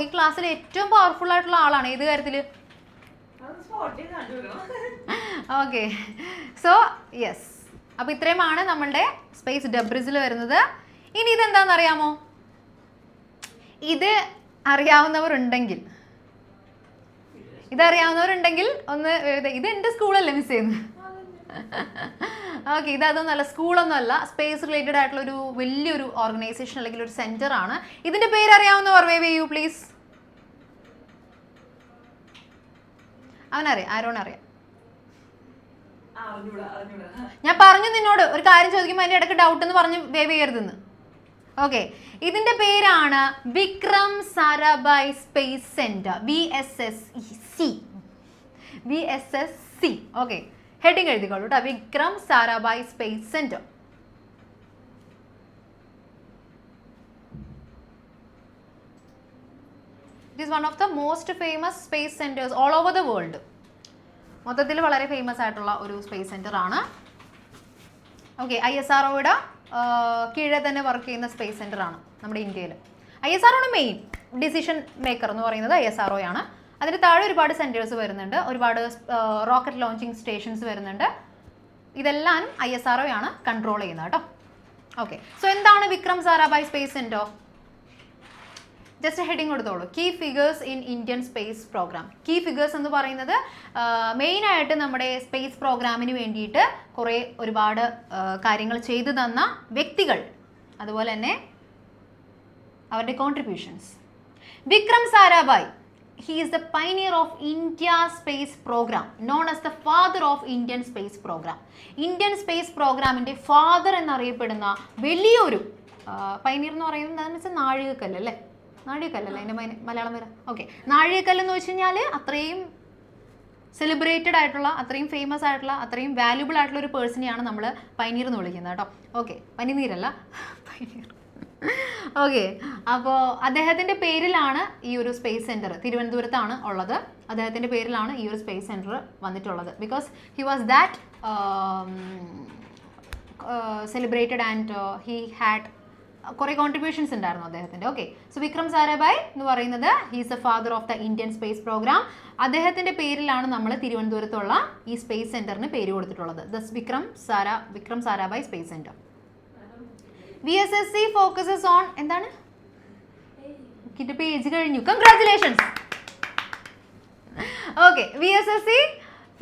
ഈ ക്ലാസ്സിൽ ഏറ്റവും പവർഫുൾ ആയിട്ടുള്ള ആളാണ് ഏത് കാര്യത്തിൽ? Okay, so yes. അപ്പോൾ ഇത്രയുമാണ് നമ്മളുടെ സ്പേസ് ഡെബ്രിസിൽ വരുന്നത്. ഇനി ഇതെന്താണെന്ന് അറിയാമോ? ഇത് അറിയാവുന്നവരുണ്ടെങ്കിൽ ഒന്ന്, ഇത് എൻ്റെ സ്കൂളല്ലേ മിസ് ചെയ്യുന്നത്? ഓക്കെ, ഇതൊന്നുമല്ല, സ്കൂളൊന്നുമല്ല, സ്പേസ് റിലേറ്റഡ് ആയിട്ടുള്ള ഒരു വലിയൊരു ഓർഗനൈസേഷൻ അല്ലെങ്കിൽ ഒരു സെന്റർ ആണ്. ഇതിന്റെ പേര് അറിയാവുന്നവർ വേവ് ചെയ്യൂ പ്ലീസ്. അവനറിയാം, ആരോണറിയാം? ഞാൻ പറഞ്ഞു നിന്നോട് ഒരു കാര്യം ചോദിക്കുമ്പോൾ അതിൻ്റെ ഇടയ്ക്ക് ഡൗട്ട് എന്ന് പറഞ്ഞ് വേവ് ചെയ്യരുതെന്ന്. ഓക്കെ, ഇതിന്റെ പേരാണ് Vikram Sarabhai space centre, VSSC. Okay, heading എഴുതിക്കോളൂ കേട്ടോ, Vikram Sarabhai space centre. It is one of the most famous space centres all over the world. മൊത്തത്തിൽ വളരെ ഫേമസ് ആയിട്ടുള്ള ഒരു സ്പേസ് സെന്റർ ആണ്. ഓക്കെ, ISROയുടെ കീഴെ തന്നെ വർക്ക് ചെയ്യുന്ന സ്പേസ് സെന്റർ ആണ് നമ്മുടെ ഇന്ത്യയിൽ. ISRO ആണ് മെയിൻ ഡിസിഷൻ മേക്കർ എന്ന് പറയുന്നത്, ISRO ആണ്. അതിന് താഴെ ഒരുപാട് സെന്റേഴ്സ് വരുന്നുണ്ട്, ഒരുപാട് റോക്കറ്റ് ലോഞ്ചിങ് സ്റ്റേഷൻസ് വരുന്നുണ്ട്. ഇതെല്ലാം ISRO ആണ് കൺട്രോൾ ചെയ്യുന്നത് കേട്ടോ. ഓക്കെ, സോ എന്താണ് Vikram Sarabhai space centre? Just heading കൊടുത്തോളൂ, key figures in Indian space programme. Key figures എന്ന് പറയുന്നത് മെയിനായിട്ട് നമ്മുടെ സ്പേസ് പ്രോഗ്രാമിന് വേണ്ടിയിട്ട് ഒരുപാട് കാര്യങ്ങൾ ചെയ്തു തന്ന വ്യക്തികൾ, അതുപോലെ തന്നെ അവരുടെ contributions. Vikram Sarabhai, he is the pioneer of India space program, known as the father of Indian space program. Indian space പ്രോഗ്രാമിൻ്റെ ഫാദർ എന്നറിയപ്പെടുന്ന വലിയൊരു പൈനിയർ എന്ന് പറയുന്നത് എന്താണെന്ന് വെച്ചാൽ നാഴികക്കല്ല് അല്ലേ, നാഴികക്കല്ലല്ലേ അതിൻ്റെ മലയാളം വരാം. ഓക്കെ, നാഴികക്കല്ലെന്ന് വെച്ച് കഴിഞ്ഞാൽ അത്രയും സെലിബ്രേറ്റഡ് ആയിട്ടുള്ള, അത്രയും ഫേമസ് ആയിട്ടുള്ള, അത്രയും വാല്യുബിൾ ആയിട്ടുള്ള ഒരു പേഴ്സണെയാണ് നമ്മൾ പൈനീർ എന്ന് വിളിക്കുന്നത് കേട്ടോ. Okay, പനിനീരല്ല, pioneer. ഓക്കെ, അപ്പോൾ അദ്ദേഹത്തിൻ്റെ പേരിലാണ് ഈ ഒരു സ്പേസ് സെൻറ്റർ, തിരുവനന്തപുരത്താണ് ഉള്ളത്. അദ്ദേഹത്തിൻ്റെ പേരിലാണ് ഈ ഒരു സ്പേസ് സെൻറ്റർ വന്നിട്ടുള്ളത്. Because he was that celebrated and he had കുറേ കോൺട്രിബ്യൂഷൻസ് ഉണ്ടായിരുന്നു അദ്ദേഹത്തിൻ്റെ. ഓക്കെ, സോ വിക്രം സാരാഭായ് എന്ന് പറയുന്നത് he's the father of the Indian space programme. അദ്ദേഹത്തിൻ്റെ പേരിലാണ് നമ്മൾ തിരുവനന്തപുരത്തുള്ള ഈ സ്പേസ് സെൻറ്ററിന് പേര് കൊടുത്തിട്ടുള്ളത്, the Vikram Sarabhai space centre. VSSC focuses on എന്താണ്? കിന്റെ പേജ് കഴിഞ്ഞു, congratulations. Okay, VSSC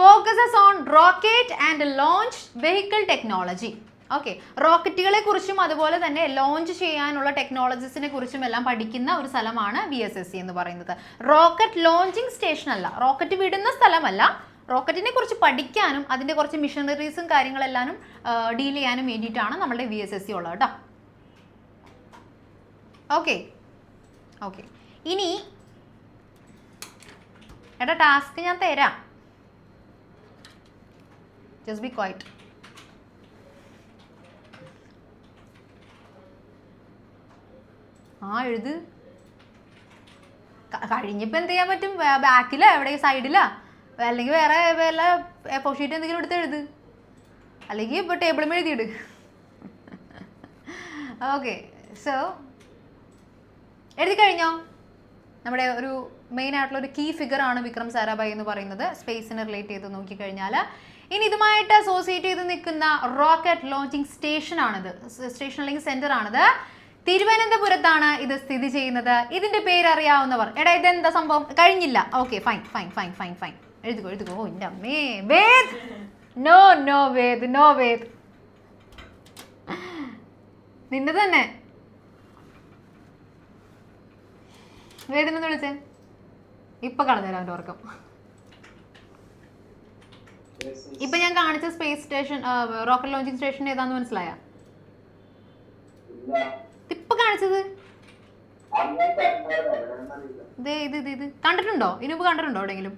focuses on rocket and launch vehicle technology. Okay, റോക്കറ്റുകളെ കുറിച്ചും അതുപോലെ തന്നെ ലോഞ്ച് ചെയ്യാനുള്ള ടെക്നോളജീസിനെ കുറിച്ചും എല്ലാം പഠിക്കുന്ന ഒരു സ്ഥലമാണ് VSSC എന്ന് പറയുന്നത്. റോക്കറ്റ് ലോഞ്ചിങ് സ്റ്റേഷൻ അല്ല, റോക്കറ്റ് വിടുന്ന സ്ഥലമല്ല, റോക്കറ്റിനെ കുറിച്ച് പഠിക്കാനും അതിൻ്റെ കുറച്ച് മിഷനറീസും കാര്യങ്ങളെല്ലാം ഡീൽ ചെയ്യാനും വേണ്ടിയിട്ടാണ് നമ്മളുടെ VSSC ഉള്ളത് കേട്ടോ. ഓക്കെ ഓക്കെ, ഇനി എടാ ടാസ്ക് ഞാൻ തരാം, ജസ്റ്റ് ബി ക്വൈറ്റ്. എഴുത്. കഴിഞ്ഞപ്പോൾ എന്ത് ചെയ്യാൻ പറ്റും? ബാക്കിലോ എവിടെ സൈഡിലാ, അല്ലെങ്കിൽ വേറെ വല്ല എഫോ ഷീറ്റ് എന്തെങ്കിലും എടുത്ത് എഴുത്, അല്ലെങ്കിൽ ഇപ്പോൾ ടേബിളും എഴുതിയിട്. ഓക്കെ, സോ എഴുതി കഴിഞ്ഞോ? നമ്മുടെ ഒരു മെയിൻ ആയിട്ടുള്ള ഒരു കീ ഫിഗർ ആണ് വിക്രം സാരാഭായ് എന്ന് പറയുന്നത്, സ്പേസിനെ റിലേറ്റ് ചെയ്ത് നോക്കിക്കഴിഞ്ഞാൽ. ഇനി ഇതുമായിട്ട് അസോസിയേറ്റ് ചെയ്ത് നിൽക്കുന്ന റോക്കറ്റ് ലോഞ്ചിങ് സ്റ്റേഷനാണിത്, സ്റ്റേഷൻ അല്ലെങ്കിൽ സെൻറ്റർ ആണിത്. തിരുവനന്തപുരത്താണ് ഇത് സ്ഥിതി ചെയ്യുന്നത്. ഇതിൻ്റെ പേര് അറിയാവുന്നവർ, എടാ ഇതെന്താ സംഭവം? കഴിഞ്ഞില്ല. Okay, fine fine fine fine fine, എഴുതുകോ. ഓ എൻ്റെ അമ്മേ, വേദ്, നോ വേദ്, നോ വേദ്, നിന്നെ തന്നെ വേദിനെന്ന് വിളിച്ചേ. ഇപ്പൊ കളഞ്ഞുതരാം അവൻ്റെ ഉറക്കം. ഇപ്പൊ ഞാൻ കാണിച്ച space station, rocket launching station ഏതാന്ന് മനസ്സിലായ? ഇപ്പൊ കാണിച്ചത് ഇത് കണ്ടിട്ടുണ്ടോ? ഇതിനുമ്പ് കണ്ടിട്ടുണ്ടോ എവിടെയെങ്കിലും?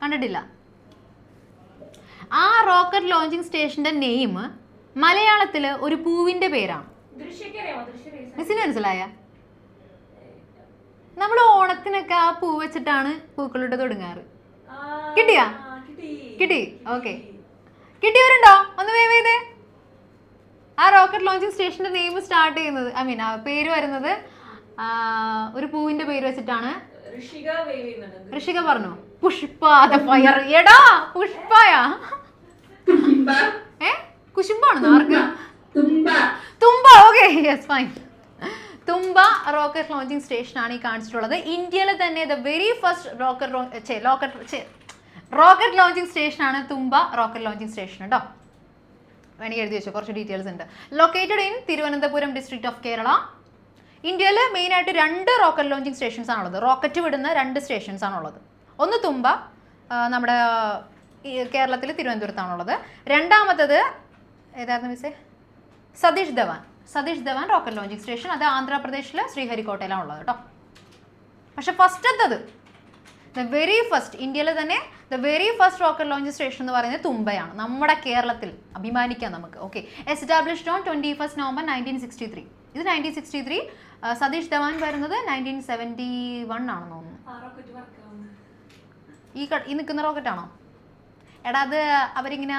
കണ്ടിട്ടില്ല. ആ റോക്കറ്റ് ലോഞ്ചിങ് സ്റ്റേഷന്റെ നെയിം മലയാളത്തില് ഒരു പൂവിന്റെ പേരാണ്. മിസ്സിന് മനസ്സിലായ? നമ്മൾ ഓണത്തിനൊക്കെ ആ പൂ വെച്ചിട്ടാണ് പൂക്കളിട്ട് തുടങ്ങാറ്. കിട്ടിയാ? കിട്ടി. ഓക്കെ, കിട്ടിയവരുണ്ടോ? ഒന്ന് വേവേ. ആ റോക്കറ്റ് ലോഞ്ചിങ് സ്റ്റേഷന്റെ നെയിം സ്റ്റാർട്ട് ചെയ്യുന്നത്, ഐ മീൻ ആ പേര് വരുന്നത് ഒരു പൂവിന്റെ പേര് വെച്ചിട്ടാണ്. ഋഷിക പറഞ്ഞു. Pushpa the fire. എടാ പുഷ്പയാ? കുശുമ്പാണെന്ന് ആർക്ക്? Thumba. Okay, yes fine. Thumba rocket launching station ആണ് ഈ കാണിച്ചിട്ടുള്ളത്. ഇന്ത്യയിലെ തന്നെ the very first rocket launching station ആണ് തുമ്പ റോക്കറ്റ് ലോഞ്ചിങ് സ്റ്റേഷൻ കേട്ടോ. വേണമെങ്കിൽ എഴുതി വെച്ചോ, കുറച്ച് ഡീറ്റെയിൽസ് ഉണ്ട്. Located in Thiruvananthapuram district of Kerala. ഇന്ത്യയിൽ മെയിനായിട്ട് 2 റോക്കറ്റ് ലോഞ്ചിങ് സ്റ്റേഷൻസ് ആണുള്ളത്. റോക്കറ്റ് വിടുന്ന 2 സ്റ്റേഷൻസ് ആണുള്ളത്. ഒന്ന് തുമ്പ, നമ്മുടെ കേരളത്തിൽ തിരുവനന്തപുരത്താണുള്ളത്. രണ്ടാമത്തത് ഏതായിരുന്നു മിസ്സേ? Satish Dhawan rocket launching station, അത് ആന്ധ്രാപ്രദേശിൽ ശ്രീഹരിക്കോട്ടയിലാണ് ഉള്ളത് കേട്ടോ. പക്ഷെ ഫസ്റ്റത്തത് ദ വെരി ഫസ്റ്റ്, ഇന്ത്യയിൽ തന്നെ the very first rocket launching station എന്ന് പറയുന്നത് തുമ്പയാണ്. നമ്മുടെ കേരളത്തിൽ അഭിമാനിക്കാം നമുക്ക്. Okay, established on 21 November 1963. ഇത് 1963. സതീഷ് ധവാൻ വരുന്നത് 1971 ആണെന്ന് തോന്നുന്നു. ഈ നിൽക്കുന്ന റോക്കറ്റാണോ? എടാ അത് അവരിങ്ങനെ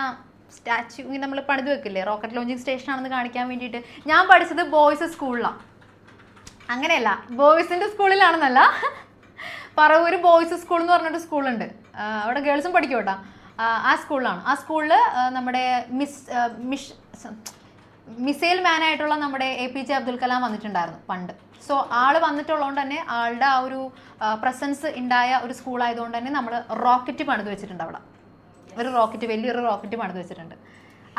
സ്റ്റാച്യു ഇങ്ങനെ നമ്മൾ പണിത് വെക്കില്ലേ, റോക്കറ്റ് ലോഞ്ചിങ് സ്റ്റേഷൻ ആണെന്ന് കാണിക്കാൻ വേണ്ടിയിട്ട്. ഞാൻ പഠിച്ചത് ബോയ്സ് സ്കൂളിലാണ്. അങ്ങനെയല്ല, ബോയ്സിൻ്റെ സ്കൂളിലാണെന്നല്ല, പറവൂര് ബോയ്സ് സ്കൂൾ എന്ന് പറഞ്ഞൊരു സ്കൂളുണ്ട്. അവിടെ ഗേൾസും പഠിക്കും കേട്ടോ. ആ സ്കൂളിലാണ്. ആ സ്കൂളിൽ നമ്മുടെ മിസൈൽ മാനായിട്ടുള്ള നമ്മുടെ APJ അബ്ദുൽ കലാം വന്നിട്ടുണ്ടായിരുന്നു പണ്ട്. സോ ആൾ വന്നിട്ടുള്ളതുകൊണ്ട് തന്നെ ആളുടെ ആ ഒരു പ്രസൻസ് ഉണ്ടായ ഒരു സ്കൂളായതുകൊണ്ട് തന്നെ നമ്മൾ റോക്കറ്റ് പണിത് വെച്ചിട്ടുണ്ട് അവിടെ. ഒരു റോക്കറ്റ്, വലിയൊരു റോക്കറ്റ് പണിത് വെച്ചിട്ടുണ്ട്.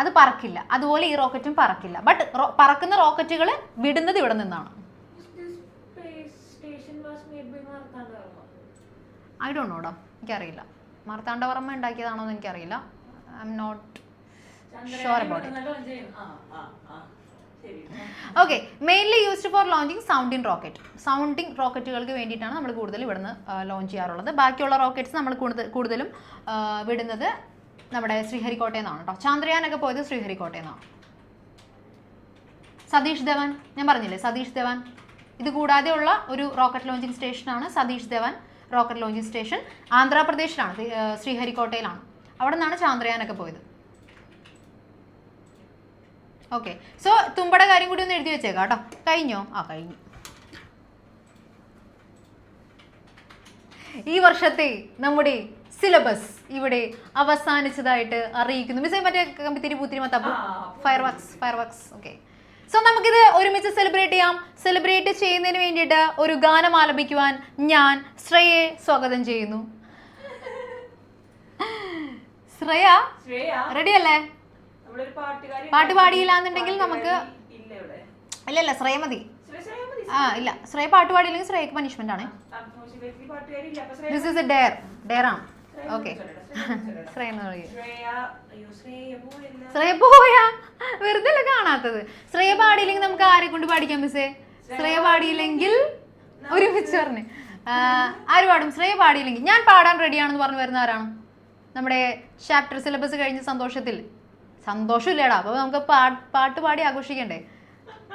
അത് പറക്കില്ല. അതുപോലെ ഈ റോക്കറ്റും പറക്കില്ല. ബട്ട് പറക്കുന്ന റോക്കറ്റുകൾ വിടുന്നത് ഇവിടെ നിന്നാണ്. ഐ ഡോണ്ട് നോടാ, എനിക്കറിയില്ല. മാർത്താണ്ഡവർമ്മ ഉണ്ടാക്കിയതാണോ എന്ന് എനിക്കറിയില്ല. I am not sure about it. Okay, mainly used for launching sounding rocket. Sounding റോക്കറ്റുകൾക്ക് വേണ്ടിയിട്ടാണ് നമ്മൾ കൂടുതൽ ഇവിടുന്ന് ലോഞ്ച് ചെയ്യാറുള്ളത്. ബാക്കിയുള്ള റോക്കറ്റ്സ് നമ്മൾ കൂടുതലും വിടുന്നത് നമ്മുടെ ശ്രീഹരിക്കോട്ടയിൽ നിന്നാണ് കേട്ടോ. ചന്ദ്രയാനൊക്കെ പോയത് ശ്രീഹരിക്കോട്ടയിൽ നിന്നാണ്. സതീഷ് ധവാൻ, ഞാൻ പറഞ്ഞില്ലേ സതീഷ് ധവാൻ. ഇത് കൂടാതെ ഉള്ള ഒരു റോക്കറ്റ് ലോഞ്ചിങ് സ്റ്റേഷനാണ് Satish Dhawan rocket launching station. ആന്ധ്രാപ്രദേശിലാണ്, ശ്രീഹരിക്കോട്ടയിലാണ്. അവിടെ നിന്നാണ് ചന്ദ്രയാനൊക്കെ പോയത്. ഓക്കെ, സോ തുമ്പയുടെ കാര്യം കൂടി ഒന്ന് എഴുതി വെച്ചേക്കാം കേട്ടോ. കഴിഞ്ഞോ? കഴിഞ്ഞു. ഈ വർഷത്തെ നമ്മുടെ സിലബസ് ഇവിടെ അവസാനിച്ചതായിട്ട് അറിയിക്കുന്നു. മിസ്സേ മറ്റേ കമ്പിത്തിരി പൂത്തിരി മത്താപ്പു ഫയർ വർക്സ്. ഓക്കെ, സോ നമുക്കിത് ഒരുമിച്ച് സെലിബ്രേറ്റ് ചെയ്യാം. സെലിബ്രേറ്റ് ചെയ്യുന്നതിന് വേണ്ടിയിട്ട് ഒരു ഗാനം ആലപിക്കുവാൻ ഞാൻ ശ്രേയയെ സ്വാഗതം ചെയ്യുന്നു. ശ്രേയ റെഡി അല്ലേ? പാട്ട് പാടിയില്ലാന്നുണ്ടെങ്കിൽ നമുക്ക് ഇല്ല ശ്രേയ മതി. ഇല്ല, ശ്രേയ പാട്ട് പാടിയില്ലെങ്കിൽ ശ്രേയക്ക് പനിഷ്മെന്റ് ആണ്. ദിസ് ഈസ് എ ഡെയർ ആണ്. ഓക്കെ, ശ്രേയ പോയാ വെറുതെ അല്ല കാണാത്തത്. ശ്രേയ പാടിയില്ലെങ്കിൽ നമുക്ക് ആരെ കൊണ്ട് പാടിക്കാം മിസ്സേ? ശ്രേയ പാടിയില്ലെങ്കിൽ ഒരുമിച്ച് പറഞ്ഞ് ആര് പാടും? ശ്രേയ പാടിയില്ലെങ്കിൽ ഞാൻ പാടാൻ റെഡിയാണെന്ന് പറഞ്ഞു വരുന്ന ആരാണ്? നമ്മുടെ ചാപ്റ്റർ സിലബസ് കഴിഞ്ഞ സന്തോഷമില്ലടാ. അപ്പോൾ നമുക്ക് പാട്ട് പാടി ആഘോഷിക്കണ്ടേ?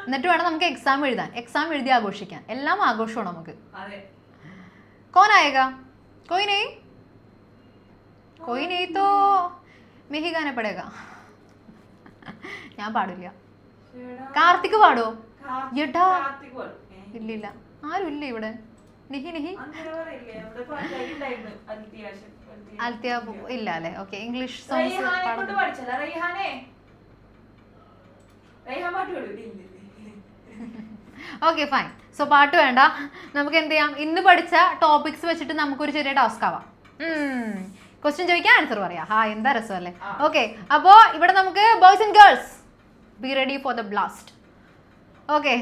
എന്നിട്ട് വേണം നമുക്ക് എക്സാം എഴുതാൻ. എക്സാം എഴുതി ആഘോഷിക്കാൻ. എല്ലാം ആഘോഷമാണ് നമുക്ക്. കോൻ ആയേഗാ? कोई नहीं तो मैं ही गाने पड़ेगा. ഞാൻ പാടില്ല. കാർത്തിക് പാടോ? എടാ ഇല്ലില്ല, ആരും ഇല്ല ഇവിടെ. നിഹി അൽത്തിയ ഇല്ല അല്ലേ? Okay, English songs okay fine. So പാട്ട് വേണ്ട, നമുക്ക് എന്ത് ചെയ്യാം, ഇന്ന് പഠിച്ച ടോപ്പിക്സ് വെച്ചിട്ട് നമുക്കൊരു ചെറിയ ടാസ്ക് ആവാം. ക്വസ്റ്റ്യൻ ചോദിക്കാൻ ആൻസർ പറയാം. എന്താ രസമല്ലേ? ഓക്കെ, അപ്പോൾ ഇവിടെ നമുക്ക് boys and girls be ready for the blast. Okay,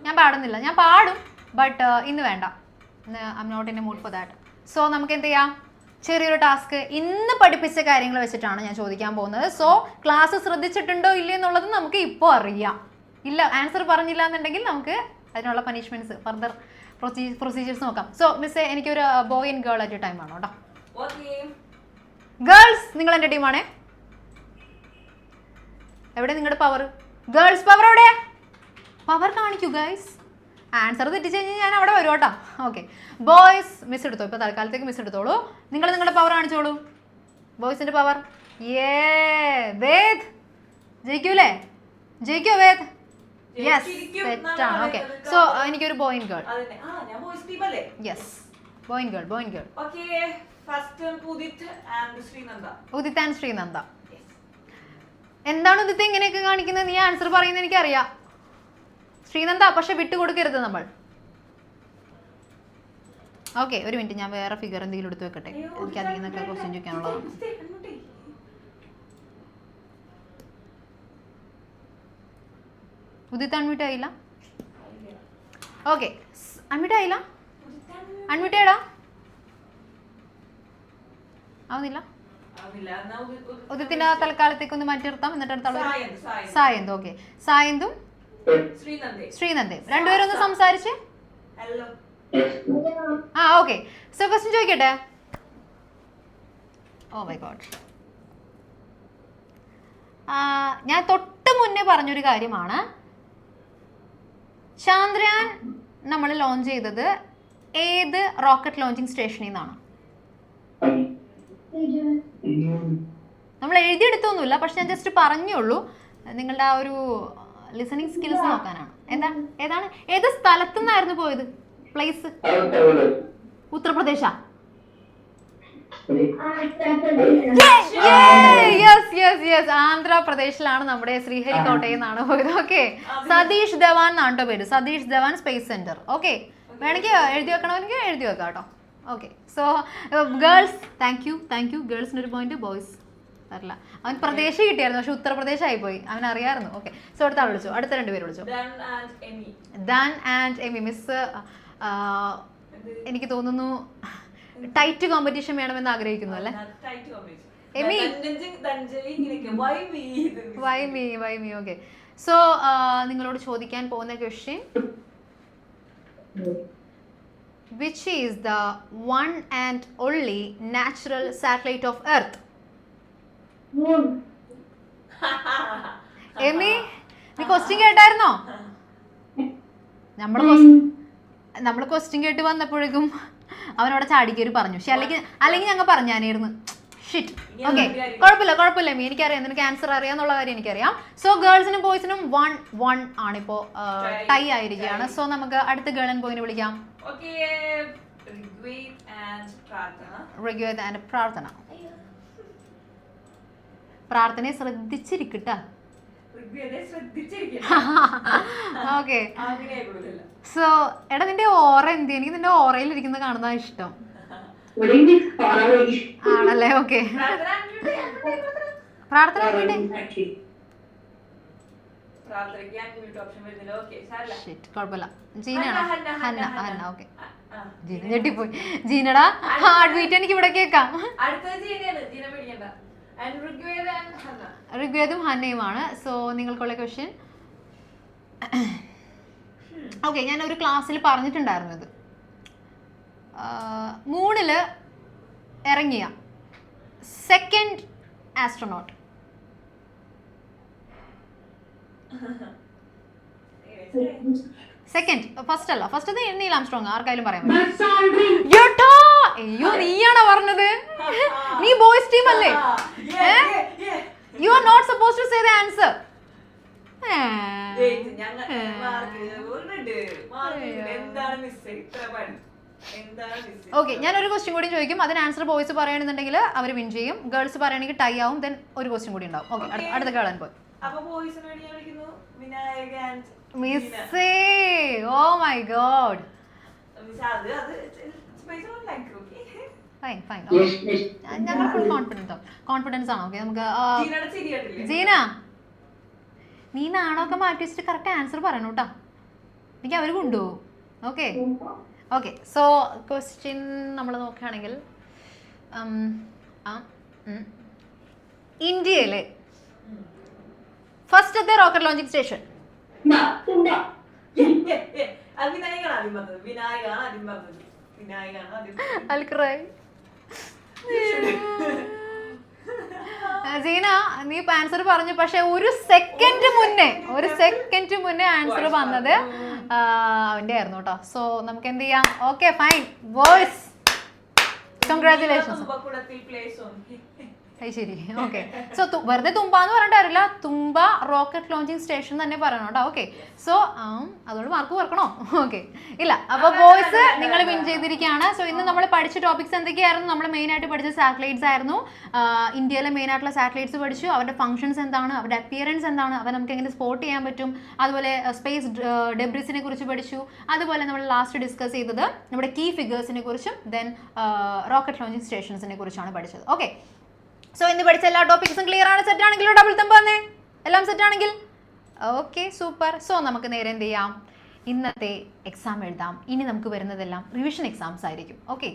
ഞാൻ പാടുന്നില്ല. ഞാൻ പാടും, ബട്ട് ഇന്ന് വേണ്ട. I am not in a mood for that. So നമുക്ക് എന്ത് ചെയ്യാം, ചെറിയൊരു ടാസ്ക് ഇന്ന് പഠിപ്പിച്ച കാര്യങ്ങൾ വെച്ചിട്ടാണ് ഞാൻ ചോദിക്കാൻ പോകുന്നത്. സോ ക്ലാസ് ശ്രദ്ധിച്ചിട്ടുണ്ടോ ഇല്ലേ എന്നുള്ളത് നമുക്ക് ഇപ്പോൾ അറിയാം. ഇല്ല, ആൻസർ പറഞ്ഞില്ല എന്നുണ്ടെങ്കിൽ നമുക്ക് അതിനുള്ള പനിഷ്മെന്റ്സ്, ഫർദർ പ്രൊസീജിയേഴ്സ് നോക്കാം. സോ മിസ്സേ, എനിക്കൊരു boy and girl at A time ആണോ കേട്ടോ? ഗേൾസ്, നിങ്ങൾ എൻ്റെ ടീമാണേ. എവിടെ നിങ്ങളുടെ പവർ? ഗേൾസ് പവർ എവിടെ? പവർ കാണിക്കൂ ഗൈസ്. ആൻസർ തെറ്റിച്ച് കഴിഞ്ഞാൽ ഞാൻ അവിടെ വരും കേട്ടോ. ഓക്കെ, ബോയ്സ് മിസ് എടുത്തോ. ഇപ്പോൾ തൽക്കാലത്തേക്ക് മിസ് എടുത്തോളൂ. നിങ്ങൾ നിങ്ങളുടെ പവർ കാണിച്ചോളൂ. ബോയ്സിൻ്റെ പവർ. വേദ് ജയിക്കൂലേ? ജയിക്കോ വേദ്? യെസ്, സെറ്റാണ്. ഓക്കെ, സോ എനിക്കൊരു boy and girl. Yes, boy and girl. Udit and Sreenanda. എന്താണ് ഉദിത്ത് ഇങ്ങനെയൊക്കെ കാണിക്കുന്നത്? നീ ആൻസർ പറയുന്നത് എനിക്കറിയാം. ശ്രീനന്ദ പക്ഷെ വിട്ടുകൊടുക്കരുത് നമ്മൾ. ഓക്കെ, ഒരു മിനിറ്റ്, ഞാൻ വേറെ ഫിഗർ എന്തെങ്കിലും എടുത്ത് വെക്കട്ടെ. എനിക്ക് അതിൽ നിന്നൊക്കെ ക്വസ്റ്റ്യൻ ചോദിക്കാനുള്ളതാണ്. ഉദിത്ത് അൺമ്യൂട്ട് ആയില്ല. ഓക്കെ, അൺമ്യൂട്ട് ആയില്ല. അൺമ്യൂട്ട് ചെയ്യടാ. ആവുന്നില്ല. ഉദിത്തിന്റെ തൽക്കാലത്തേക്ക് ഒന്ന് മാറ്റി നിർത്താം. എന്നിട്ട് അടുത്തുള്ള സായന്ത്. ഓക്കെ, സായന്തും ശ്രീനന്ദയും രണ്ടുപേരും ഒന്ന് സംസാരിച്ച്. ഓക്കെ, സോ ക്വസ്റ്റ്യൻ ചോദിക്കട്ടെ. ഓ മൈ ഗോഡ്, ഞാൻ തൊട്ട് മുന്നേ പറഞ്ഞൊരു കാര്യമാണ്. ചന്ദ്രയാൻ നമ്മൾ ലോഞ്ച് ചെയ്തത് ഏത് റോക്കറ്റ് ലോഞ്ചിങ് സ്റ്റേഷനിൽ നിന്നാണ്? നമ്മൾ എഴുതിയെടുത്തൊന്നുമില്ല, പക്ഷെ ഞാൻ ജസ്റ്റ് പറഞ്ഞുള്ളൂ. നിങ്ങളുടെ ആ ഒരു ലിസണിങ് സ്കിൽസ് നോക്കാനാണ്. ഏതാണ് ഏത് സ്ഥലത്തു നിന്നായിരുന്നു പോയത്? Place Out. ഉത്തർപ്രദേശ. ആന്ധ്രാപ്രദേശിലാണ് നമ്മുടെ ശ്രീഹരിക്കോട്ടയിൽ നിന്നാണ് പോയത്. ഓക്കെ, സതീഷ് ധവാൻ എന്നാണ് കേട്ടോ പേര്. Satish Dhawan space centre. Okay, വേണമെങ്കിൽ എഴുതി വെക്കണമെങ്കിൽ എഴുതി വെക്കാം കേട്ടോ. Okay, so girls thank you. ഗേൾസിന് ഒരു പോയിന്റ്, ബോയ്സ് തരില്ല. അവൻ പ്രദേശ് കിട്ടിയായിരുന്നു, പക്ഷെ ഉത്തർപ്രദേശ് ആയിപ്പോയി. അവൻ അറിയാമായിരുന്നു. ഓക്കെ, സോ അടുത്ത ആൾ വിളിച്ചോ. അടുത്ത 2 പേര് വിളിച്ചോ. Than and Amy. മിസ് എനിക്ക് തോന്നുന്നു ടൈറ്റ് കോമ്പറ്റീഷൻ വേണമെന്ന് ആഗ്രഹിക്കുന്നു അല്ലേ? Amy why me. Okay, so നിങ്ങളോട് ചോദിക്കാൻ പോകുന്ന question, which is the one and only natural satellite of Earth? Moon. Amy, നീ ക്വസ്റ്റ്യൻ കേട്ടായിരുന്നോ? നമ്മൾ ക്വസ്റ്റ്യൻ കേട്ട് വന്നപ്പോഴേക്കും അവനോട് ചാടിക്കേറി പറഞ്ഞു. പക്ഷെ അല്ലെങ്കിൽ ഞങ്ങൾ പറഞ്ഞാനായിരുന്നു. ഷിറ്റ്. ഓക്കെ, കുഴപ്പമില്ല എമി, എനിക്കറിയാം നിനക്ക് ആൻസർ അറിയാന്നുള്ള കാര്യം എനിക്കറിയാം. സോ ഗേൾസിനും ബോയ്സിനും 1-1 ആണിപ്പോ ടൈ ആയിരിക്കുകയാണ്. സോ നമുക്ക് അടുത്ത ഗേൾ ആൻഡ് ബോയിനെ വിളിക്കാം. ഋഗ്വേദ് ആൻഡ് പ്രാർത്ഥന. പ്രാർത്ഥനയെ ശ്രദ്ധിച്ചിരിക്കട്ടാ. ഓക്കെ, സോ എടാ നിന്റെ ഓറ എന്ത്? എനിക്ക് നിന്റെ ഓറയിൽ ഇരിക്കുന്നത് കാണുന്നതാണ് ഇഷ്ടം. ആണല്ലേ? ഓക്കെ, പ്രാർത്ഥന കുഴപ്പമില്ല. ജീനാണോ? ഹന്ന. ഓക്കെ, ജീന ഞെട്ടിപ്പോയി. ജീനടാ ഹാർട്ട് ബീറ്റ് എനിക്ക് ഇവിടെ കേൾക്കാം. ഋഗ്വേദും ഹന്നയുമാണ്. സോ നിങ്ങൾക്കുള്ള ക്വസ്റ്റ്യൻ. ഓക്കെ, ഞാൻ ഒരു ക്ലാസ്സിൽ പറഞ്ഞിട്ടുണ്ടായിരുന്നു ഇത്. മൂണില് ഇറങ്ങിയ സെക്കൻഡ് ആസ്ട്രോനോട്ട്. സെക്കൻഡ്, ഫസ്റ്റ് അല്ല. ഫസ്റ്റ് നീൽ ആംസ്ട്രോങ്, ആർക്കായാലും പറയാൻ പറ്റും. അയ്യോ, നീയാണോ പറഞ്ഞത്? നീ ബോയ്സ് ടീം അല്ലേ? You are not suppose to say the answer. Okay, ഞാൻ ഒരു ക്വസ്റ്റ്യൻ കൂടി ചോദിക്കും. അതിന് ആൻസർ ബോയ്സ് പറയണമെന്നുണ്ടെങ്കിൽ അവർ വിൻ ചെയ്യും. ഗേൾസ് പറയുകയാണെങ്കിൽ ടൈ ആവും. ദെൻ ഒരു ക്വസ്റ്റ്യൻ കൂടി ഉണ്ടാവും. ഓക്കെ, അടുത്ത കേളാൻ പോയി. മിസ്സേ, ഓ മൈ ഗോഡ്. ഫൈൻ. ഞങ്ങൾ ഫുൾ കോൺഫിഡൻസ് ആണ്. ഓക്കെ, നമുക്ക് ജീന, നീ നാണമൊക്കെ മാറ്റി വെച്ചിട്ട് കറക്റ്റ് ആൻസർ പറയണം കേട്ടോ. എനിക്ക് അവർ കൊണ്ടുപോകും. ഓക്കെ, സോ ക്വസ്റ്റ്യൻ നമ്മൾ നോക്കുകയാണെങ്കിൽ, ഇന്ത്യയിലെ ഫസ്റ്റത്തെ റോക്കറ്റ് ലോഞ്ചിങ് സ്റ്റേഷൻ. ജീന, നീ ആൻസർ പറഞ്ഞു, പക്ഷെ ഒരു സെക്കൻഡ് മുന്നേ ആൻസർ വന്നത് അവന്റെ ആയിരുന്നു കേട്ടോ. സോ നമുക്ക് എന്ത് ചെയ്യാം? Okay, fine boys, congratulations. ശരി, ഓക്കെ. സോ വെറുതെ തുമ്പാന്ന് പറഞ്ഞിട്ട് അറിയില്ല, തുമ്പ റോക്കറ്റ് ലോഞ്ചിങ് സ്റ്റേഷൻ തന്നെ പറയണം കേട്ടോ. ഓക്കെ, സോ അതുകൊണ്ട് മാർക്ക് കുറക്കണോ? ഓക്കെ, ഇല്ല. അപ്പോൾ ബോയ്സ് നിങ്ങൾ വിൻ ചെയ്തിരിക്കുകയാണ്. സോ ഇന്ന് നമ്മൾ പഠിച്ച ടോപ്പിക്സ് എന്തൊക്കെയായിരുന്നു? നമ്മൾ മെയിനായിട്ട് പഠിച്ച സാറ്റലൈറ്റ്സ് ആയിരുന്നു. ഇന്ത്യയിലെ മെയിനായിട്ടുള്ള സാറ്റലൈറ്റ്സ് പഠിച്ചു. അവരുടെ ഫംഗ്ഷൻസ് എന്താണ്, അവരുടെ അപ്പിയറൻസ് എന്താണ്, അവ നമുക്ക് എങ്ങനെ സ്പോട്ട് ചെയ്യാൻ പറ്റും. അതുപോലെ സ്പേസ് ഡെബ്രിസിനെ കുറിച്ച് പഠിച്ചു. അതുപോലെ നമ്മൾ ലാസ്റ്റ് ഡിസ്കസ് ചെയ്തത് നമ്മുടെ കീ ഫിഗേഴ്സിനെ കുറിച്ചും ദെൻ റോക്കറ്റ് ലോഞ്ചിങ് സ്റ്റേഷൻസിനെ കുറിച്ചാണ് പഠിച്ചത്. ഓക്കെ, സോ ഇന്ന് പഠിച്ച എല്ലാ ടോപ്പിക്സും ക്ലിയർ ആണ്? സെറ്റ് ആണെങ്കിലോ ഡബിൾ തമ്പ് വന്നേ. എല്ലാം സെറ്റ് ആണെങ്കിൽ ഓക്കെ, സൂപ്പർ. സോ നമുക്ക് നേരെ എന്ത് ചെയ്യാം? ഇന്നത്തെ എക്സാം എഴുതാം. ഇനി നമുക്ക് വരുന്നതെല്ലാം റിവിഷൻ എക്സാംസ് ആയിരിക്കും. ഓക്കെ,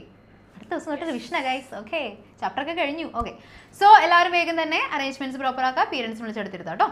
അടുത്ത ദിവസം തൊട്ട് റിവിഷനാ ഗൈസ്. ഓക്കെ, ചാപ്റ്റർ ഒക്കെ കഴിഞ്ഞു. ഓക്കെ, സോ എല്ലാവരും വേഗം തന്നെ അറേഞ്ച്മെന്റ്സ് പ്രോപ്പർ ആക്കുക. പേരൻസ് വിളിച്ചെടുത്തിരുത്താം കേട്ടോ.